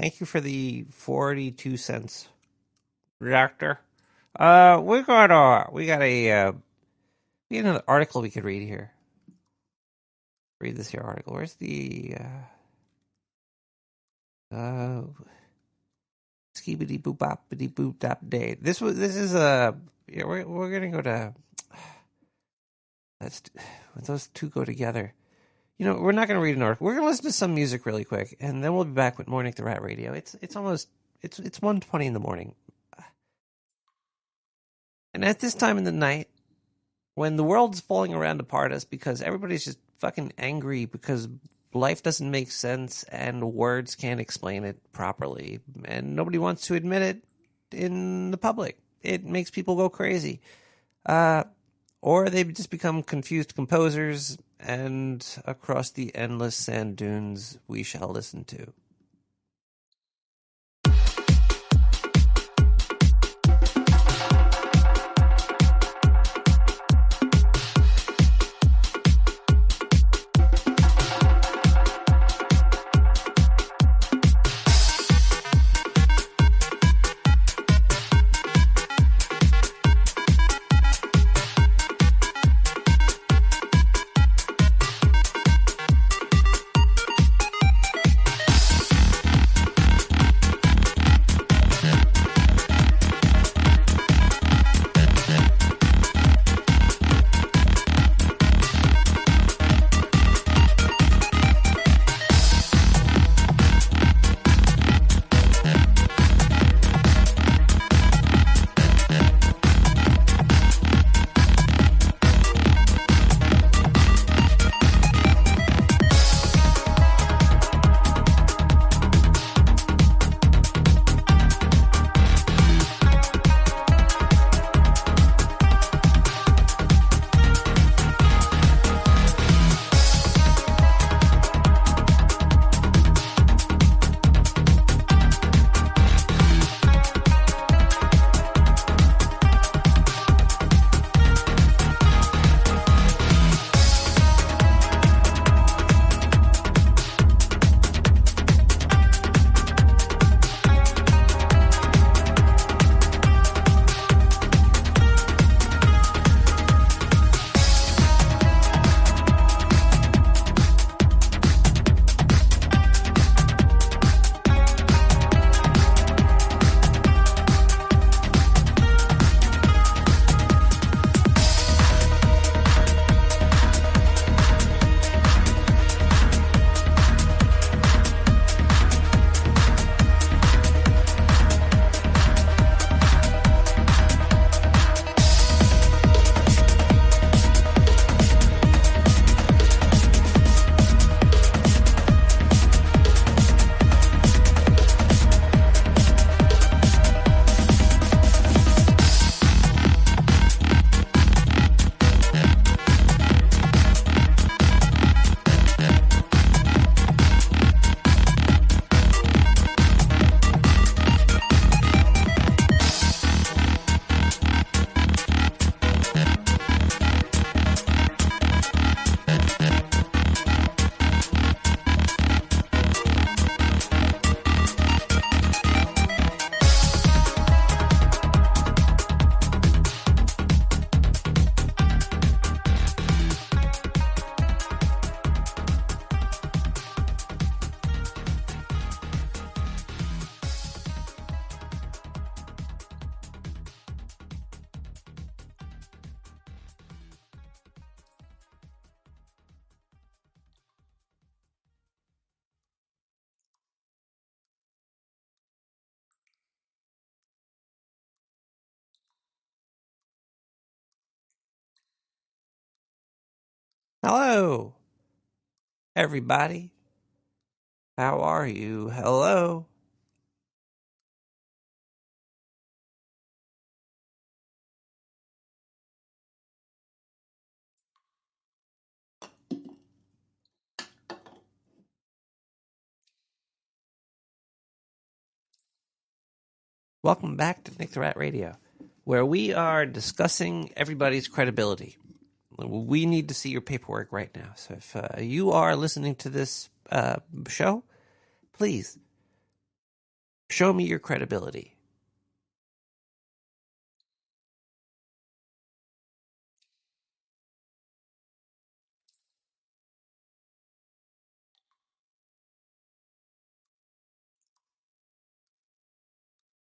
Speaker 3: Thank you for the 42 cents, Doctor. We got another article we could read here. Read this here article. Where's the skibidi boop boppity boop dop day? This is we're gonna go to. Those two go together. You know, we're not going to read an article. We're going to listen to some music really quick, and then we'll be back with more Nick the Rat Radio. It's 1:20 in the morning, and at this time in the night, when the world's falling around apart us because everybody's just fucking angry because life doesn't make sense and words can't explain it properly, and nobody wants to admit it in the public. It makes people go crazy. Or they just become confused composers, and across the endless sand dunes we shall listen to. Hello, everybody. How are you? Hello. Welcome back to Nick the Rat Radio, where we are discussing everybody's credibility. We need to see your paperwork right now. So if you are listening to this show, please show me your credibility.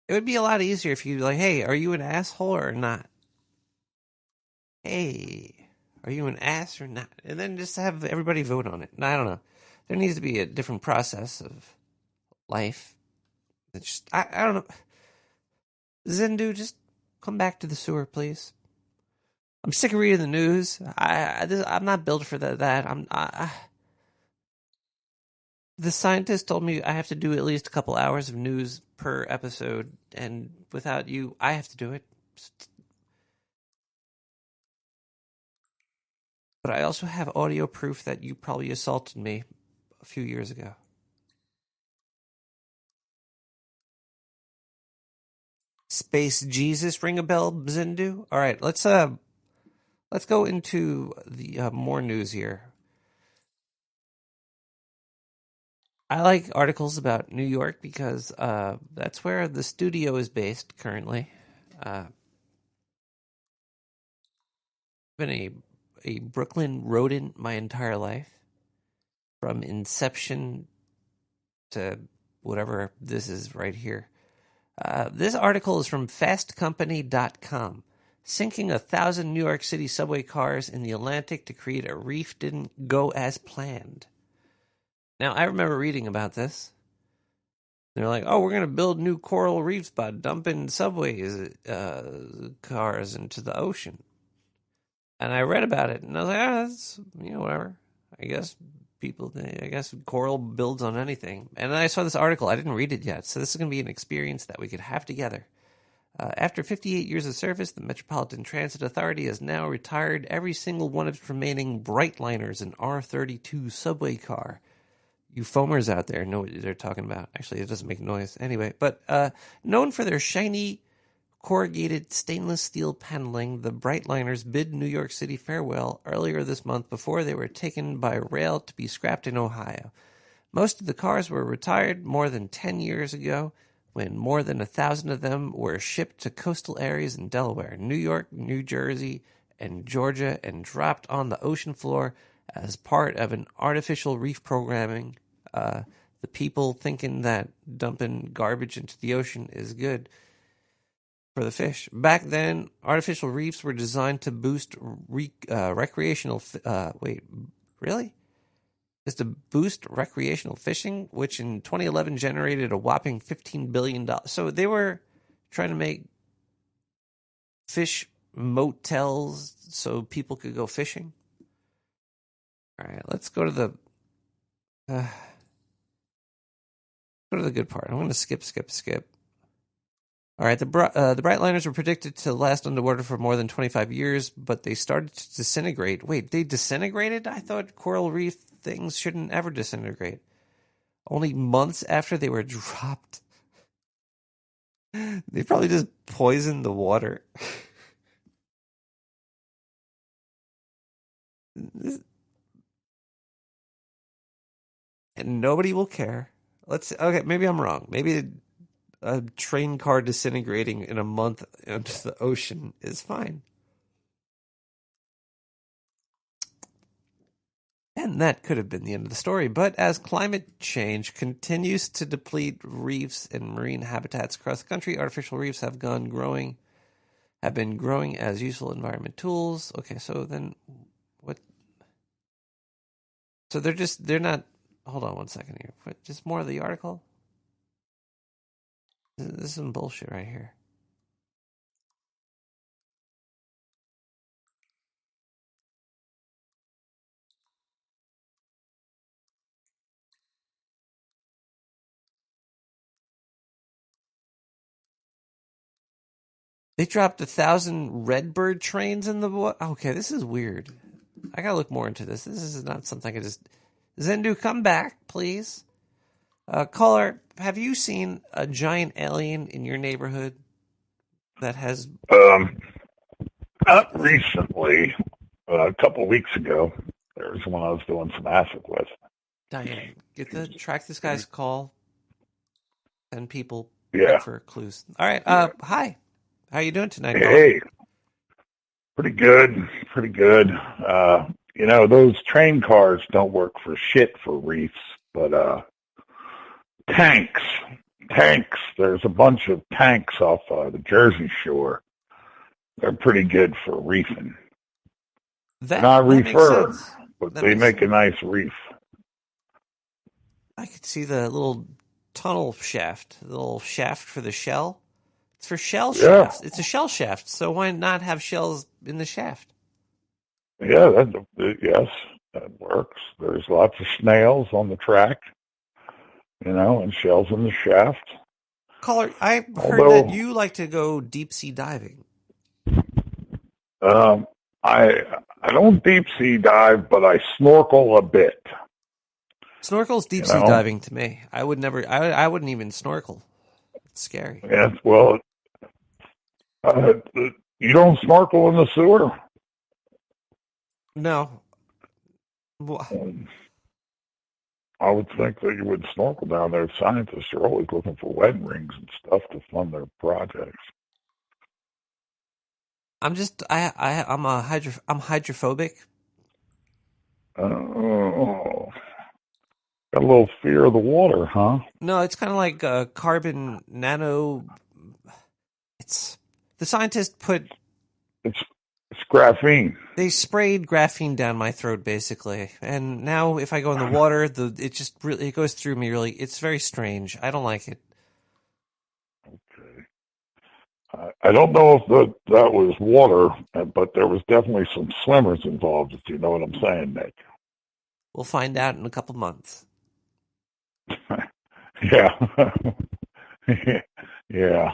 Speaker 3: It would be a lot easier if you like, hey, are you an asshole or not? Hey, are you an ass or not? And then just have everybody vote on it. And I don't know. There needs to be a different process of life. It's just, I don't know. Zindu, just come back to the sewer, please. I'm sick of reading the news. I'm not built for that. The scientist told me I have to do at least a couple hours of news per episode, and without you, I have to do it. But I also have audio proof that you probably assaulted me a few years ago. Space Jesus, ring a bell, Zindu? All right, let's go into the more news here. I like articles about New York because that's where the studio is based currently. Been a Brooklyn rodent my entire life, from inception to whatever this is right here. This article is from fastcompany.com. Sinking 1,000 New York City subway cars in the Atlantic to create a reef didn't go as planned. Now, I remember reading about this. They're like, oh, we're going to build new coral reefs by dumping subways cars into the ocean. And I read about it, and I was like, that's, whatever. I guess coral builds on anything. And then I saw this article. I didn't read it yet, so this is going to be an experience that we could have together. After 58 years of service, the Metropolitan Transit Authority has now retired every single one of its remaining Brightliners and R32 subway car. You foamers out there know what they're talking about. Actually, it doesn't make noise. Anyway, but known for their shiny, corrugated stainless steel paneling, the Brightliners bid New York City farewell earlier this month before they were taken by rail to be scrapped in Ohio. Most of the cars were retired more than 10 years ago, when more than 1,000 of them were shipped to coastal areas in Delaware, New York, New Jersey, and Georgia, and dropped on the ocean floor as part of an artificial reef programming. The people thinking that dumping garbage into the ocean is good for the fish. Back then, artificial reefs were designed to boost recreational... wait, really? Is to boost recreational fishing, which in 2011 generated a whopping $15 billion. So they were trying to make fish motels so people could go fishing. All right, let's go to the good part. I'm going to skip. All right, the Brightliners were predicted to last underwater for more than 25 years, but they started to disintegrate. Wait, they disintegrated? I thought coral reef things shouldn't ever disintegrate. Only months after they were dropped. They probably just poisoned the water. And nobody will care. Okay, maybe I'm wrong. Maybe a train car disintegrating in a month into the ocean is fine. And that could have been the end of the story. But as climate change continues to deplete reefs and marine habitats across the country, artificial reefs have been growing as useful environment tools. Okay, so then what? So they're not. Hold on one second here. Just more of the article. This is some bullshit right here. They dropped 1,000 Redbird trains in the water. Okay, this is weird. I gotta look more into this. This is not something I just... Zendu, come back, please. Caller, have you seen a giant alien in your neighborhood that has...
Speaker 16: Not recently. A couple of weeks ago, there was one I was doing some acid with.
Speaker 3: Diane, track this guy's call, and people
Speaker 16: Yeah.
Speaker 3: look for clues. All right, hi. How you doing tonight, caller?
Speaker 16: Hey. Pretty good. Those train cars don't work for shit for reefs, but tanks. There's a bunch of tanks off the Jersey Shore. They're pretty good for reefing. Not reefer, but they make a nice reef.
Speaker 3: I could see the little tunnel shaft, the little shaft for the shell. It's for shell shafts. It's a shell shaft, so why not have shells in the shaft?
Speaker 16: Yeah, yes, that works. There's lots of snails on the track, and shells in the shaft.
Speaker 3: Caller, I heard that you like to go deep sea diving.
Speaker 16: I don't deep sea dive, but I snorkel a bit.
Speaker 3: Snorkel's deep sea diving to me. I would never. I wouldn't even snorkel. It's scary.
Speaker 16: Yeah, well, you don't snorkel in the sewer?
Speaker 3: No.
Speaker 16: I would think that you would snorkel down there. Scientists are always looking for wed rings and stuff to fund their projects.
Speaker 3: I'm hydrophobic.
Speaker 16: Oh, got a little fear of the water, huh?
Speaker 3: No, it's kind of like carbon nano. It's the scientists put.
Speaker 16: It's graphene.
Speaker 3: They sprayed graphene down my throat, basically, and now if I go in the water, it just really goes through me. Really, it's very strange. I don't like it.
Speaker 16: I don't know if that was water, but there was definitely some swimmers involved, if you know what I'm saying, Nick.
Speaker 3: We'll find out in a couple months.
Speaker 16: Yeah. Yeah.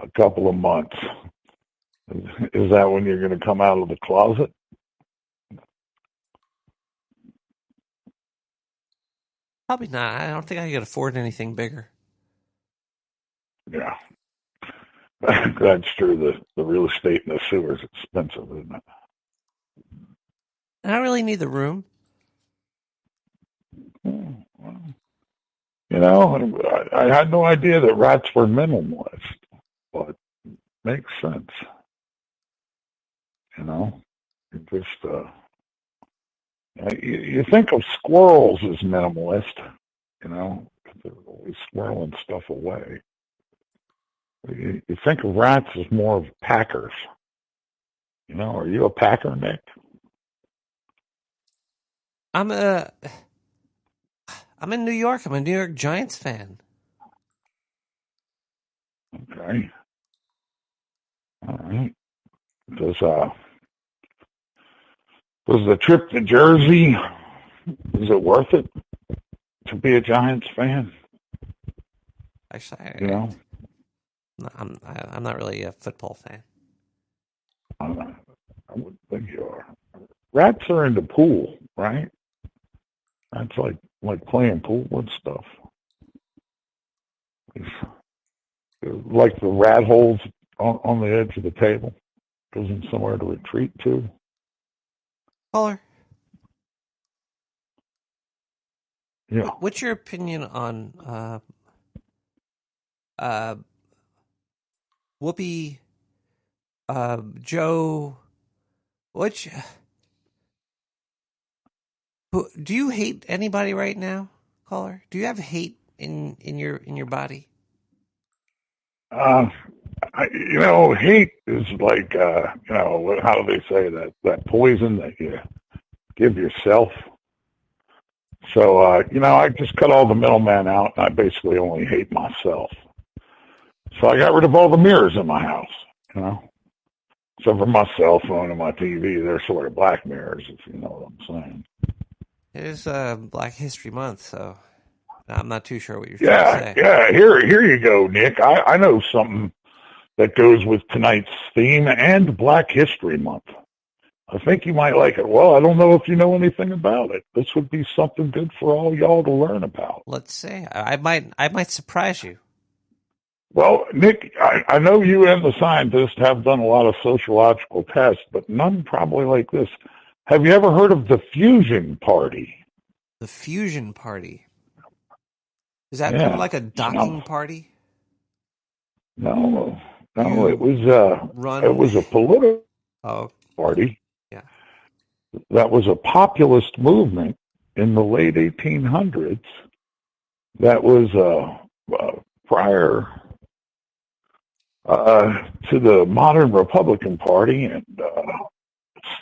Speaker 16: A couple of months. Is that when you're going to come out of the closet?
Speaker 3: Probably not. I don't think I could afford anything bigger.
Speaker 16: Yeah. That's true. The real estate in the sewer is expensive, isn't it?
Speaker 3: I don't really need the room.
Speaker 16: I had no idea that rats were minimalist, but it makes sense. You just you think of squirrels as minimalist, they're always squirreling stuff away. You think of rats as more of packers. Are you a packer, Nick?
Speaker 3: I'm in New York. I'm a New York Giants fan.
Speaker 16: Okay. All right. Does the trip to Jersey, is it worth it to be a Giants fan?
Speaker 3: Actually, I'm not really a football fan.
Speaker 16: I wouldn't think you are. Rats are into pool, right? That's like playing pool and stuff. It's like the rat holes on the edge of the table. Gives them somewhere to retreat to.
Speaker 3: Caller.
Speaker 16: Yeah.
Speaker 3: What's your opinion on Whoopi, Joe? Do you hate anybody right now, caller? Do you have hate in your body?
Speaker 16: Hate is like how do they say that poison that you give yourself. So I just cut all the middleman out, and I basically only hate myself. So I got rid of all the mirrors in my house, except for my cell phone and my TV. They're sort of black mirrors, if you know what I'm saying.
Speaker 3: It is Black History Month, so I'm not too sure what you're trying to say.
Speaker 16: Yeah, here you go, Nick. I know something that goes with tonight's theme and Black History Month. I think you might like it. Well, I don't know if you know anything about it. This would be something good for all y'all to learn about.
Speaker 3: Let's see. I might surprise you.
Speaker 16: Well, Nick, I know you and the scientists have done a lot of sociological tests, but none probably like this. Have you ever heard of the fusion party?
Speaker 3: The fusion party. Is that kind of like a docking party?
Speaker 16: No, it was a political party.
Speaker 3: Yeah.
Speaker 16: That was a populist movement in the late 1800s. That was prior to the modern Republican Party and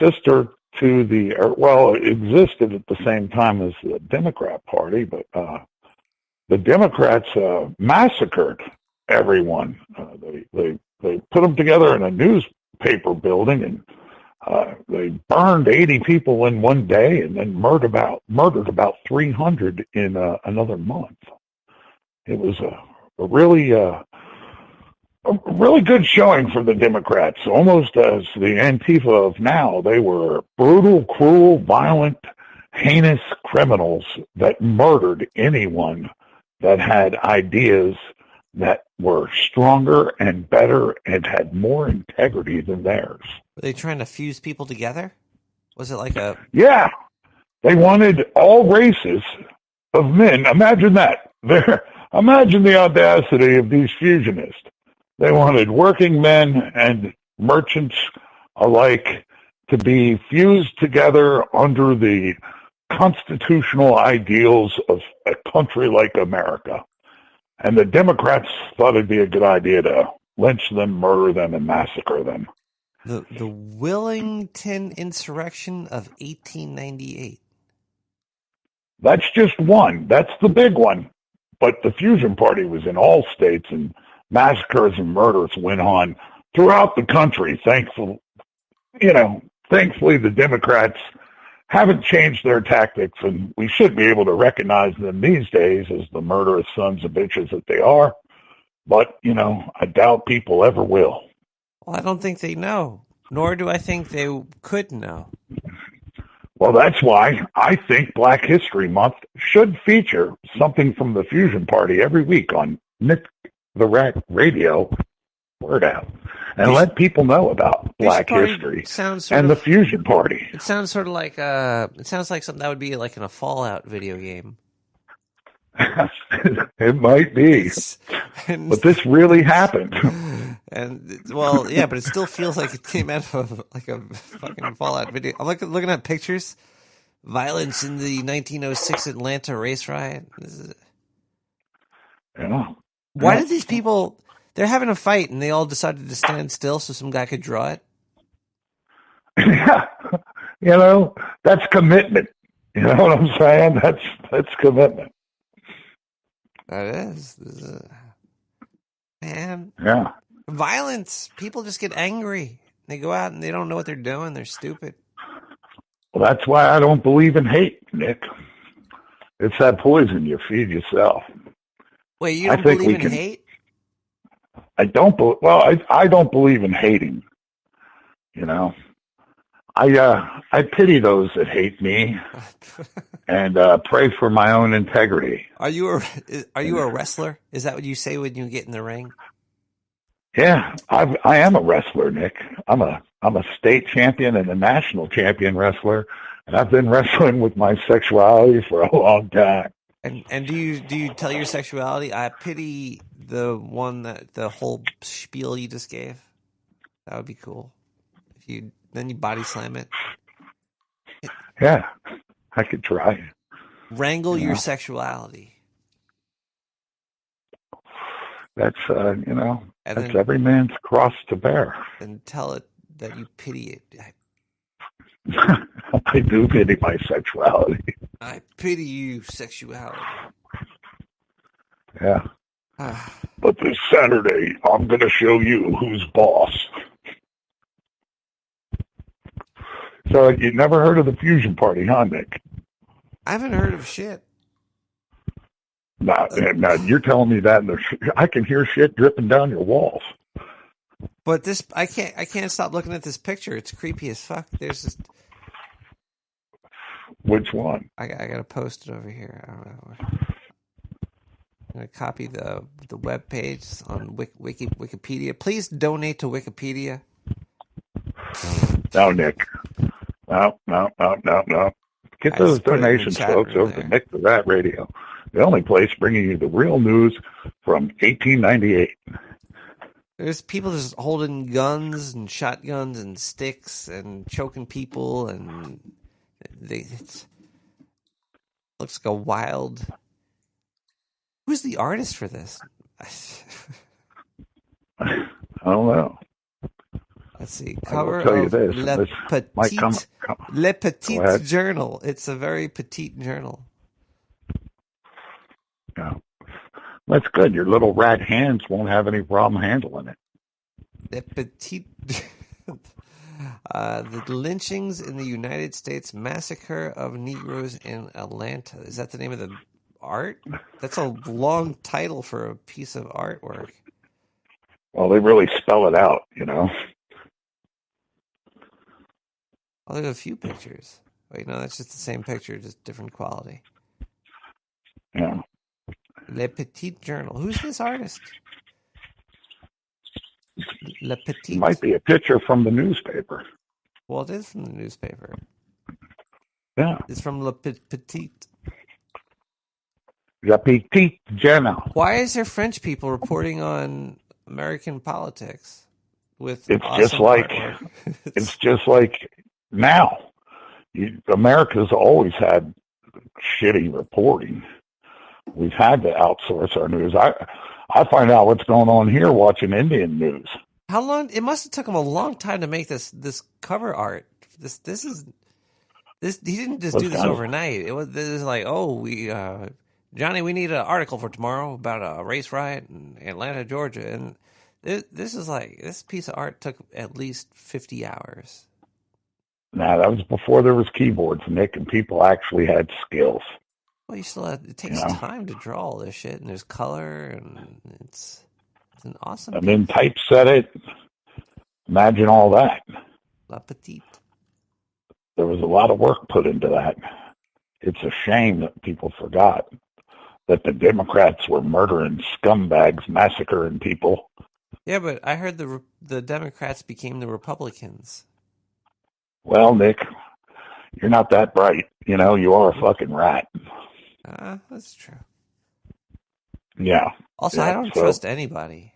Speaker 16: sister to it existed at the same time as the Democrat Party, but the Democrats massacred everyone. They put them together in a newspaper building and they burned 80 people in one day and then murdered about 300 in another month. It was a really good showing for the Democrats, almost as the Antifa of now. They were brutal, cruel, violent, heinous criminals that murdered anyone that had ideas that were stronger and better and had more integrity than theirs.
Speaker 3: Were they trying to fuse people together? Was it like a...
Speaker 16: Yeah. They wanted all races of men. Imagine that. Imagine the audacity of these fusionists. They wanted working men and merchants alike to be fused together under the constitutional ideals of a country like America. And the Democrats thought it'd be a good idea to lynch them, murder them, and massacre them.
Speaker 3: The Willington Insurrection of 1898.
Speaker 16: That's just one. That's the big one. But the Fusion Party was in all states, and massacres and murders went on throughout the country. Thankfully, the Democrats haven't changed their tactics, and we should be able to recognize them these days as the murderous sons of bitches that they are. But, I doubt people ever will.
Speaker 3: Well, I don't think they know, nor do I think they could know.
Speaker 16: Well, that's why I think Black History Month should feature something from the Fusion Party every week on Nick the Rat Radio. Word out. And let people know about Black history and the Fusion Party.
Speaker 3: It sounds sort of like it sounds like something that would be like in a Fallout video game.
Speaker 16: It might be, but this really happened.
Speaker 3: And well, yeah, but it still feels like it came out of like a fucking Fallout video. I'm looking at pictures. Violence in the 1906 Atlanta race riot.
Speaker 16: Yeah.
Speaker 3: Why did these people? They're having a fight, and they all decided to stand still so some guy could draw it.
Speaker 16: Yeah, that's commitment. You know what I'm saying? That's commitment.
Speaker 3: That is. Man.
Speaker 16: Yeah.
Speaker 3: Violence. People just get angry. They go out and they don't know what they're doing. They're stupid.
Speaker 16: Well, that's why I don't believe in hate, Nick. It's that poison you feed yourself.
Speaker 3: Wait, you don't believe in hate?
Speaker 16: I don't. I don't believe in hating. I pity those that hate me, and pray for my own integrity.
Speaker 3: Are you a wrestler? Is that what you say when you get in the ring?
Speaker 16: Yeah, I am a wrestler, Nick. I'm a state champion and a national champion wrestler, and I've been wrestling with my sexuality for a long time.
Speaker 3: And do you tell your sexuality? I pity the whole spiel you just gave. That would be cool. Then you body slam it.
Speaker 16: Yeah, I could try.
Speaker 3: Wrangle your sexuality.
Speaker 16: That's that's every man's cross to bear.
Speaker 3: And tell it that you pity it.
Speaker 16: I do pity my sexuality.
Speaker 3: I pity you, sexuality.
Speaker 16: Yeah. But this Saturday, I'm going to show you who's boss. So you never heard of the Fusion Party, huh, Nick?
Speaker 3: I haven't heard of shit.
Speaker 16: Now you're telling me that, and I can hear shit dripping down your walls.
Speaker 3: But this, I can't stop looking at this picture. It's creepy as fuck. There's this.
Speaker 16: Which one?
Speaker 3: I gotta post it over here. I don't know. I'm gonna copy the web page on Wikipedia. Please donate to Wikipedia.
Speaker 16: No, Nick. No. Get those donations, folks, over to Nick the Rat Radio, the only place bringing you the real news from 1898.
Speaker 3: There's people just holding guns and shotguns and sticks and choking people, and it looks like a wild. Who's the artist for this?
Speaker 16: I don't know.
Speaker 3: Let's see.
Speaker 16: I
Speaker 3: Cover
Speaker 16: will tell you
Speaker 3: of
Speaker 16: this.
Speaker 3: Le Petit Journal. It's a very petite journal.
Speaker 16: Yeah. That's good. Your little rat hands won't have any problem handling it.
Speaker 3: Le Petit... the lynchings in the United States, massacre of Negroes in Atlanta. Is that the name of the art? That's a long title for a piece of artwork.
Speaker 16: Well, they really spell it out, you know.
Speaker 3: Oh, there's a few pictures. Wait, no, that's just the same picture, just different quality.
Speaker 16: Yeah.
Speaker 3: Le Petit Journal. Who's this artist? Le Petit.
Speaker 16: It might be a picture from the newspaper.
Speaker 3: Well, it is from the newspaper.
Speaker 16: Yeah.
Speaker 3: It's from Le Petit.
Speaker 16: Le Petit Journal.
Speaker 3: Why is there French people reporting on American politics with
Speaker 16: It's
Speaker 3: awesome
Speaker 16: just like
Speaker 3: artwork?
Speaker 16: it's just like now. America's always had shitty reporting. We've had to outsource our news. I find out what's going on here watching Indian news.
Speaker 3: How long? It must have took him a long time to make this cover art. This he didn't just do this overnight. This is like, Johnny, we need an article for tomorrow about a race riot in Atlanta, Georgia, and this piece of art took at least 50 hours.
Speaker 16: Nah, that was before there was keyboards, Nick, and people actually had skills.
Speaker 3: Well, it takes time to draw all this shit, and there's color, and it's an awesome.
Speaker 16: And then typeset it. Imagine all that.
Speaker 3: La Petite.
Speaker 16: There was a lot of work put into that. It's a shame that people forgot that the Democrats were murdering scumbags, massacring people.
Speaker 3: Yeah, but I heard the Democrats became the Republicans.
Speaker 16: Well, Nick, you're not that bright. You know, you are a fucking rat.
Speaker 3: That's true.
Speaker 16: Yeah.
Speaker 3: Also, I don't trust anybody.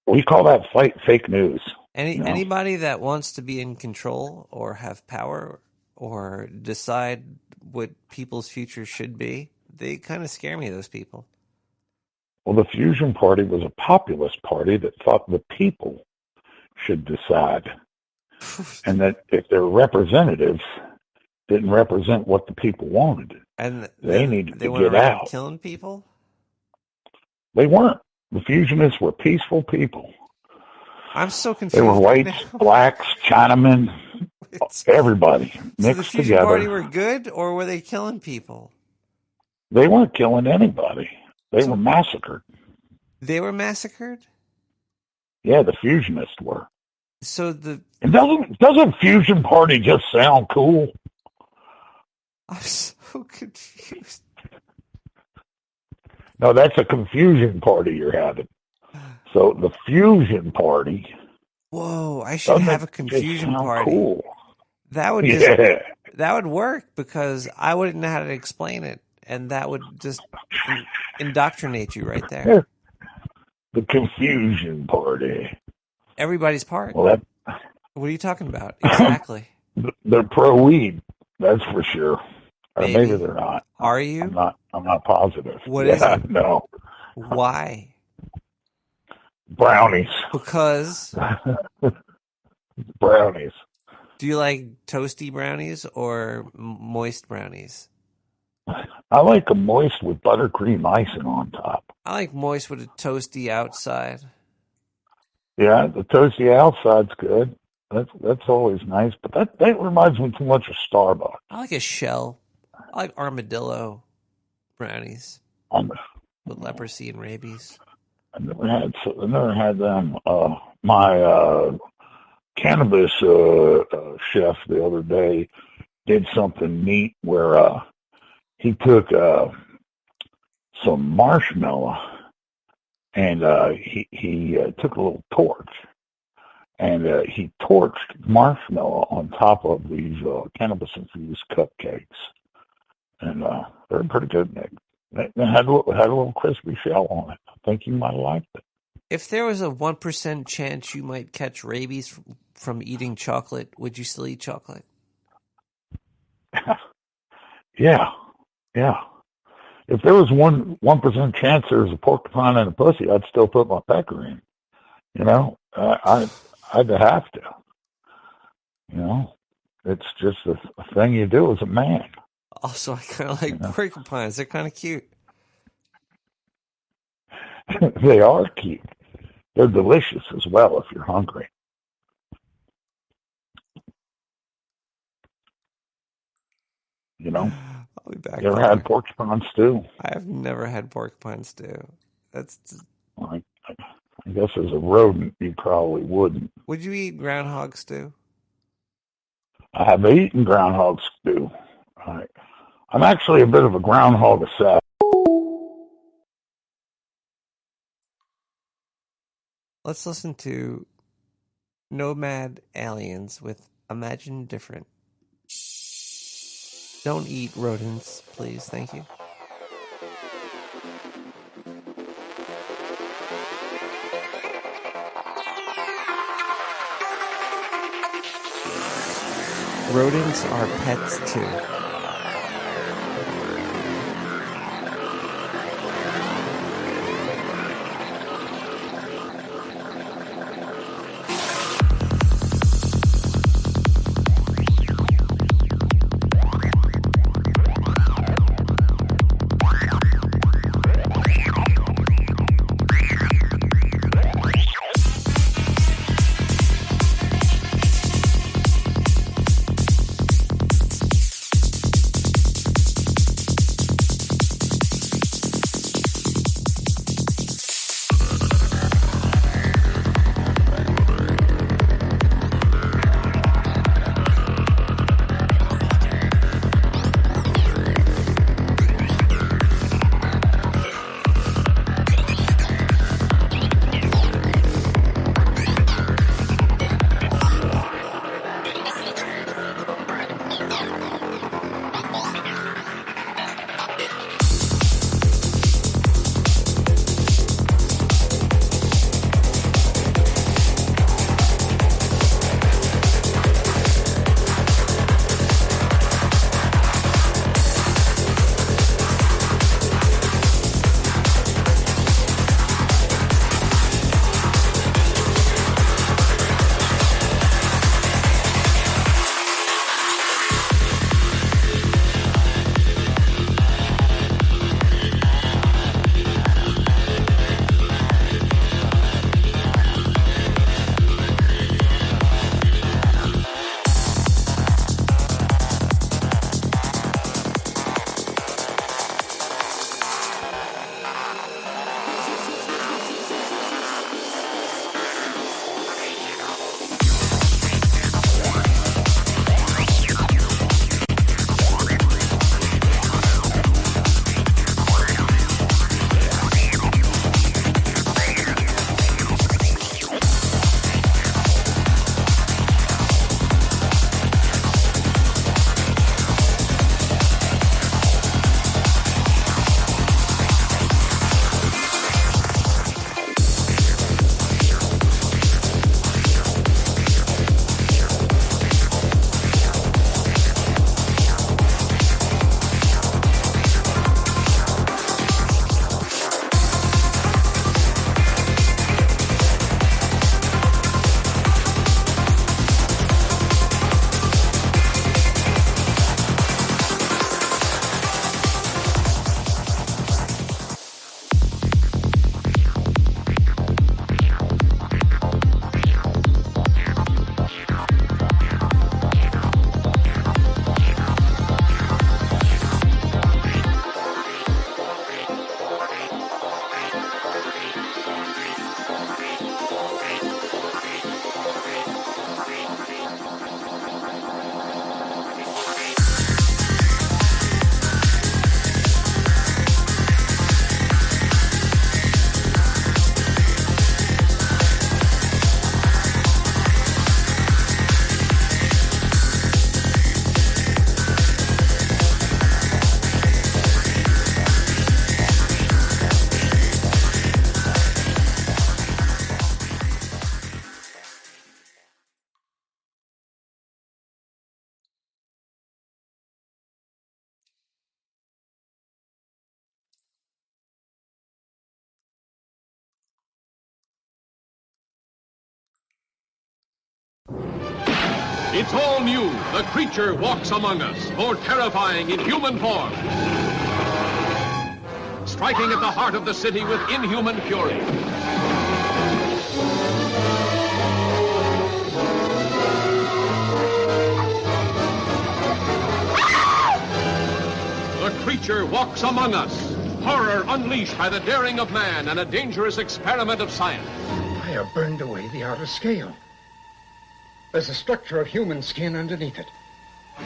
Speaker 16: We call that fake news.
Speaker 3: Anybody that wants to be in control or have power or decide what people's future should be, they kind of scare me, those people.
Speaker 16: Well, the Fusion Party was a populist party that thought the people should decide. And that if their representatives didn't represent what the people wanted,
Speaker 3: and
Speaker 16: they needed
Speaker 3: they
Speaker 16: to
Speaker 3: went
Speaker 16: get
Speaker 3: around
Speaker 16: out.
Speaker 3: Killing people?
Speaker 16: They weren't. The Fusionists were peaceful people.
Speaker 3: I'm so confused.
Speaker 16: They were whites,
Speaker 3: right
Speaker 16: blacks, Chinamen, everybody
Speaker 3: so
Speaker 16: mixed
Speaker 3: the Fusion
Speaker 16: together.
Speaker 3: Party were good, or were they killing people?
Speaker 16: They weren't killing anybody. They were massacred.
Speaker 3: They were massacred?
Speaker 16: Yeah, the Fusionists were.
Speaker 3: So
Speaker 16: And doesn't Fusion Party just sound cool?
Speaker 3: I'm so confused.
Speaker 16: No, that's a confusion party you're having. So the Fusion Party.
Speaker 3: Whoa, I should have a confusion party.
Speaker 16: Cool.
Speaker 3: That would that would work because I wouldn't know how to explain it, and that would just indoctrinate you right there.
Speaker 16: Yeah. The Confusion Party.
Speaker 3: Everybody's part.
Speaker 16: Well,
Speaker 3: what are you talking about? Exactly.
Speaker 16: They're pro-weed, that's for sure. Or maybe they're not.
Speaker 3: Are you?
Speaker 16: I'm not positive.
Speaker 3: What is it?
Speaker 16: No.
Speaker 3: Why?
Speaker 16: Brownies.
Speaker 3: Because?
Speaker 16: Brownies.
Speaker 3: Do you like toasty brownies or moist brownies?
Speaker 16: I like them moist with buttercream icing on top.
Speaker 3: I like moist with a toasty outside.
Speaker 16: Yeah, the toasty outside's good. That's always nice, but that reminds me too much of Starbucks.
Speaker 3: I like a shell. I like armadillo brownies with leprosy and rabies.
Speaker 16: I never had them. my cannabis chef the other day did something neat where he took some marshmallow and he took a little torch and he torched marshmallow on top of these cannabis-infused cupcakes. And they're pretty good, Nick. They had a little crispy shell on it. I think you might have liked it.
Speaker 3: If there was a 1% chance you might catch rabies from eating chocolate, would you still eat chocolate?
Speaker 16: Yeah. If there was 1% chance there was a porcupine in a pussy, I'd still put my pecker in. You know, I'd have to. You know, it's just a thing you do as a man.
Speaker 3: Also, I kind of like porcupines. They're kind of cute.
Speaker 16: They are cute. They're delicious as well if you're hungry. You know?
Speaker 3: I'll be back.
Speaker 16: You ever had porcupine stew?
Speaker 3: I have never had porcupine stew. That's.
Speaker 16: I guess as a rodent, you probably wouldn't.
Speaker 3: Would you eat groundhog stew?
Speaker 16: I have eaten groundhog stew. I'm actually a bit of a groundhog assassin.
Speaker 3: Let's listen to Nomad Aliens with Imagine Different. Don't eat rodents, please. Thank you. Rodents are pets too.
Speaker 9: It's all new. The creature walks among us, more terrifying in human form. Striking at the heart of the city with inhuman fury. The creature walks among us. Horror unleashed by the daring of man and a dangerous experiment of science.
Speaker 10: I have burned away the outer scale. There's a structure of human skin underneath it.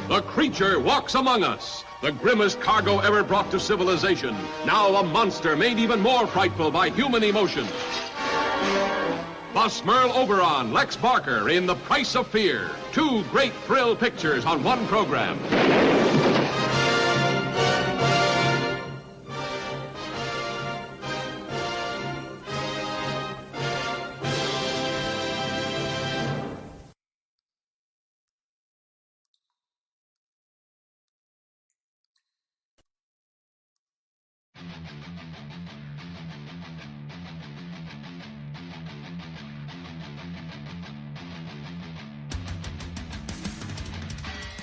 Speaker 9: The creature walks among us. The grimmest cargo ever brought to civilization. Now a monster made even more frightful by human emotion. Bus Merle Oberon, Lex Barker in The Price of Fear. Two great thrill pictures on one program.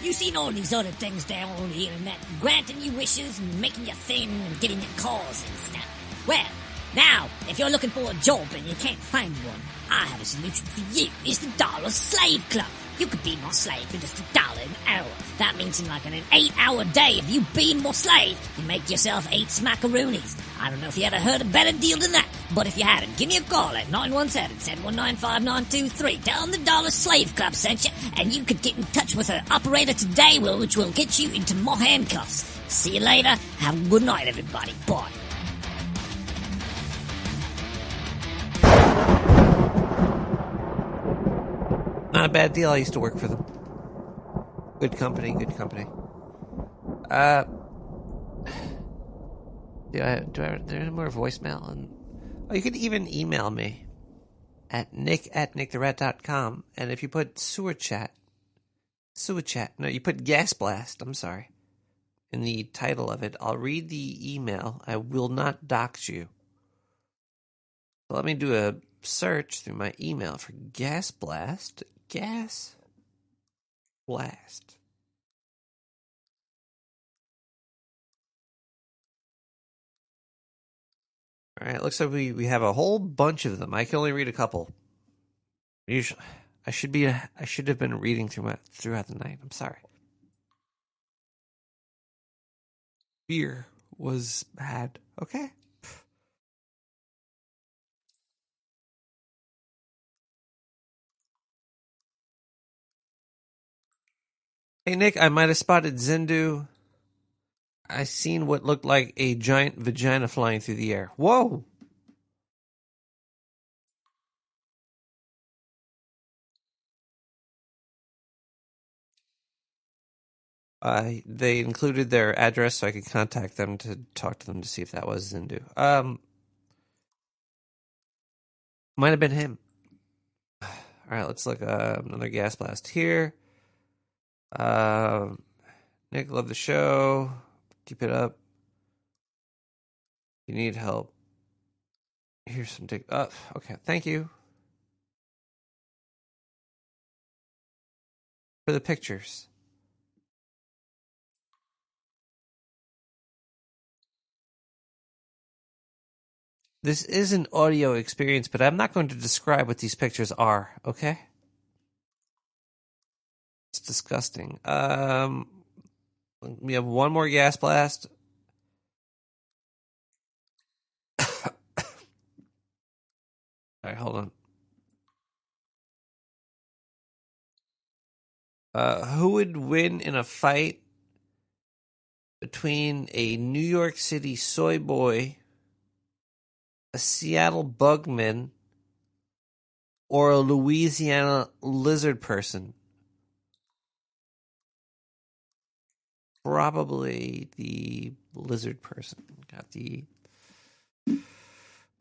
Speaker 11: You seen all these other things down on the internet, granting you wishes and making you thin and giving you calls and stuff. Well, now, if you're looking for a job and you can't find one, I have a solution for you. It's the Dollar Slave Club. You could be my slave for just $1 an hour. That means in like an 8-hour day, if you be my slave, you make yourself 8 smackaroonies. I don't know if you ever heard a better deal than that, but if you haven't, give me a call at 917-719-5923. Tell them the Dollar Slave Club sent you, and you could get in touch with her operator today, which will get you into more handcuffs. See you later. Have a good night, everybody. Bye.
Speaker 3: Not a bad deal. I used to work for them. Good company, good company. There's more voicemail? You can even email me at nick@nicktherat.com. And if you put sewer chat, no, you put gas blast, I'm sorry, in the title of it, I'll read the email. I will not dox you. So let me do a search through my email for gas blast. Gas blast. All right, looks like we have a whole bunch of them. I can only read a couple. Usually, I should have been reading throughout the night. I'm sorry. Beer was bad. Okay. Hey, Nick, I might have spotted Zindu. I seen what looked like a giant vagina flying through the air. Whoa! They included their address so I could contact them to talk to them to see if that was Zindu. Might have been him. All right, let's look. Another gas blast here. Nick, love the show. Keep it up. You need help. Here's some okay, thank you for the pictures. This is an audio experience, but I'm not going to describe what these pictures are, okay? It's disgusting. We have one more gas blast. All right, hold on. Who would win in a fight between a New York City soy boy, a Seattle bugman, or a Louisiana lizard person? Probably the lizard person.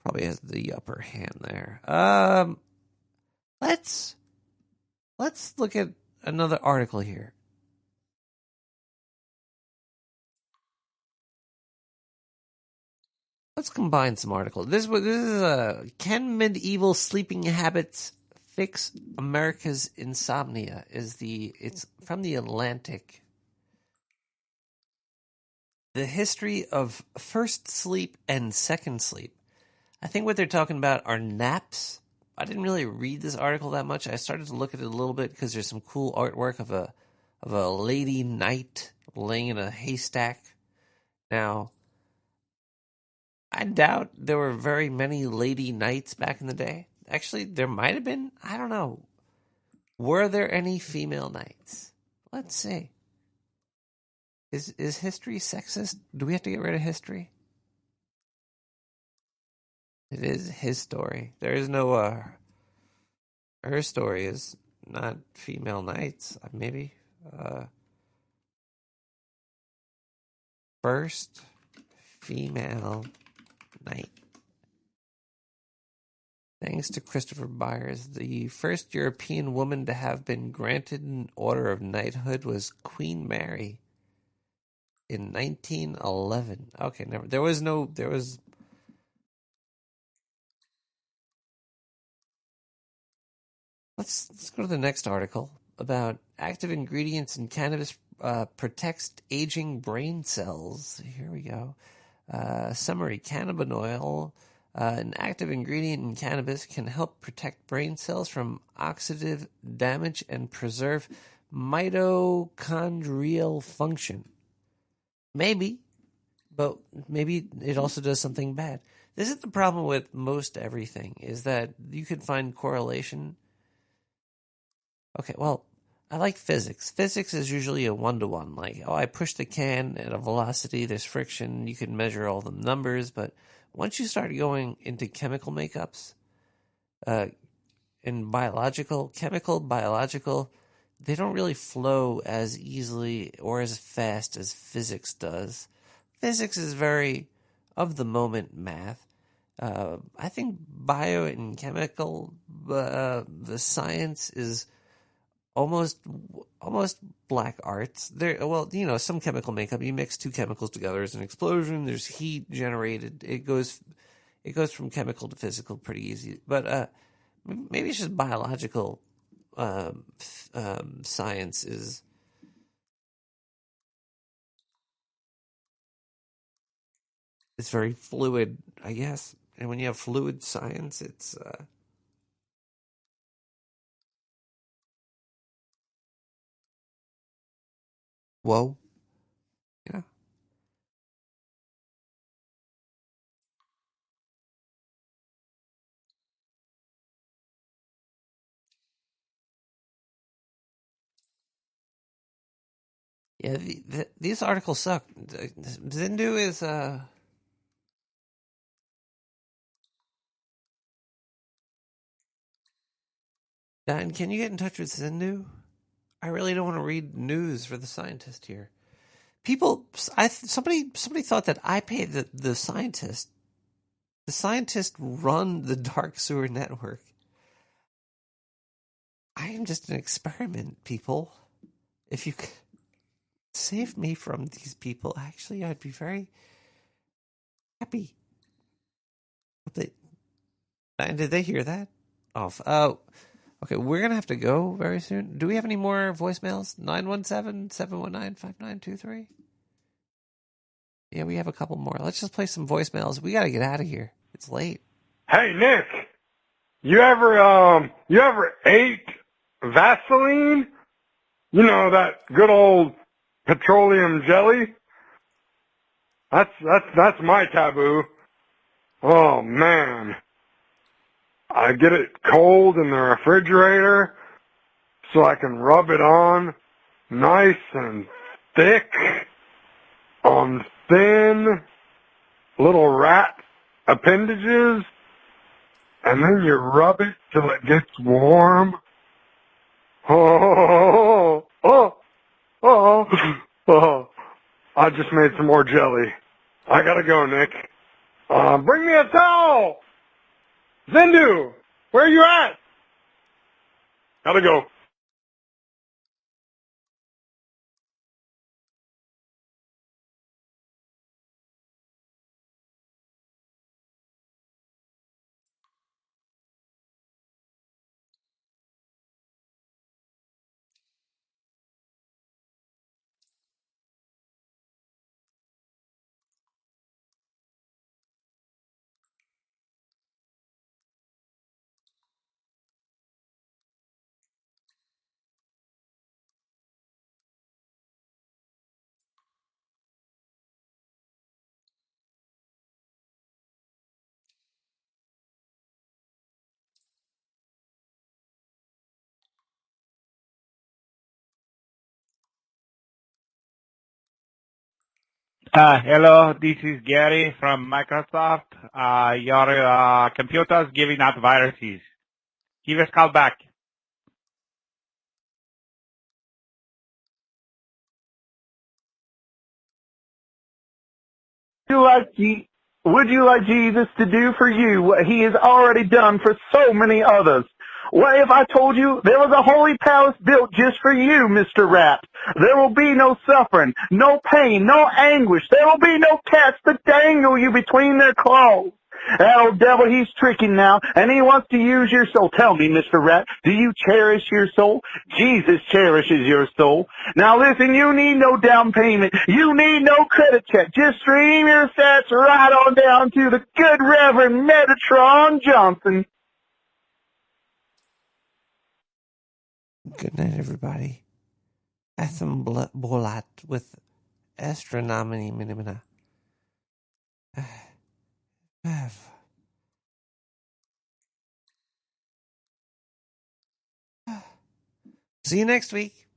Speaker 3: Probably has the upper hand there. Let's look at another article here. Let's combine some articles. This is can medieval sleeping habits Fix America's Insomnia it's from the Atlantic. The history of first sleep and second sleep. I think what they're talking about are naps. I didn't really read this article that much. I started to look at it a little bit because there's some cool artwork of a lady knight laying in a haystack. Now, I doubt there were very many lady knights back in the day. Actually, there might have been. I don't know. Were there any female knights? Let's see. Is history sexist? Do we have to get rid of history? It is his story. There is no, her story is not female knights, maybe. First female knight. Thanks to Christopher Byers, the first European woman to have been granted an order of knighthood was Queen Mary in 1911. Okay, never. There was. Let's go to the next article about active ingredients in cannabis protects aging brain cells. Here we go. Summary: cannabinoid, an active ingredient in cannabis, can help protect brain cells from oxidative damage and preserve mitochondrial function. Maybe, but maybe it also does something bad. This is the problem with most everything, is that you can find correlation. Okay, well, I like physics. Physics is usually a one-to-one. Like, I push the can at a velocity, there's friction, you can measure all the numbers, but once you start going into chemical makeups, in biological, they don't really flow as easily or as fast as physics does. Physics is very of-the-moment math. I think bio and chemical, the science is almost black arts. Some chemical makeup, you mix two chemicals together, there's an explosion, there's heat generated. It goes from chemical to physical pretty easy. But maybe it's just biological science is it's very fluid, I guess. And when you have fluid science, it's whoa. Yeah. Yeah, these articles suck. Zindu is Dan, can you get in touch with Zindu? I really don't want to read news for the scientist here. Somebody thought that I paid the scientist. The scientists run the dark sewer network. I am just an experiment, people. If you could save me from these people, actually, I'd be very happy. And did they hear that? Off. Oh, okay. We're going to have to go very soon. Do we have any more voicemails? 917-719-5923? Yeah, we have a couple more. Let's just play some voicemails. We got to get out of here. It's late.
Speaker 8: Hey, Nick, you ever ate Vaseline? You know, that good old petroleum jelly? That's my taboo. Oh, man. I get it cold in the refrigerator so I can rub it on nice and thick on thin little rat appendages, and then you rub it till it gets warm. Oh, oh, oh, oh. I just made some more jelly. I gotta go, Nick. Bring me a towel! Zindu, where you at? Gotta go.
Speaker 12: Hello, this is Gary from Microsoft. Your computer's giving out viruses. Give us a call back.
Speaker 13: Would you like Jesus to do for you what he has already done for so many others? What if I told you there was a holy palace built just for you, Mr. Rat? There will be no suffering, no pain, no anguish. There will be no cats to dangle you between their claws. That old devil, he's tricking now, and he wants to use your soul. Tell me, Mr. Rat, do you cherish your soul? Jesus cherishes your soul. Now listen, you need no down payment. You need no credit check. Just stream your sats right on down to the good Reverend Metatron Johnson.
Speaker 3: Good night, everybody. Atham Bolat with Astronomy Minimina. See you next week.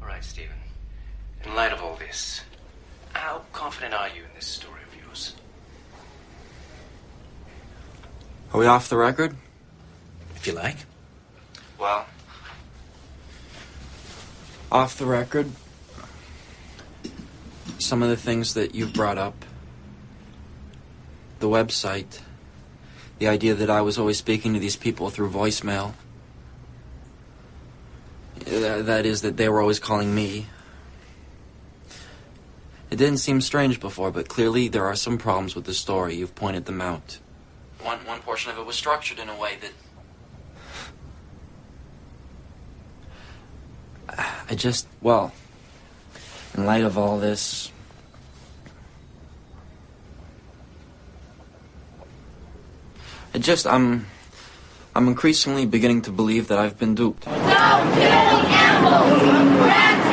Speaker 14: All right, Stephen. In light of all this, how confident are you in this story of yours?
Speaker 15: Are we off the record?
Speaker 14: If you like.
Speaker 15: Well, off the record, some of the things that you've brought up, the website, the idea that I was always speaking to these people through voicemail, that is, that they were always calling me. It didn't seem strange before, but clearly there are some problems with the story. You've pointed them out. One portion of it was structured in a way that... well, in light of all this... I'm increasingly beginning to believe that I've been duped.
Speaker 17: Stop killing animals! Rats